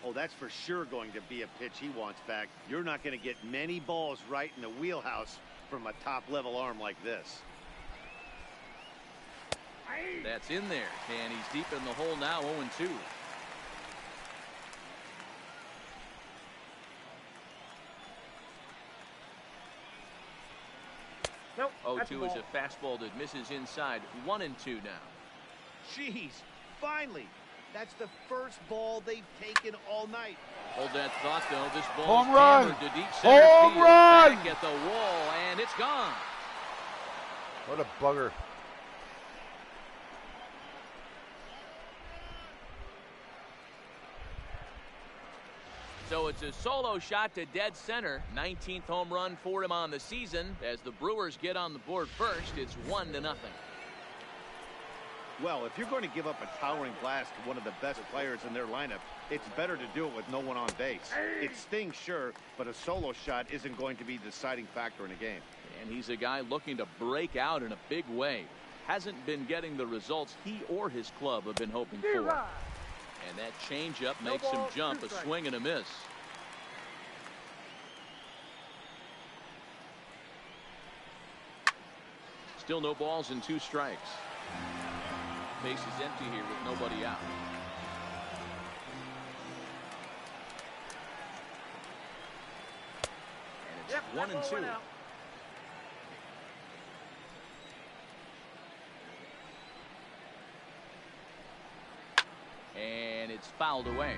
Oh, that's for sure going to be a pitch he wants back. You're not going to get many balls right in the wheelhouse from a top-level arm like this. That's in there, and he's deep in the hole now, 0-2. Nope. 0-2 is a fastball that misses inside. 1-2 now. Jeez, finally. That's the first ball they've taken all night. Hold that thought, though. This ball Home is run. hammered to deep center Home field. run. Back at the wall, and it's gone. What a bugger. So it's a solo shot to dead center. 19th home run for him on the season. As the Brewers get on the board first, it's 1-0. Well, if you're going to give up a towering blast to one of the best players in their lineup, it's better to do it with no one on base. It stings, sure, but a solo shot isn't going to be the deciding factor in a game. And he's a guy looking to break out in a big way. Hasn't been getting the results he or his club have been hoping for. And that changeup makes him jump. A swing and a miss. Still no balls and 2 strikes. Base is empty here with nobody out. And it's 1 and 2. And it's fouled away.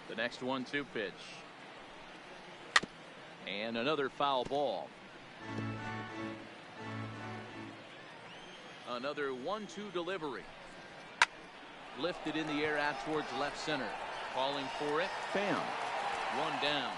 The next 1-2 pitch. And another foul ball. Another 1-2 delivery. Lifted in the air out towards left center. Calling for it. Bam. 1 down.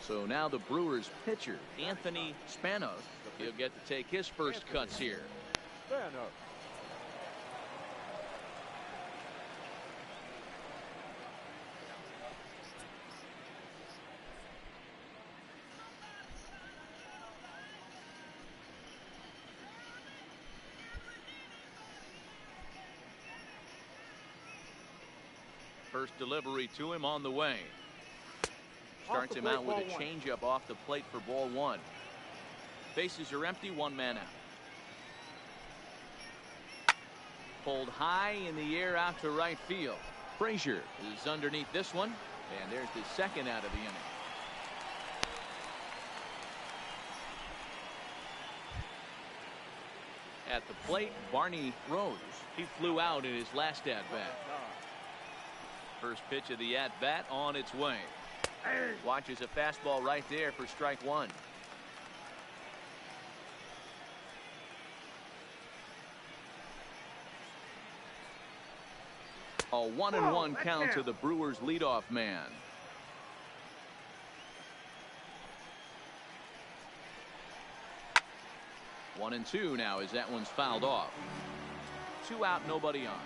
So now the Brewers pitcher, Anthony Spanos, he'll get to take his first cuts here. Spanos. First delivery to him on the way. Starts him out with a changeup off the plate for ball 1. Bases are empty, 1 man out. Pulled high in the air out to right field. Frazier is underneath this one, and there's the second out of the inning. At the plate, Barney Rose. He flew out in his last at-bat. First pitch of the at-bat on its way. Watches a fastball right there for strike 1. A 1-1 count to the Brewers leadoff man. One and 2 now as that one's fouled off. 2 out, nobody on.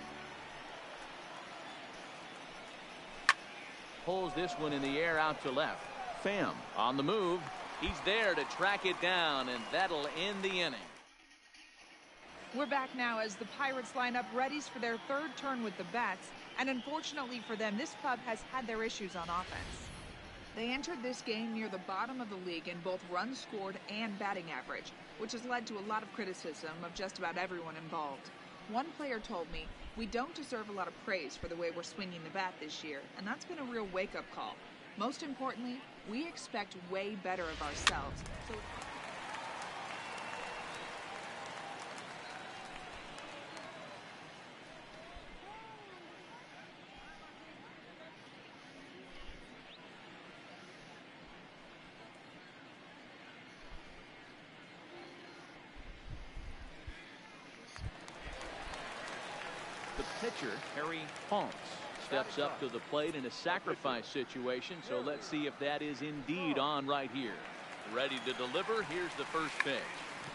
Pulls this one in the air out to left. Pham on the move. He's there to track it down, and that'll end the inning. We're back now as the Pirates line up readies for their 3rd turn with the bats, and unfortunately for them, this club has had their issues on offense. They entered this game near the bottom of the league in both runs scored and batting average, which has led to a lot of criticism of just about everyone involved. One player told me, "We don't deserve a lot of praise for the way we're swinging the bat this year, and that's been a real wake-up call. Most importantly, we expect way better of ourselves." So pitcher, Harry Ponce, steps up to the plate in a sacrifice situation, so let's see if that is indeed on right here. Ready to deliver. Here's the first pitch.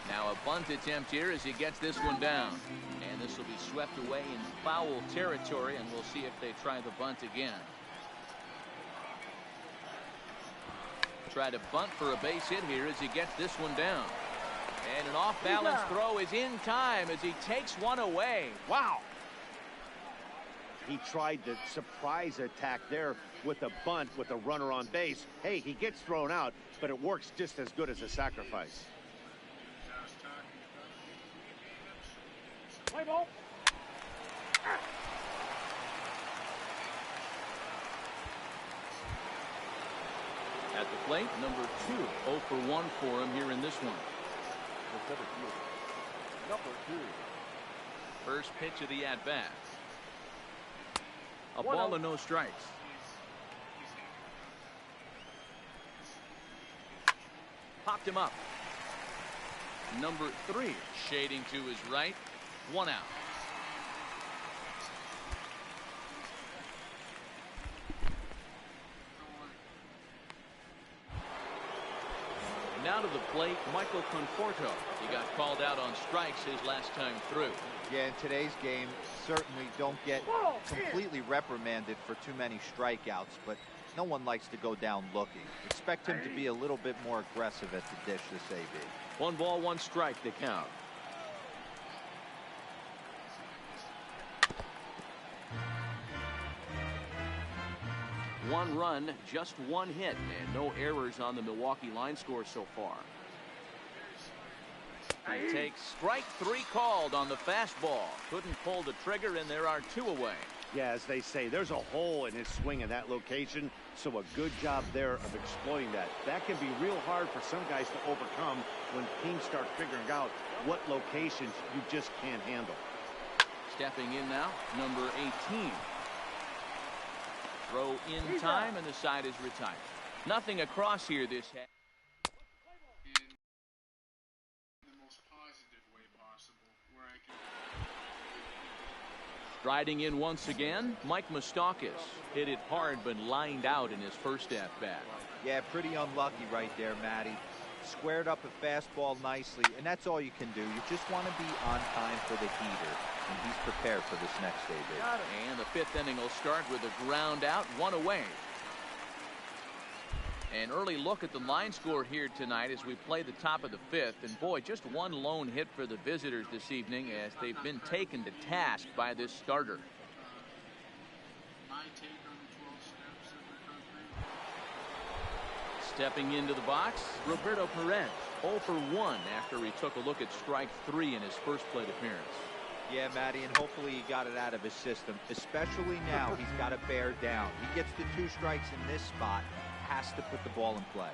Now a bunt attempt here as he gets this one down. And this will be swept away in foul territory, and we'll see if they try the bunt again. Try to bunt for a base hit here as he gets this one down. And an off-balance throw is in time as he takes one away. Wow. He tried the surprise attack there with a bunt with a runner on base. Hey, he gets thrown out, but it works just as good as a sacrifice. Play ball. At the plate, number 2, 0 for 1 for him here in this one. Number 2. First pitch of the at-bat. A ball and no strikes. Popped him up. Number 3 shading to his right. 1 out. Now Now to the plate, Michael Conforto. He got called out on strikes his last time through. Yeah, in today's game, certainly don't get completely reprimanded for too many strikeouts, but no one likes to go down looking. Expect him to be a little bit more aggressive at the dish this AB. 1 ball, 1 strike to count. One run, just 1 hit, and no errors on the Milwaukee line score so far. He takes strike 3 called on the fastball. Couldn't pull the trigger, and there are 2 away. Yeah, as they say, there's a hole in his swing in that location, so a good job there of exploiting that. That can be real hard for some guys to overcome when teams start figuring out what locations you just can't handle. Stepping in now, number 18. Throw in time, and the side is retired. Nothing across here this half. In the most positive way possible, where I can. Striding in once again, Mike Moustakas hit it hard but lined out in his first at bat. Yeah, pretty unlucky right there, Matty. Squared up a fastball nicely, and that's all you can do. You just want to be on time for the heater, and he's prepared for this next day. And the 5th inning will start with a ground out, 1 away. An early look at the line score here tonight as we play the top of the 5th, and boy, just 1 lone hit for the visitors this evening as they've been taken to task by this starter. My take on the 12 steps of recovery. Stepping into the box, Roberto Perez, 0 for 1 after he took a look at strike 3 in his first plate appearance. Yeah, Matty, and hopefully he got it out of his system, especially now he's got to bear down. He gets the 2 strikes in this spot, has to put the ball in play.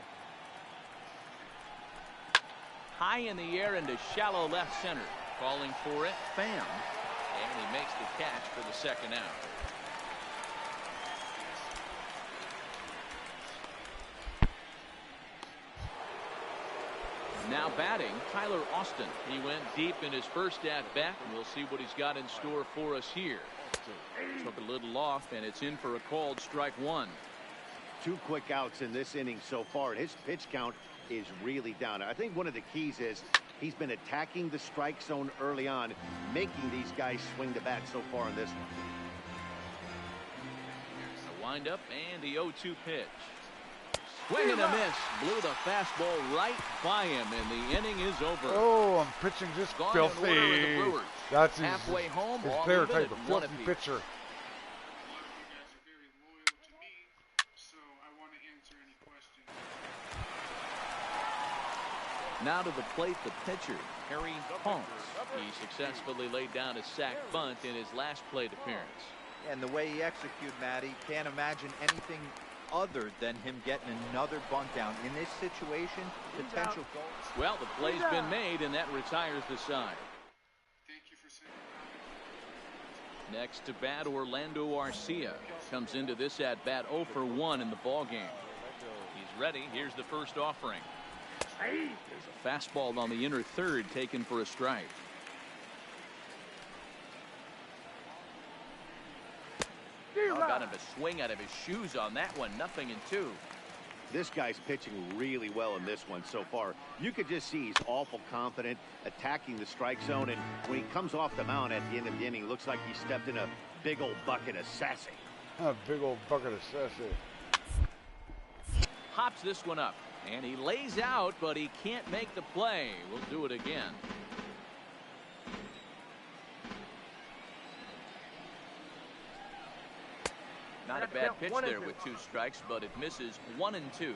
High in the air into shallow left center. Calling for it, Pham. And he makes the catch for the 2nd out. Now batting, Tyler Austin. He went deep in his first at-bat, and we'll see what he's got in store for us here. Took a little off, and it's in for a called strike 1. 2 quick outs in this inning so far, and his pitch count is really down. I think one of the keys is he's been attacking the strike zone early on, making these guys swing the bat so far in this one. A windup and the 0-2 pitch. Swing and a miss. Blew the fastball right by him, and the inning is over. Oh, I'm pitching just filthy. That's halfway home. His favorite type of filthy pitcher. A lot of you guys are very loyal to me, so I want to answer any questions. Now to the plate, the pitcher, Harry Punks. He successfully laid down a sac bunt in his last plate appearance. And the way he executed, Matty, can't imagine anything other than him getting another bunt down. In this situation, potential goal. Well, the play's been made, and that retires the side. Thank you for saying that. Next to bat, Orlando Arcia comes into this at bat 0 for 1 in the ball game. He's ready. Here's the first offering. There's a fastball on the inner third taken for a strike. Got him to swing out of his shoes on that one. 0-2. This guy's pitching really well in this one so far. You could just see he's awful confident, attacking the strike zone, and when he comes off the mound at the end of the inning, looks like he stepped in a big old bucket of sassy. A big old bucket of sassy. Hops this one up, and he lays out, but he can't make the play. We'll do it again. Not a bad pitch there with 2 strikes, but it misses 1-2.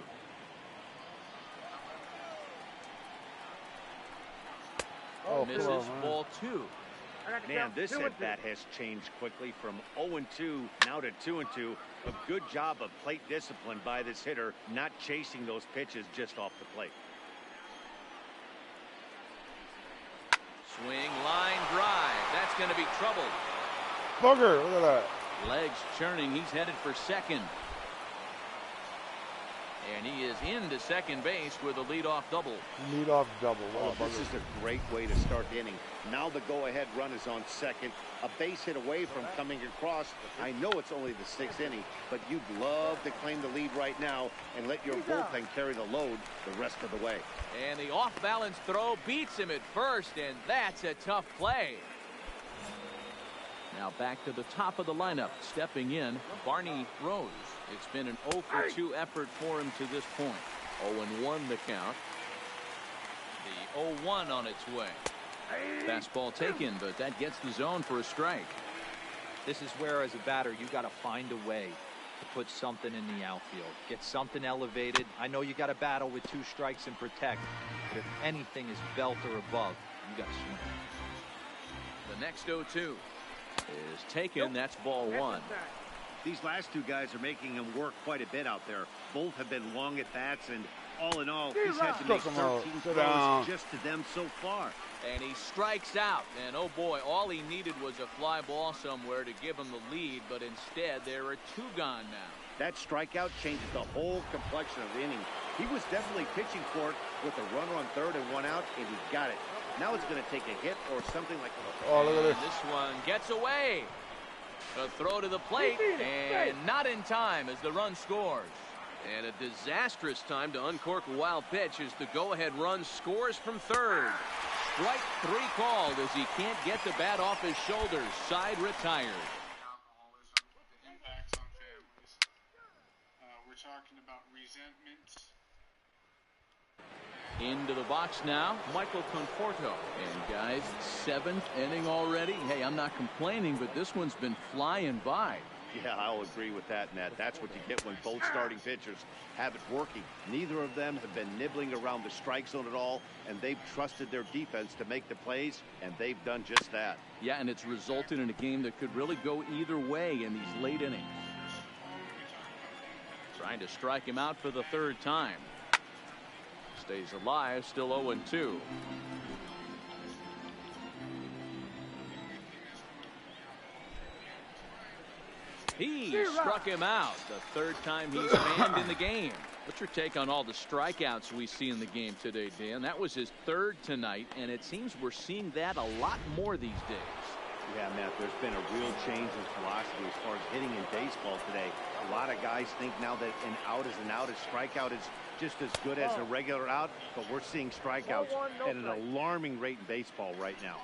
Oh, misses ball 2. Man, this at bat has changed quickly from 0-2 now to 2-2. A good job of plate discipline by this hitter, not chasing those pitches just off the plate. Swing, line, drive. That's going to be trouble. Bugger, look at that. Legs churning. He's headed for second. And he is into second base with a leadoff double. Leadoff double. Oh, this is a great way to start the inning. Now the go-ahead run is on second. A base hit away from coming across. I know it's only the 6th inning, but you'd love to claim the lead right now and let your bullpen carry the load the rest of the way. And the off-balance throw beats him at first, and that's a tough play. Now back to the top of the lineup. Stepping in, Barney Rose. It's been an 0 for 2 effort for him to this point. 0-1 the count. The 0-1 on its way. Fastball taken, but that gets the zone for a strike. This is where, as a batter, you got to find a way to put something in the outfield. Get something elevated. I know you got to battle with 2 strikes and protect, but if anything is belt or above, you got to swing. The next 0-2 is taken. That's ball 1. These last 2 guys are making him work quite a bit out there. Both have been long at bats, and all in all, he's had to make 13 throws just to them so far. And he strikes out. And oh boy, all he needed was a fly ball somewhere to give him the lead, but instead there are 2 gone now. That strikeout changes the whole complexion of the inning. He was definitely pitching for it with a runner on third and 1 out, and he got it. Now it's going to take a hit or something like that. Oh, look at this. This one gets away. A throw to the plate, and not in time as the run scores. And a disastrous time to uncork a wild pitch as the go-ahead run scores from third. Strike 3 called as he can't get the bat off his shoulders. Side retired. Alcoholism, the impacts on families. We're talking about resentment. Into the box now, Michael Conforto. And guys, 7th inning already. Hey, I'm not complaining, but this one's been flying by. Yeah, I'll agree with that, Nat. That's what you get when both starting pitchers have it working. Neither of them have been nibbling around the strike zone at all, and they've trusted their defense to make the plays, and they've done just that. Yeah, and it's resulted in a game that could really go either way in these late innings. Trying to strike him out for the 3rd time. Stays alive, still 0-2. He struck him out the 3rd time he's fanned in the game. What's your take on all the strikeouts we see in the game today, Dan? That was his 3rd tonight, and it seems we're seeing that a lot more these days. Yeah, Matt, there's been a real change in philosophy as far as hitting in baseball today. A lot of guys think now that an out is an out, a strikeout is just as good as a regular out, but we're seeing strikeouts at an alarming rate in baseball right now.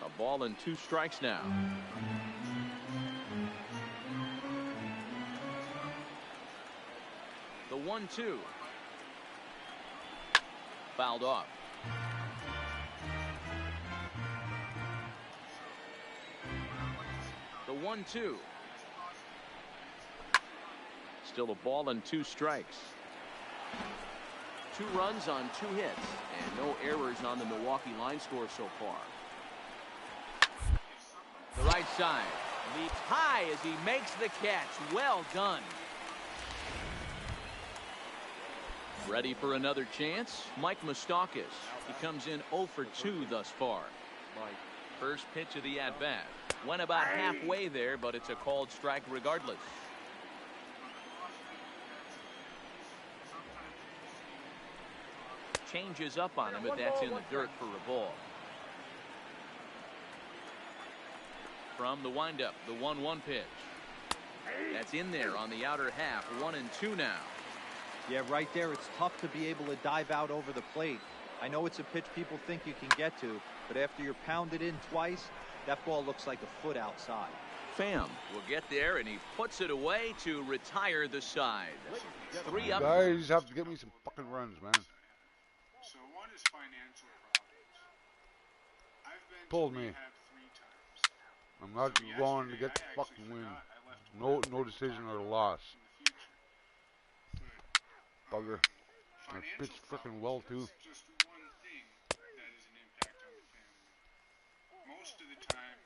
A ball and 2 strikes now. The 1-2. Fouled off. The 1-2. Still a ball and 2 strikes. 2 runs on 2 hits and no errors on the Milwaukee line score so far. The right side leaps high as he makes the catch. Well done. Ready for another chance? Mike Moustakas. He comes in 0 for 2 thus far. First pitch of the at-bat. Went about halfway there, but it's a called strike regardless. Changes up on him, but that's in the dirt for a ball. From the windup, the 1-1 pitch. That's in there on the outer half. 1-2 now. Yeah, right there, it's tough to be able to dive out over the plate. I know it's a pitch people think you can get to, but after you're pounded in twice, that ball looks like a foot outside. Pham will get there, and he puts it away to retire the side. 3 up. Guys, have to get me some fucking runs, man. So one is financial problems. I've been Told to me. rehab 3 times. I'm not So going to yesterday, get the I fucking actually win. forgot I left No decision or loss. in the future. But, Bugger. I pitched freaking well, too. That's just one thing that is an impact on the family. Most of the time,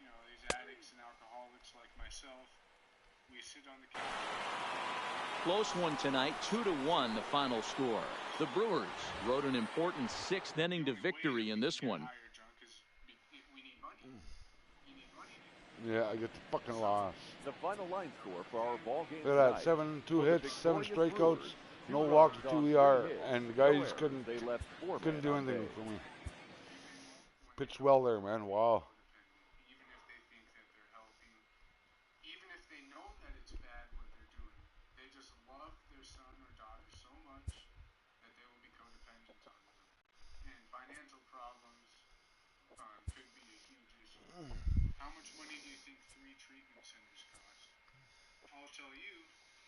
you know, these addicts and alcoholics like myself, we sit on the couch. Close one tonight, 2-1 the final score. The Brewers rode an important 6th inning to victory in this one. Yeah, I get the fucking loss. The final line score for our ball game Look at that, 7 2 hits, 7 strikeouts, no walks, 2 ER, and the guys couldn't do anything for me. Pitched well there, man. Wow. Even if they think that they're healthy, even if they know that it's bad what they're doing, they just love their son or daughter so much that they will be codependent on them. And financial problems could be a huge issue. How much money do you think 3 treatment centers cost? I'll tell you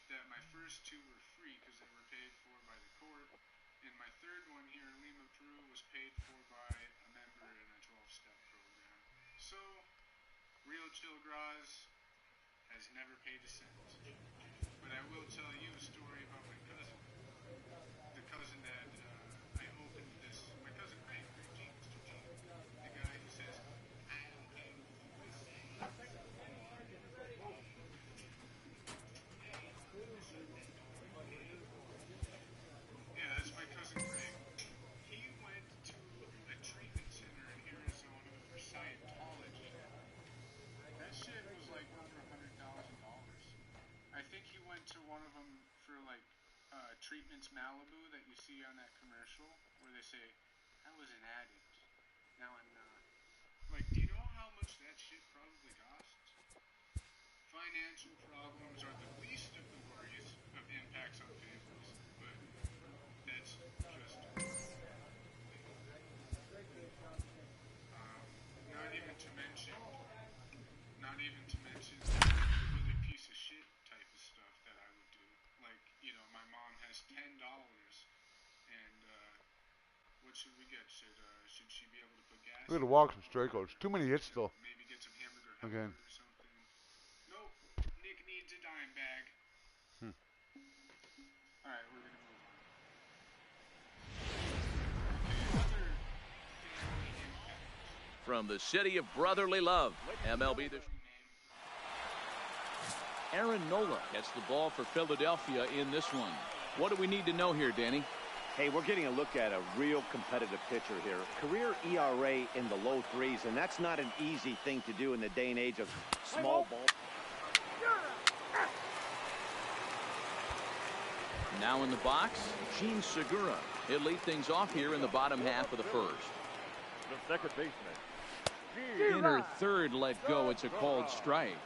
that my first 2 were free because they were paid for by the court, and my third one here in Lima, Peru was paid for by a member in a 12-step program. So, Real Chill Graz has never paid a cent. But I will tell you a story about my cousin. The cousin that I opened this, my cousin Craig G, Mr. G, the guy who says, I don't care what you say. Yeah, that's my cousin Craig. He went to a treatment center in Arizona for Scientology. That shit was like over $100,000. I think he went to one of them for like Treatments Malibu that you see on that commercial where they say, I was an addict, now I'm not. Like, do you know how much that shit probably costs? Financial problems are the least of the worries of impacts on families, but that's just not even to mention the really piece of shit type of stuff that I would do. Like, you know, my mom has $10 and what should we get? Should she be able to put gas? Look at the walks and strikeouts. Too many hits still. Maybe get some hamburger again. Or something. Nope. Nick needs a dime bag. All right, we're gonna move on. Okay, From the city of brotherly love, MLB. Aaron Nola gets the ball for Philadelphia in this one. What do we need to know here, Danny? Hey, we're getting a look at a real competitive pitcher here. Career ERA in the low 3s, and that's not an easy thing to do in the day and age of small ball. Now in the box, Gene Segura. He'll lead things off here in the bottom half of the first. The second baseman. Inner third let go. It's a called strike.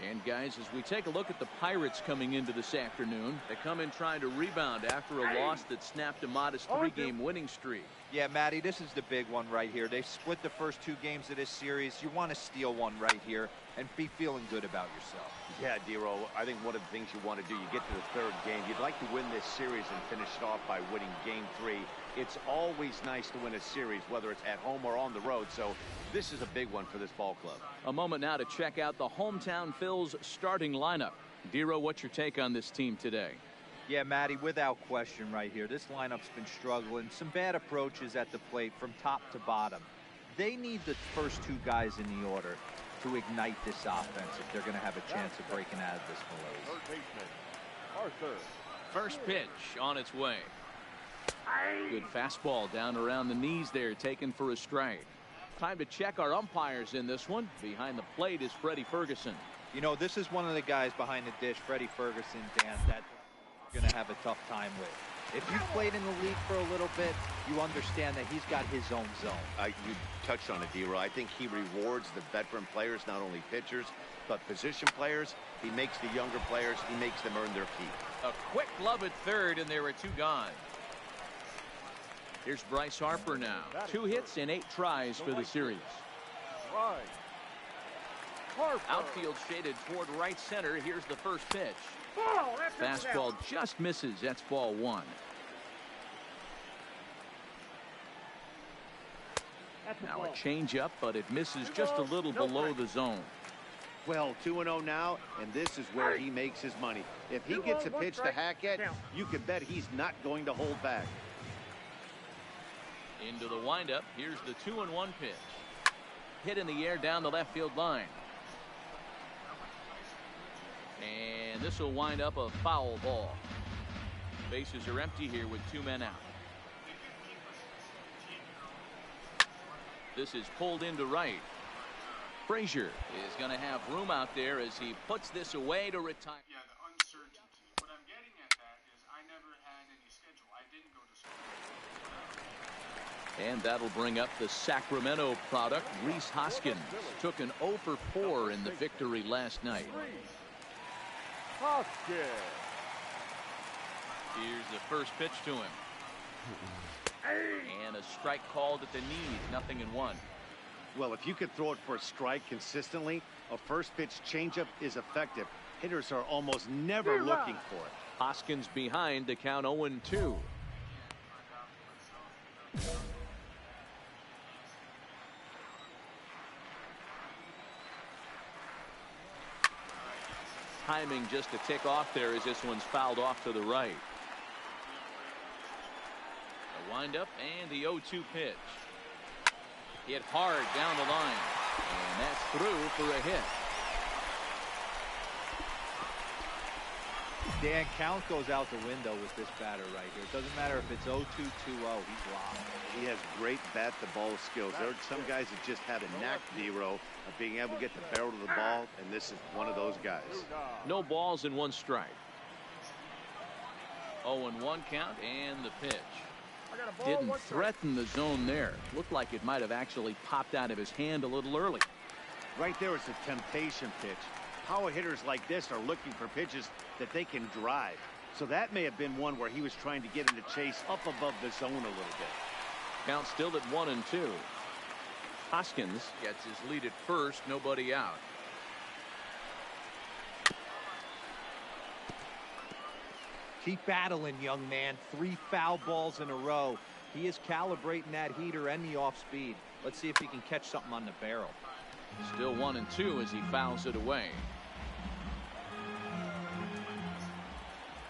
And guys, as we take a look at the Pirates coming into this afternoon, they come in trying to rebound after a loss that snapped a modest 3-game winning streak. Yeah, Matty, this is the big one right here. They've split the first 2 games of this series. You want to steal one right here and be feeling good about yourself. Yeah, Dero, I think one of the things you want to do, you get to the 3rd game, you'd like to win this series and finish it off by winning Game 3. It's always nice to win a series, whether it's at home or on the road, so this is a big one for this ball club. A moment now to check out the hometown Phil's starting lineup. Dero, what's your take on this team today? Yeah, Matty, without question right here. This lineup's been struggling. Some bad approaches at the plate from top to bottom. They need the first 2 guys in the order to ignite this offense if they're going to have a chance of breaking out of this malaise. Third baseman, Arthur. First pitch on its way. Good fastball down around the knees there, taken for a strike. Time to check our umpires in this one. Behind the plate is Freddie Ferguson. You know, this is one of the guys behind the dish, Freddie Ferguson, Dan, that you're going to have a tough time with. If you've played in the league for a little bit, you understand that he's got his own zone. You touched on it, D-Roy. I think he rewards the veteran players, not only pitchers, but position players. He makes the younger players, he makes them earn their keep. A quick glove at third, and there are 2 gone. Here's Bryce Harper now. 2 hits and 8 tries for the series. Right. Harper. Outfield shaded toward right center. Here's the first pitch. Fastball just misses. That's ball 1. Now a changeup, but it misses just a little below the zone. Well, 2-0 now, and this is where he makes his money. If he gets a pitch to hack at, you can bet he's not going to hold back. Into the windup. Here's the 2-1 pitch. Hit in the air down the left field line. And And this will wind up a foul ball. Bases are empty here with 2 men out. This is pulled into right. Frazier is going to have room out there as he puts this away to retire. Yeah, the uncertainty. What I'm getting at that is I never had any schedule. I didn't go to school. And that'll bring up the Sacramento product. Rhys Hoskins took an 0 for 4 in the victory last night. Here's the first pitch to him. And a strike called at the knees. 0-1. Well, if you could throw it for a strike consistently, a first pitch changeup is effective. Hitters are almost never looking for it. Hoskins behind to count 0-2. Timing just a tick off there as this one's fouled off to the right. A windup and the 0-2 pitch. Hit hard down the line. And that's through for a hit. Dan, count goes out the window with this batter right here. It doesn't matter if it's 0-2, 2-0. He's locked. He has great bat-to-ball skills. There are some guys that just have a knack, D-Row, of being able to get the barrel of the ball, and this is one of those guys. No balls and 1 strike. 0-1 count and the pitch. Didn't threaten the zone there. Looked like it might have actually popped out of his hand a little early. Right there is a temptation pitch. Power hitters like this are looking for pitches that they can drive. So that may have been one where he was trying to get into chase up above the zone a little bit. Count still at 1-2. Hoskins gets his lead at first. Nobody out. Keep battling, young man. 3 foul balls in a row. He is calibrating that heater and the off speed. Let's see if he can catch something on the barrel. Still 1-2 as he fouls it away.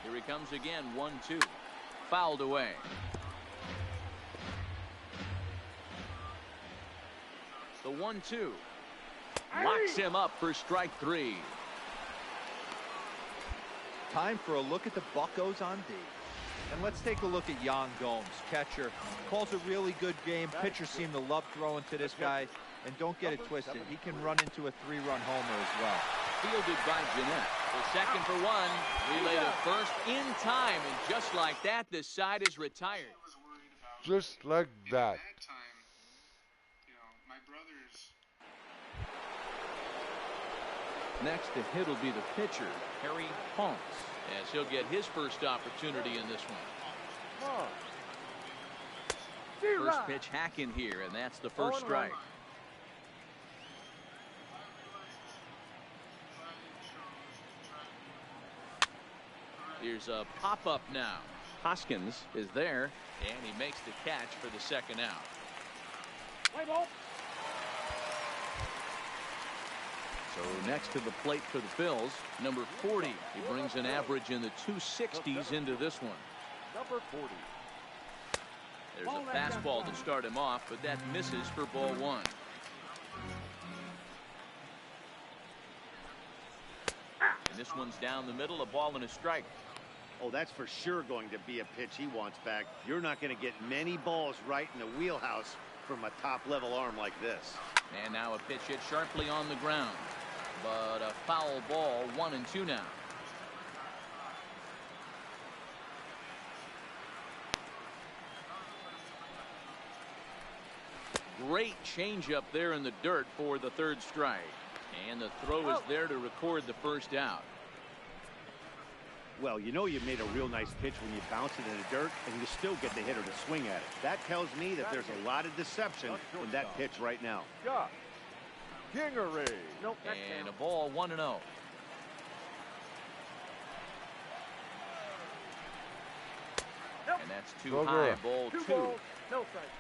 Here he comes again. 1-2. Fouled away. The 1-2 locks him up for strike 3. Time for a look at the Buccos on D. And let's take a look at Yan Gomes, catcher. Calls a really good game. Pitchers seem to love throwing to this guy. And don't get it twisted, he can run into a 3-run homer as well. Fielded by Jeanette. The second for 1. Relay to first in time. And just like that, this side is retired. Just like that. At that time, you know, my brothers. Next to hit will be the pitcher, Harry Ponce, as he'll get his first opportunity in this one. First pitch hack in here, and that's the first strike. Here's a pop-up now. Hoskins is there, and he makes the catch for the second out. So next to the plate for the Phils, number 40. He brings an average in the 260s into this one. Number 40. There's a fastball to start him off, but that misses for ball 1. And this one's down the middle, a ball and a strike. Oh, that's for sure going to be a pitch he wants back. You're not going to get many balls right in the wheelhouse from a top-level arm like this. And now a pitch hit sharply on the ground. But a foul ball, 1-2 now. Great changeup there in the dirt for the third strike. And the throw is there to record the first out. Well, you know you made a real nice pitch when you bounce it in the dirt and you still get the hitter to swing at it. That tells me that there's a lot of deception in that pitch right now. Kingery. Nope, and a ball, 1-0. And that's too high. Ball 2. No strike.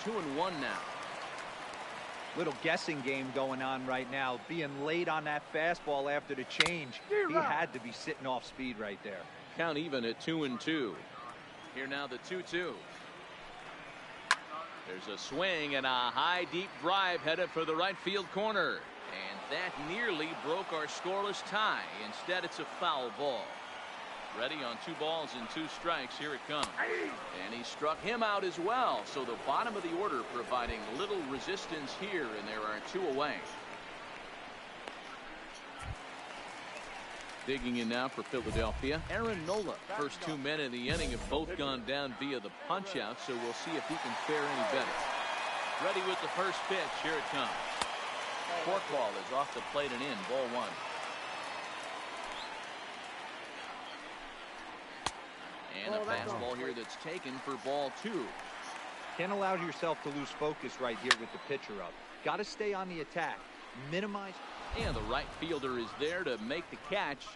2-1 now. Little guessing game going on right now. Being late on that fastball after the change. He had to be sitting off speed right there. Count even at 2-2. Here now the 2-2. There's a swing and a high deep drive headed for the right field corner. And That nearly broke our scoreless tie. Instead, it's a foul ball. Ready on 2 balls and 2 strikes. Here it comes. And he struck him out as well. So the bottom of the order providing little resistance here, and there are 2 away. Digging in now for Philadelphia, Aaron Nola. First 2 men in the inning have both gone down via the punch-out, so we'll see if he can fare any better. Ready with the first pitch. Here it comes. Forkball is off the plate and in. Ball 1. And a fastball here that's taken for ball 2. Can't allow yourself to lose focus right here with the pitcher up. Got to stay on the attack. Minimize. And the right fielder is there to make the catch.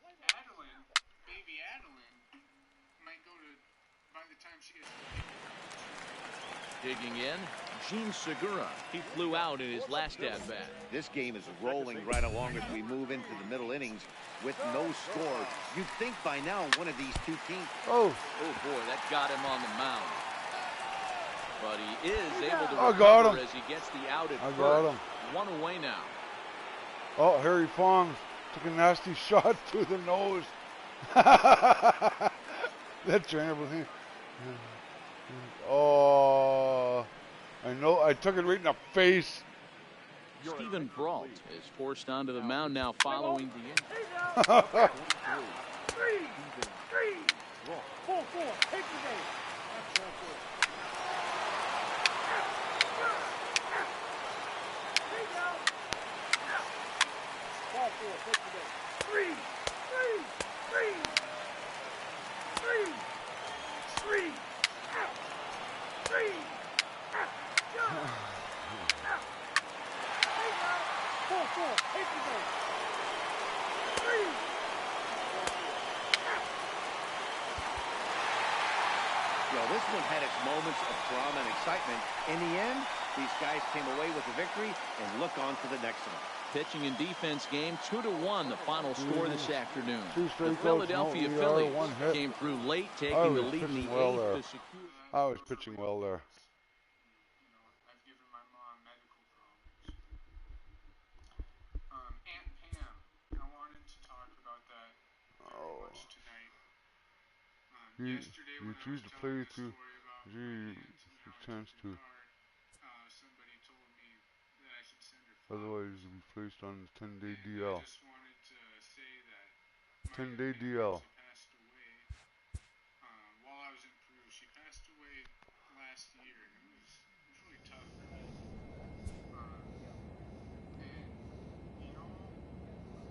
Adeline, baby Adeline, might go to, by the time she gets Digging in, Gene Segura. He flew out in his last at-bat. This game is rolling right along as we move into the middle innings with no score. You'd think by now one of these 2 teams. Oh boy, that got him on the mound. But he is able to recover as he gets the out at first. 1 away now. Oh, Harry Fong took a nasty shot to the nose. That terrible thing. Oh, I know. I took it right in the face. Stephen Brault is forced onto the mound now following the injury. 3, 4, take the game. Ball 4, take the game. 3. This one had its moments of drama and excitement. In the end, these guys came away with the victory and look on to the next one. Pitching and defense game 2-1, the final score this afternoon. 2 The straight Philadelphia outs, Phillies 1 hit. came through late, taking the lead in the 8th to secure. I was pitching well there. I've given my mom medical problems. Aunt Pam, I wanted to talk about that very much tonight. Yesterday when I was telling the story about my aunt and how I chance took to. the car, somebody told me that I should send her flowers. Otherwise, you'll be placed on 10-day And DL. I just wanted to say that my 10-day aunt DL. actually passed away while I was in Peru. She passed away last year, and it was really tough for me. And you know,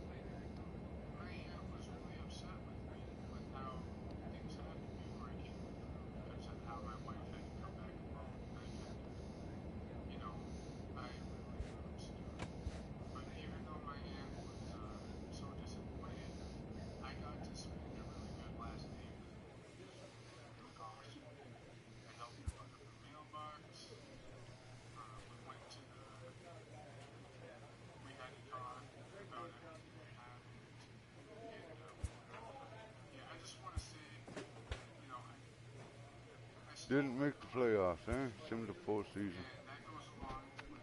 my aunt was really upset with me with how things happened before I came to Peru because of how my wife had to come back home. I had to, you know, I really understood. But even though my aunt was so disappointed, I got to spend a really good last day with her. It was awesome. I helped her put up her mailbox. We went to we had a talk about everything that happened. And, yeah, I just want to say, you know, I still Didn't make the playoffs, eh? Sim the postseason. and that goes along with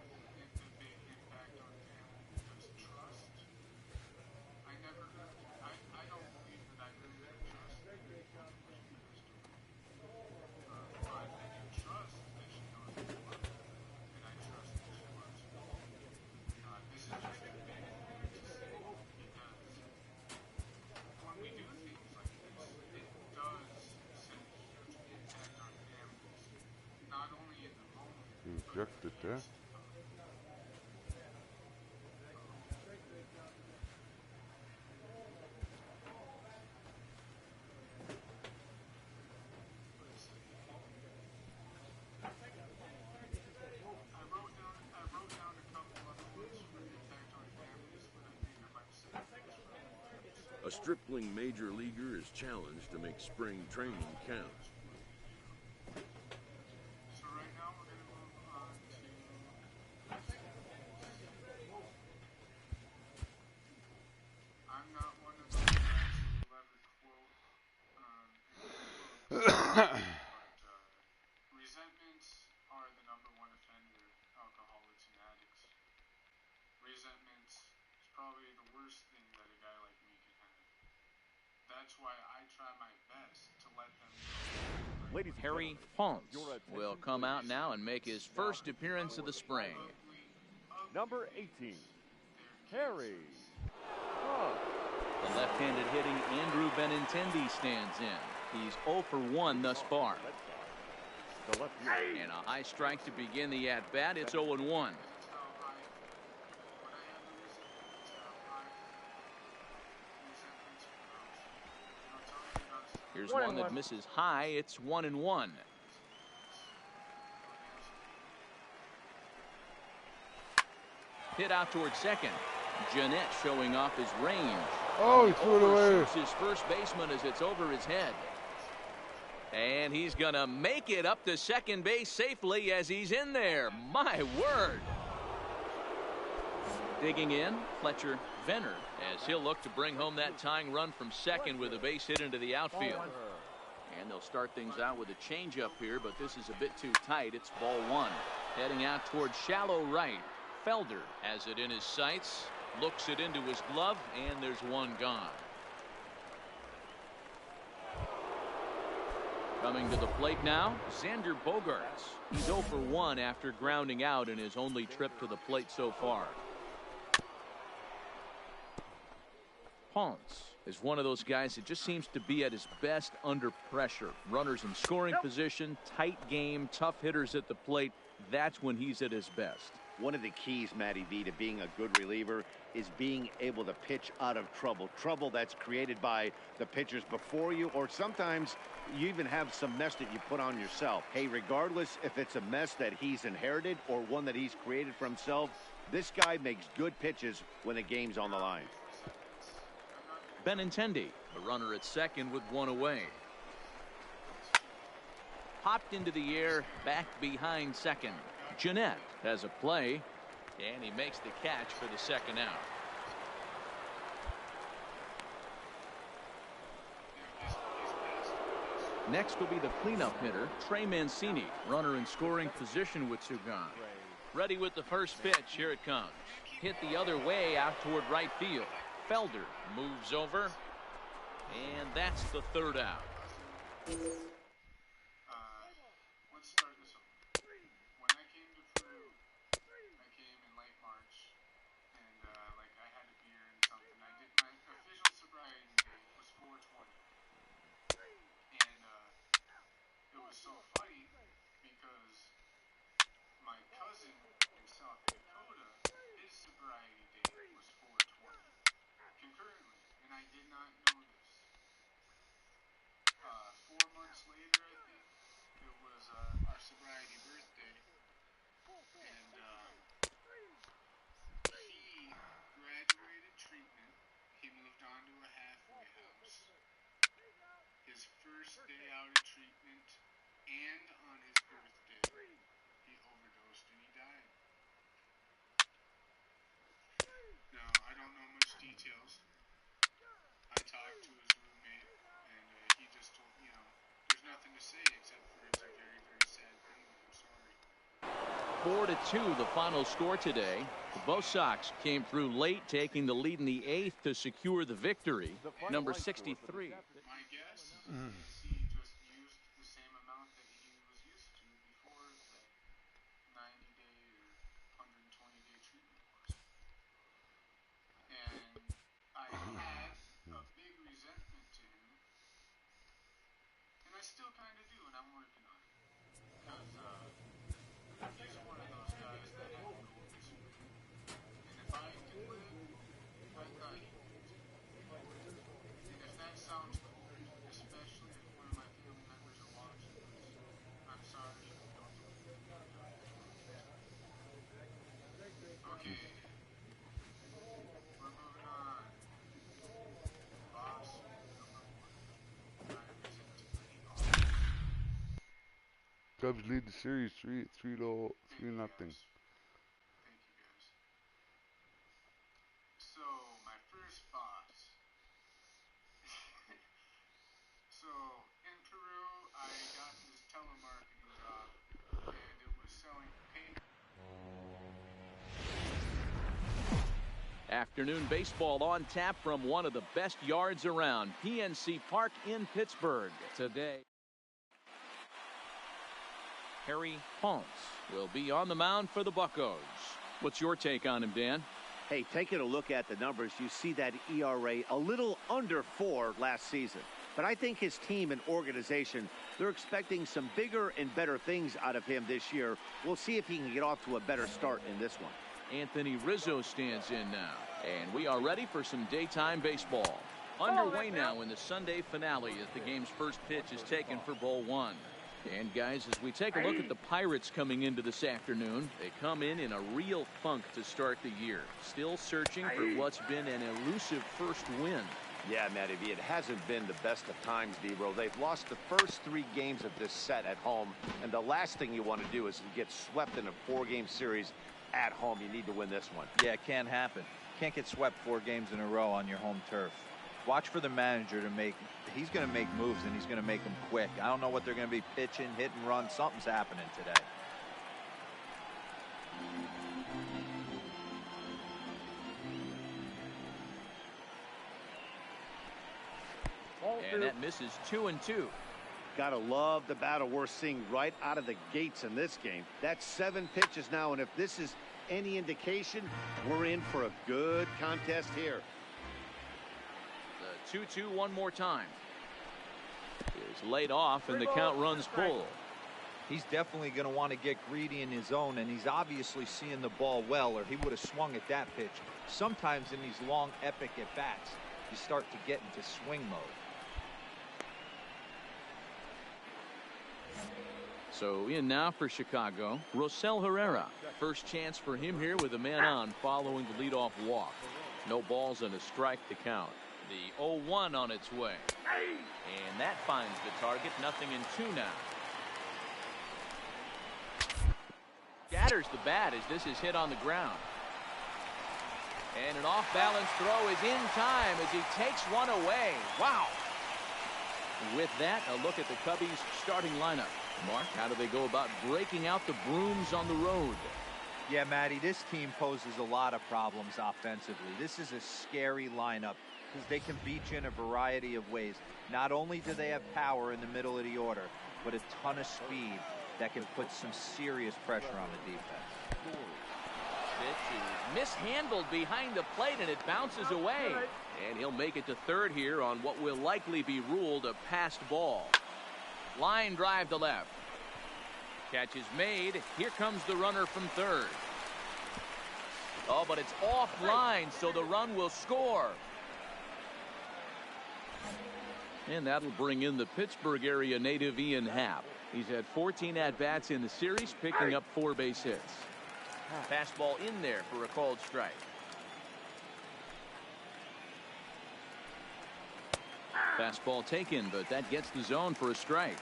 the big impact on family because trust. I never, I don't believe that I earned her trust as much as you guys do. But I do trust that she knows that I love her, and I trust that she loves me. This is just a big thing to say because when we do things like this, it does send a huge impact on families, not only in the moment, You but rejected for there. years to come. I wrote down a couple other ones for the impact on families, but I think I might save those for other times. A stripling major leaguer is challenged to make spring training count. So right now we're going to move on to I'm not one of those guys who will ever quote but resentments are the #1 offender, alcoholics and addicts. that's why I try my best to let them know. Ladies and Harry gentlemen, Ponce your attention, will come please. out now and make his first appearance of the spring. Number 18, Harry Ponce. The left-handed hitting Andrew Benintendi stands in. He's 0 for 1 thus far. The left fielder. And a high strike to begin the at-bat. It's 0 and 1. Here's one that misses high. It's 1 and 1. Hit out towards second. Jeanette showing off his range. Oh, he threw it away. Overshoots his first baseman as it's over his head. And he's going to make it up to second base safely as he's in there. My word. Digging in, Fletcher Venner, as he'll look to bring home that tying run from second with a base hit into the outfield. And they'll start things out with a changeup here, but this is a bit too tight. It's ball one. Heading out towards shallow right. Felder has it in his sights, looks it into his glove, and there's one gone. Coming to the plate now, Xander Bogaerts. He's 0 for 1 after grounding out in his only trip to the plate so far. Ponce is one of those guys that just seems to be at his best under pressure. Runners in scoring position, tight game, tough hitters at the plate. That's when he's at his best. One of the keys, Matty V, to being a good reliever is being able to pitch out of trouble. Trouble that's created by the pitchers before you, or sometimes you even have some mess that you put on yourself. Hey, regardless if it's a mess that he's inherited or one that he's created for himself, this guy makes good pitches when the game's on the line. Benintendi, the runner at second with one away. Popped into the air, back behind second. Jeanette has a play, and he makes the catch for the second out. Next will be the cleanup hitter, Trey Mancini, runner in scoring position with two gone. Ready with the first pitch. Here it comes. Hit the other way out toward right field. Felder moves over, and that's the third out. Let's start this over. When I came to Peru, I came in late March, and I had a beer and something. I did my official sobriety date was 420, and it was so funny because my cousin in South Dakota, his sobriety date was 420 concurrently, and I did not know this. 4 months later, I think, it was our sobriety birthday, and he graduated treatment. He moved on to a halfway house. His first day out of treatment, and on his birthday, he overdosed and he died. Now, I don't know much details. I talked to his roommate, and he just told me, there's nothing to say except for it's a very, very sad thing, and I'm sorry. 4-2 the final score today. Both Sox came through late, taking the lead in the 8th to secure the victory. Number 63. My guess is he just used the same amount that he was used to before the 90-day or 120-day treatment course. And I had a big resentment to him, and I still kind of do, and I'm working on it. Because he's one of those guys that had the golden spoon. And if I could live, I thought he could too. And if that sounds cold, especially if one of my family members are watching this, I'm sorry, but don't do it. Okay. We're moving on. Boss number 1. Drivers into the off. Cubs lead the series 3-0. Thank you guys. So, my first boss. So, in Peru, I got this telemarketing job, and it was selling paint. Afternoon baseball on tap from one of the best yards around, PNC Park in Pittsburgh. Today, Harry Ponce will be on the mound for the Buccos. What's your take on him, Dan? Hey, taking a look at the numbers, you see that ERA a little under 4 last season. But I think his team and organization, they're expecting some bigger and better things out of him this year. We'll see if he can get off to a better start in this one. Anthony Rizzo stands in now, and we are ready for some daytime baseball. Underway now in the Sunday finale as the game's first pitch is taken for ball 1. And guys, as we take a look at the Pirates coming into this afternoon, they come in a real funk to start the year. Still searching for what's been an elusive first win. Yeah, Matty V, it hasn't been the best of times, D-Bro. They've lost the first 3 games of this set at home, and the last thing you want to do is get swept in a 4-game series at home. You need to win this one. Yeah, it can't happen. Can't get swept 4 games in a row on your home turf. Watch for the manager to make, he's going to make moves, and he's going to make them quick. I don't know what they're going to be pitching, hit and run. Something's happening today. And that misses 2-2. Gotta love the battle we're seeing right out of the gates in this game. That's 7 pitches now, and if this is any indication, we're in for a good contest here. The 2-2 one more time. Is laid off, and the count runs full. He's definitely going to want to get greedy in his zone, and he's obviously seeing the ball well, or he would have swung at that pitch. Sometimes in these long, epic at-bats, you start to get into swing mode. So in now for Chicago, Rosell Herrera. First chance for him here with a man on following the leadoff walk. No balls and a strike to count. The 0-1 on its way. And that finds the target. 0-2 now. Scatters the bat as this is hit on the ground. And an off-balance throw is in time as he takes one away. Wow. With that, a look at the Cubbies' starting lineup. Mark, how do they go about breaking out the brooms on the road? Yeah, Matty, this team poses a lot of problems offensively. This is a scary lineup because they can beat you in a variety of ways. Not only do they have power in the middle of the order, but a ton of speed that can put some serious pressure on the defense. Pitch is mishandled behind the plate, and it bounces away. And he'll make it to third here on what will likely be ruled a passed ball. Line drive to left. Catch is made. Here comes the runner from third. Oh, but it's offline, so the run will score. And that'll bring in the Pittsburgh area native Ian Happ. He's had 14 at-bats in the series, picking up 4 base hits. Fastball in there for a called strike. Fastball taken, but that gets the zone for a strike.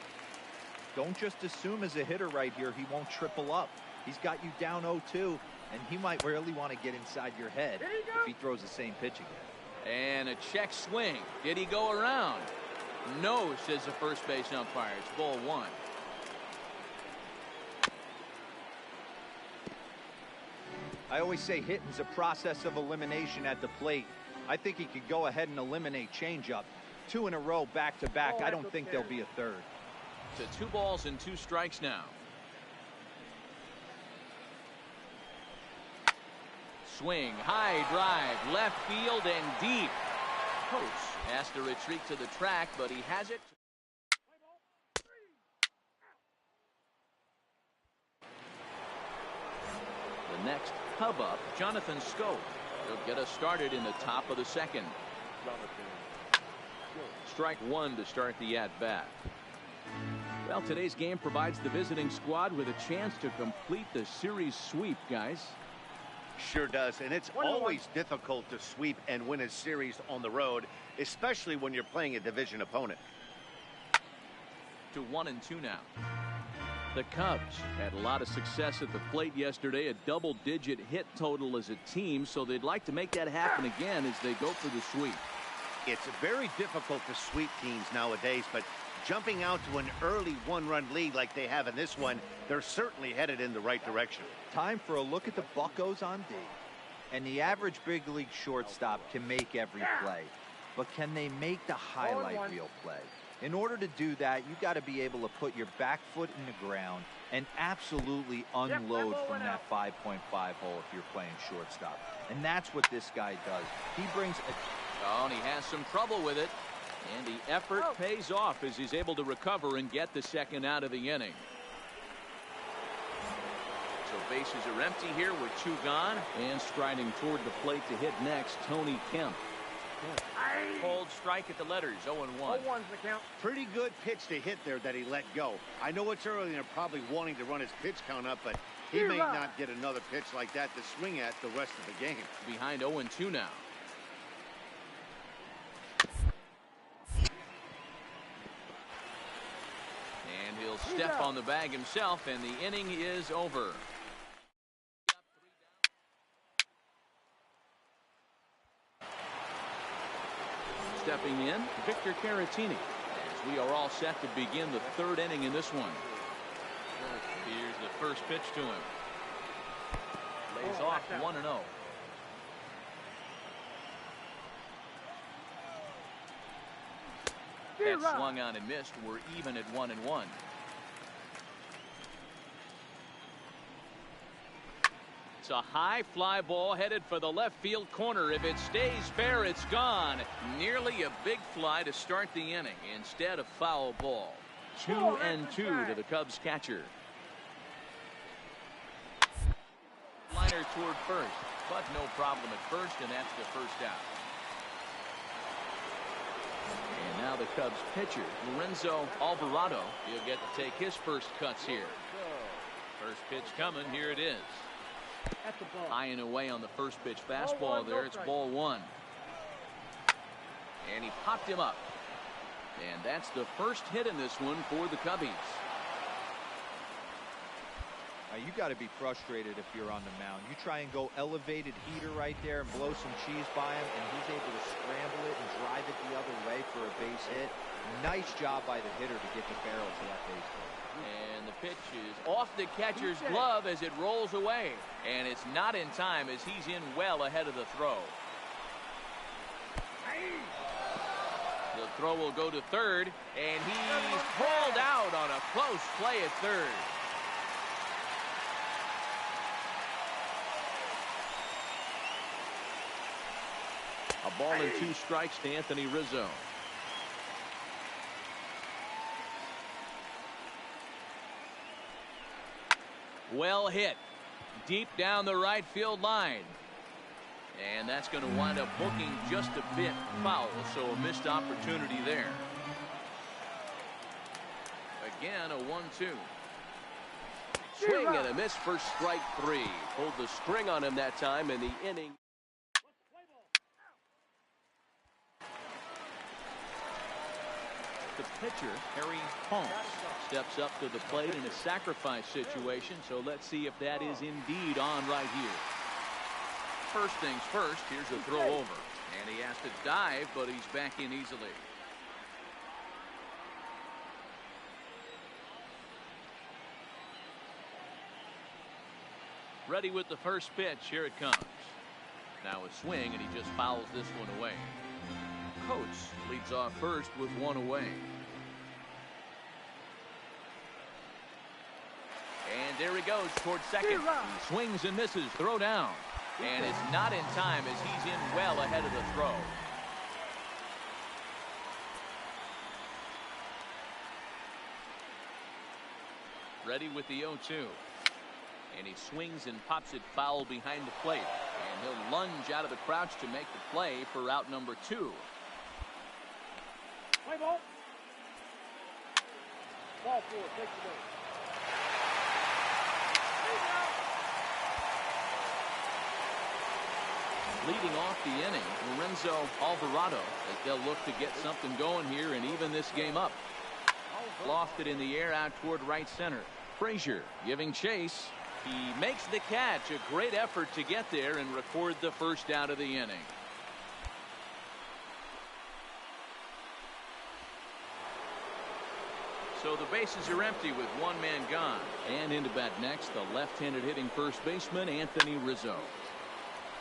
Don't just assume as a hitter right here he won't triple up. He's got you down 0-2, and he might really want to get inside your head if he throws the same pitch again. And a check swing. Did he go around? No, says the first base umpire. It's ball 1. I always say hitting's a process of elimination at the plate. I think he could go ahead and eliminate changeup. 2 in a row back-to-back. I don't think there'll be a third. To 2 balls and 2 strikes now. Swing, high drive, left field and deep. Coach has to retreat to the track, but he has it. The next Cub up, Jonathan Scope. He'll get us started in the top of the second. Strike 1 to start the at-bat. Well, today's game provides the visiting squad with a chance to complete the series sweep, guys. Sure does, and it's always difficult to sweep and win a series on the road, especially when you're playing a division opponent. To 1-2 now. The Cubs had a lot of success at the plate yesterday, a double-digit hit total as a team, so they'd like to make that happen again as they go for the sweep. It's very difficult to sweep teams nowadays, but jumping out to an early 1-run lead like they have in this one, they're certainly headed in the right direction. Time for a look at the Buccos on D. And the average big league shortstop can make every play. But can they make the highlight reel play? In order to do that, you got to be able to put your back foot in the ground and absolutely unload from that 5.5 hole if you're playing shortstop. And that's what this guy does. He brings a... Oh, and he has some trouble with it. And the effort pays off as he's able to recover and get the second out of the inning. So bases are empty here with 2 gone. And striding toward the plate to hit next, Tony Kemp. Cold strike at the letters, 0-1. 0-1's the count. Pretty good pitch to hit there that he let go. I know it's early and they're probably wanting to run his pitch count up, but he may not get another pitch like that to swing at the rest of the game. Behind 0-2 now. And he'll step on the bag himself, and the inning is over. Stepping in, Victor Caratini, as we are all set to begin the 3rd inning in this one. Here's the first pitch to him. Lays off 1-0. That swung on and missed. We're even at 1-1. It's a high fly ball headed for the left field corner. If it stays fair, it's gone. Nearly a big fly to start the inning instead of foul ball. 2-2 to the Cubs catcher. Liner toward first, but no problem at first, and that's the first out. And now the Cubs pitcher, Lorenzo Alvarado. He'll get to take his first cuts here. First pitch coming. Here it is. High and away on the first pitch fastball there. It's ball 1. And he popped him up. And that's the first hit in this one for the Cubbies. You got to be frustrated if you're on the mound. You try and go elevated heater right there and blow some cheese by him, and he's able to scramble it and drive it the other way for a base hit. Nice job by the hitter to get the barrel to that base hit. And the pitch is off the catcher's glove as it rolls away. And it's not in time as he's in well ahead of the throw. The throw will go to third, and he's pulled out on a close play at third. A ball and 2 strikes to Anthony Rizzo. Well hit. Deep down the right field line. And that's going to wind up hooking just a bit foul, so a missed opportunity there. Again, a 1-2. Swing and a miss for strike 3. Pulled the string on him that time in the inning. The pitcher, Harry Ponce, steps up to the plate in a sacrifice situation, so let's see if that is indeed on right here. First things first, here's a throw over, and he has to dive, but he's back in easily. Ready with the first pitch. Here it comes. Now a swing, and he just fouls this one away. Coates leads off first with 1 away. And there he goes towards second. He swings and misses. Throw down. And it's not in time as he's in well ahead of the throw. Ready with the 0-2. And he swings and pops it foul behind the plate. And he'll lunge out of the crouch to make the play for out number 2. Play ball. Ball 4, take the ball. Leading off the inning, Lorenzo Alvarado, as they'll look to get something going here and even this game up. Lofted in the air out toward right center. Frazier giving chase. He makes the catch. A great effort to get there and record the first out of the inning. So the bases are empty with 1 man gone. And into bat next, the left-handed hitting first baseman, Anthony Rizzo.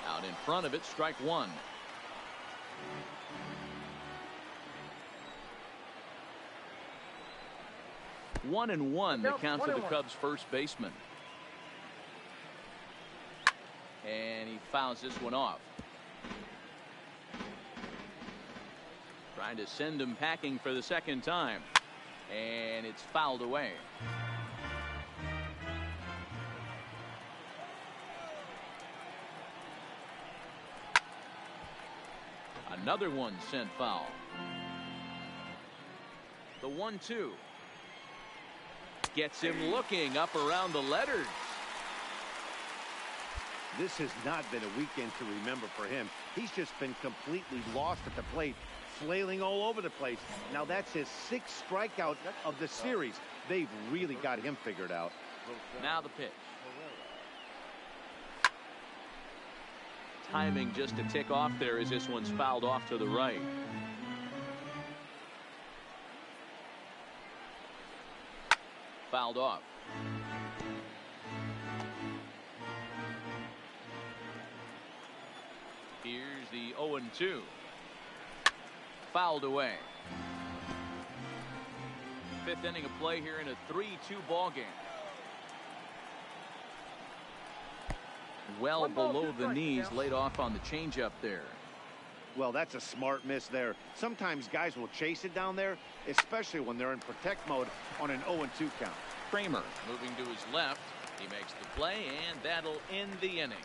Out in front of it, strike one. One and one, the count to the Cubs first baseman. And he fouls this one off. Trying to send him packing for the second time. And it's fouled away. Another one sent foul. The 1-2. Gets him looking up around the letters. This has not been a weekend to remember for him. He's just been completely lost at the plate, flailing all over the place. Now that's his 6th strikeout of the series. They've really got him figured out. Now the pitch. Timing just to tick off there as this one's fouled off to the right. Fouled off. Here's the 0-2. Fouled away. 5th inning of play here in a 3-2 ball game. Well below the knees, laid off on the changeup there. Well, that's a smart miss there. Sometimes guys will chase it down there, especially when they're in protect mode on an 0-2 count. Kramer moving to his left. He makes the play, and that'll end the inning.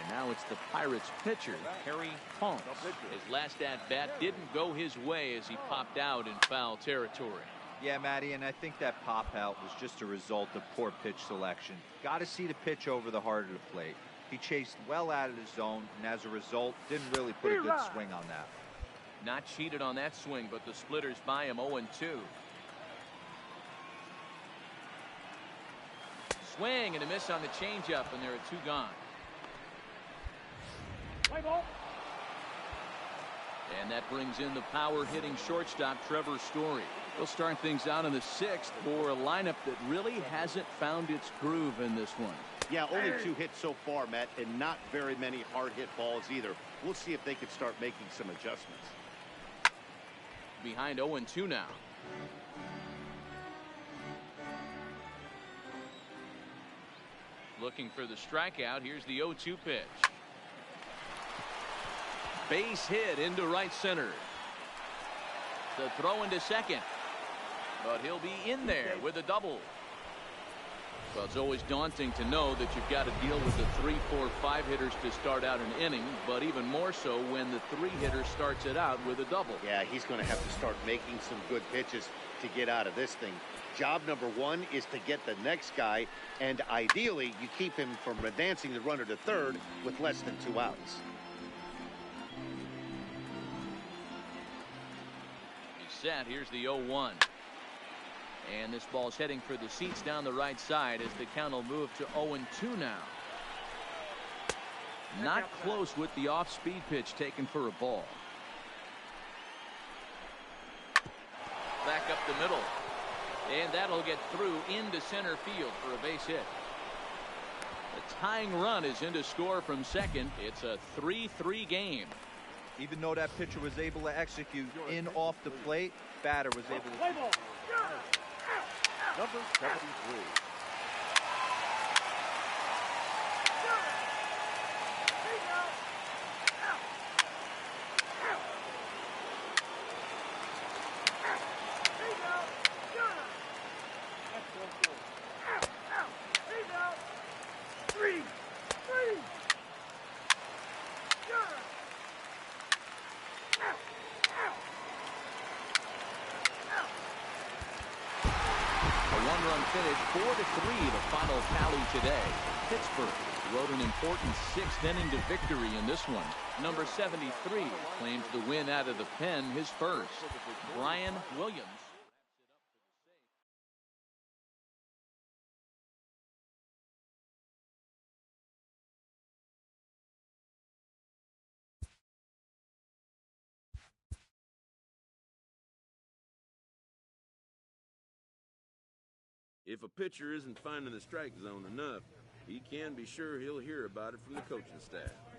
And now it's the Pirates pitcher, Harry Ponce. His last at-bat didn't go his way as he popped out in foul territory. Yeah, Matty, and I think that pop out was just a result of poor pitch selection. Got to see the pitch over the heart of the plate. He chased well out of the zone, and as a result, didn't really put a good swing on that. Not cheated on that swing, but the splitters by him 0-2. Swing and a miss on the changeup, and there are 2 gone. And that brings in the power-hitting shortstop, Trevor Story. He'll start things out in the 6th for a lineup that really hasn't found its groove in this one. Yeah, only 2 hits so far, Matt, and not very many hard-hit balls either. We'll see if they can start making some adjustments. Behind 0-2 now. Looking for the strikeout. Here's the 0-2 pitch. Base hit into right center. The throw into second. But he'll be in there with a double. Well, it's always daunting to know that you've got to deal with the 3, 4, 5 hitters to start out an inning, but even more so when the 3 hitter starts it out with a double. Yeah, he's going to have to start making some good pitches to get out of this thing. Job number 1 is to get the next guy, and ideally you keep him from advancing the runner to third with less than 2 outs. He's set. Here's the 0-1. And this ball's heading for the seats down the right side as the count will move to 0-2 now. Not close with the off-speed pitch taken for a ball. Back up the middle. And that'll get through into center field for a base hit. The tying run is in to score from second. It's a 3-3 game. Even though that pitcher was able to execute in off the plate, batter was able to... Number 73. Finish 4-3 the final tally today. Pittsburgh rode an important 6th inning to victory in this one. Number 73 claims the win out of the pen, his first. Brian Williams If a pitcher isn't finding the strike zone enough, he can be sure he'll hear about it from the coaching staff.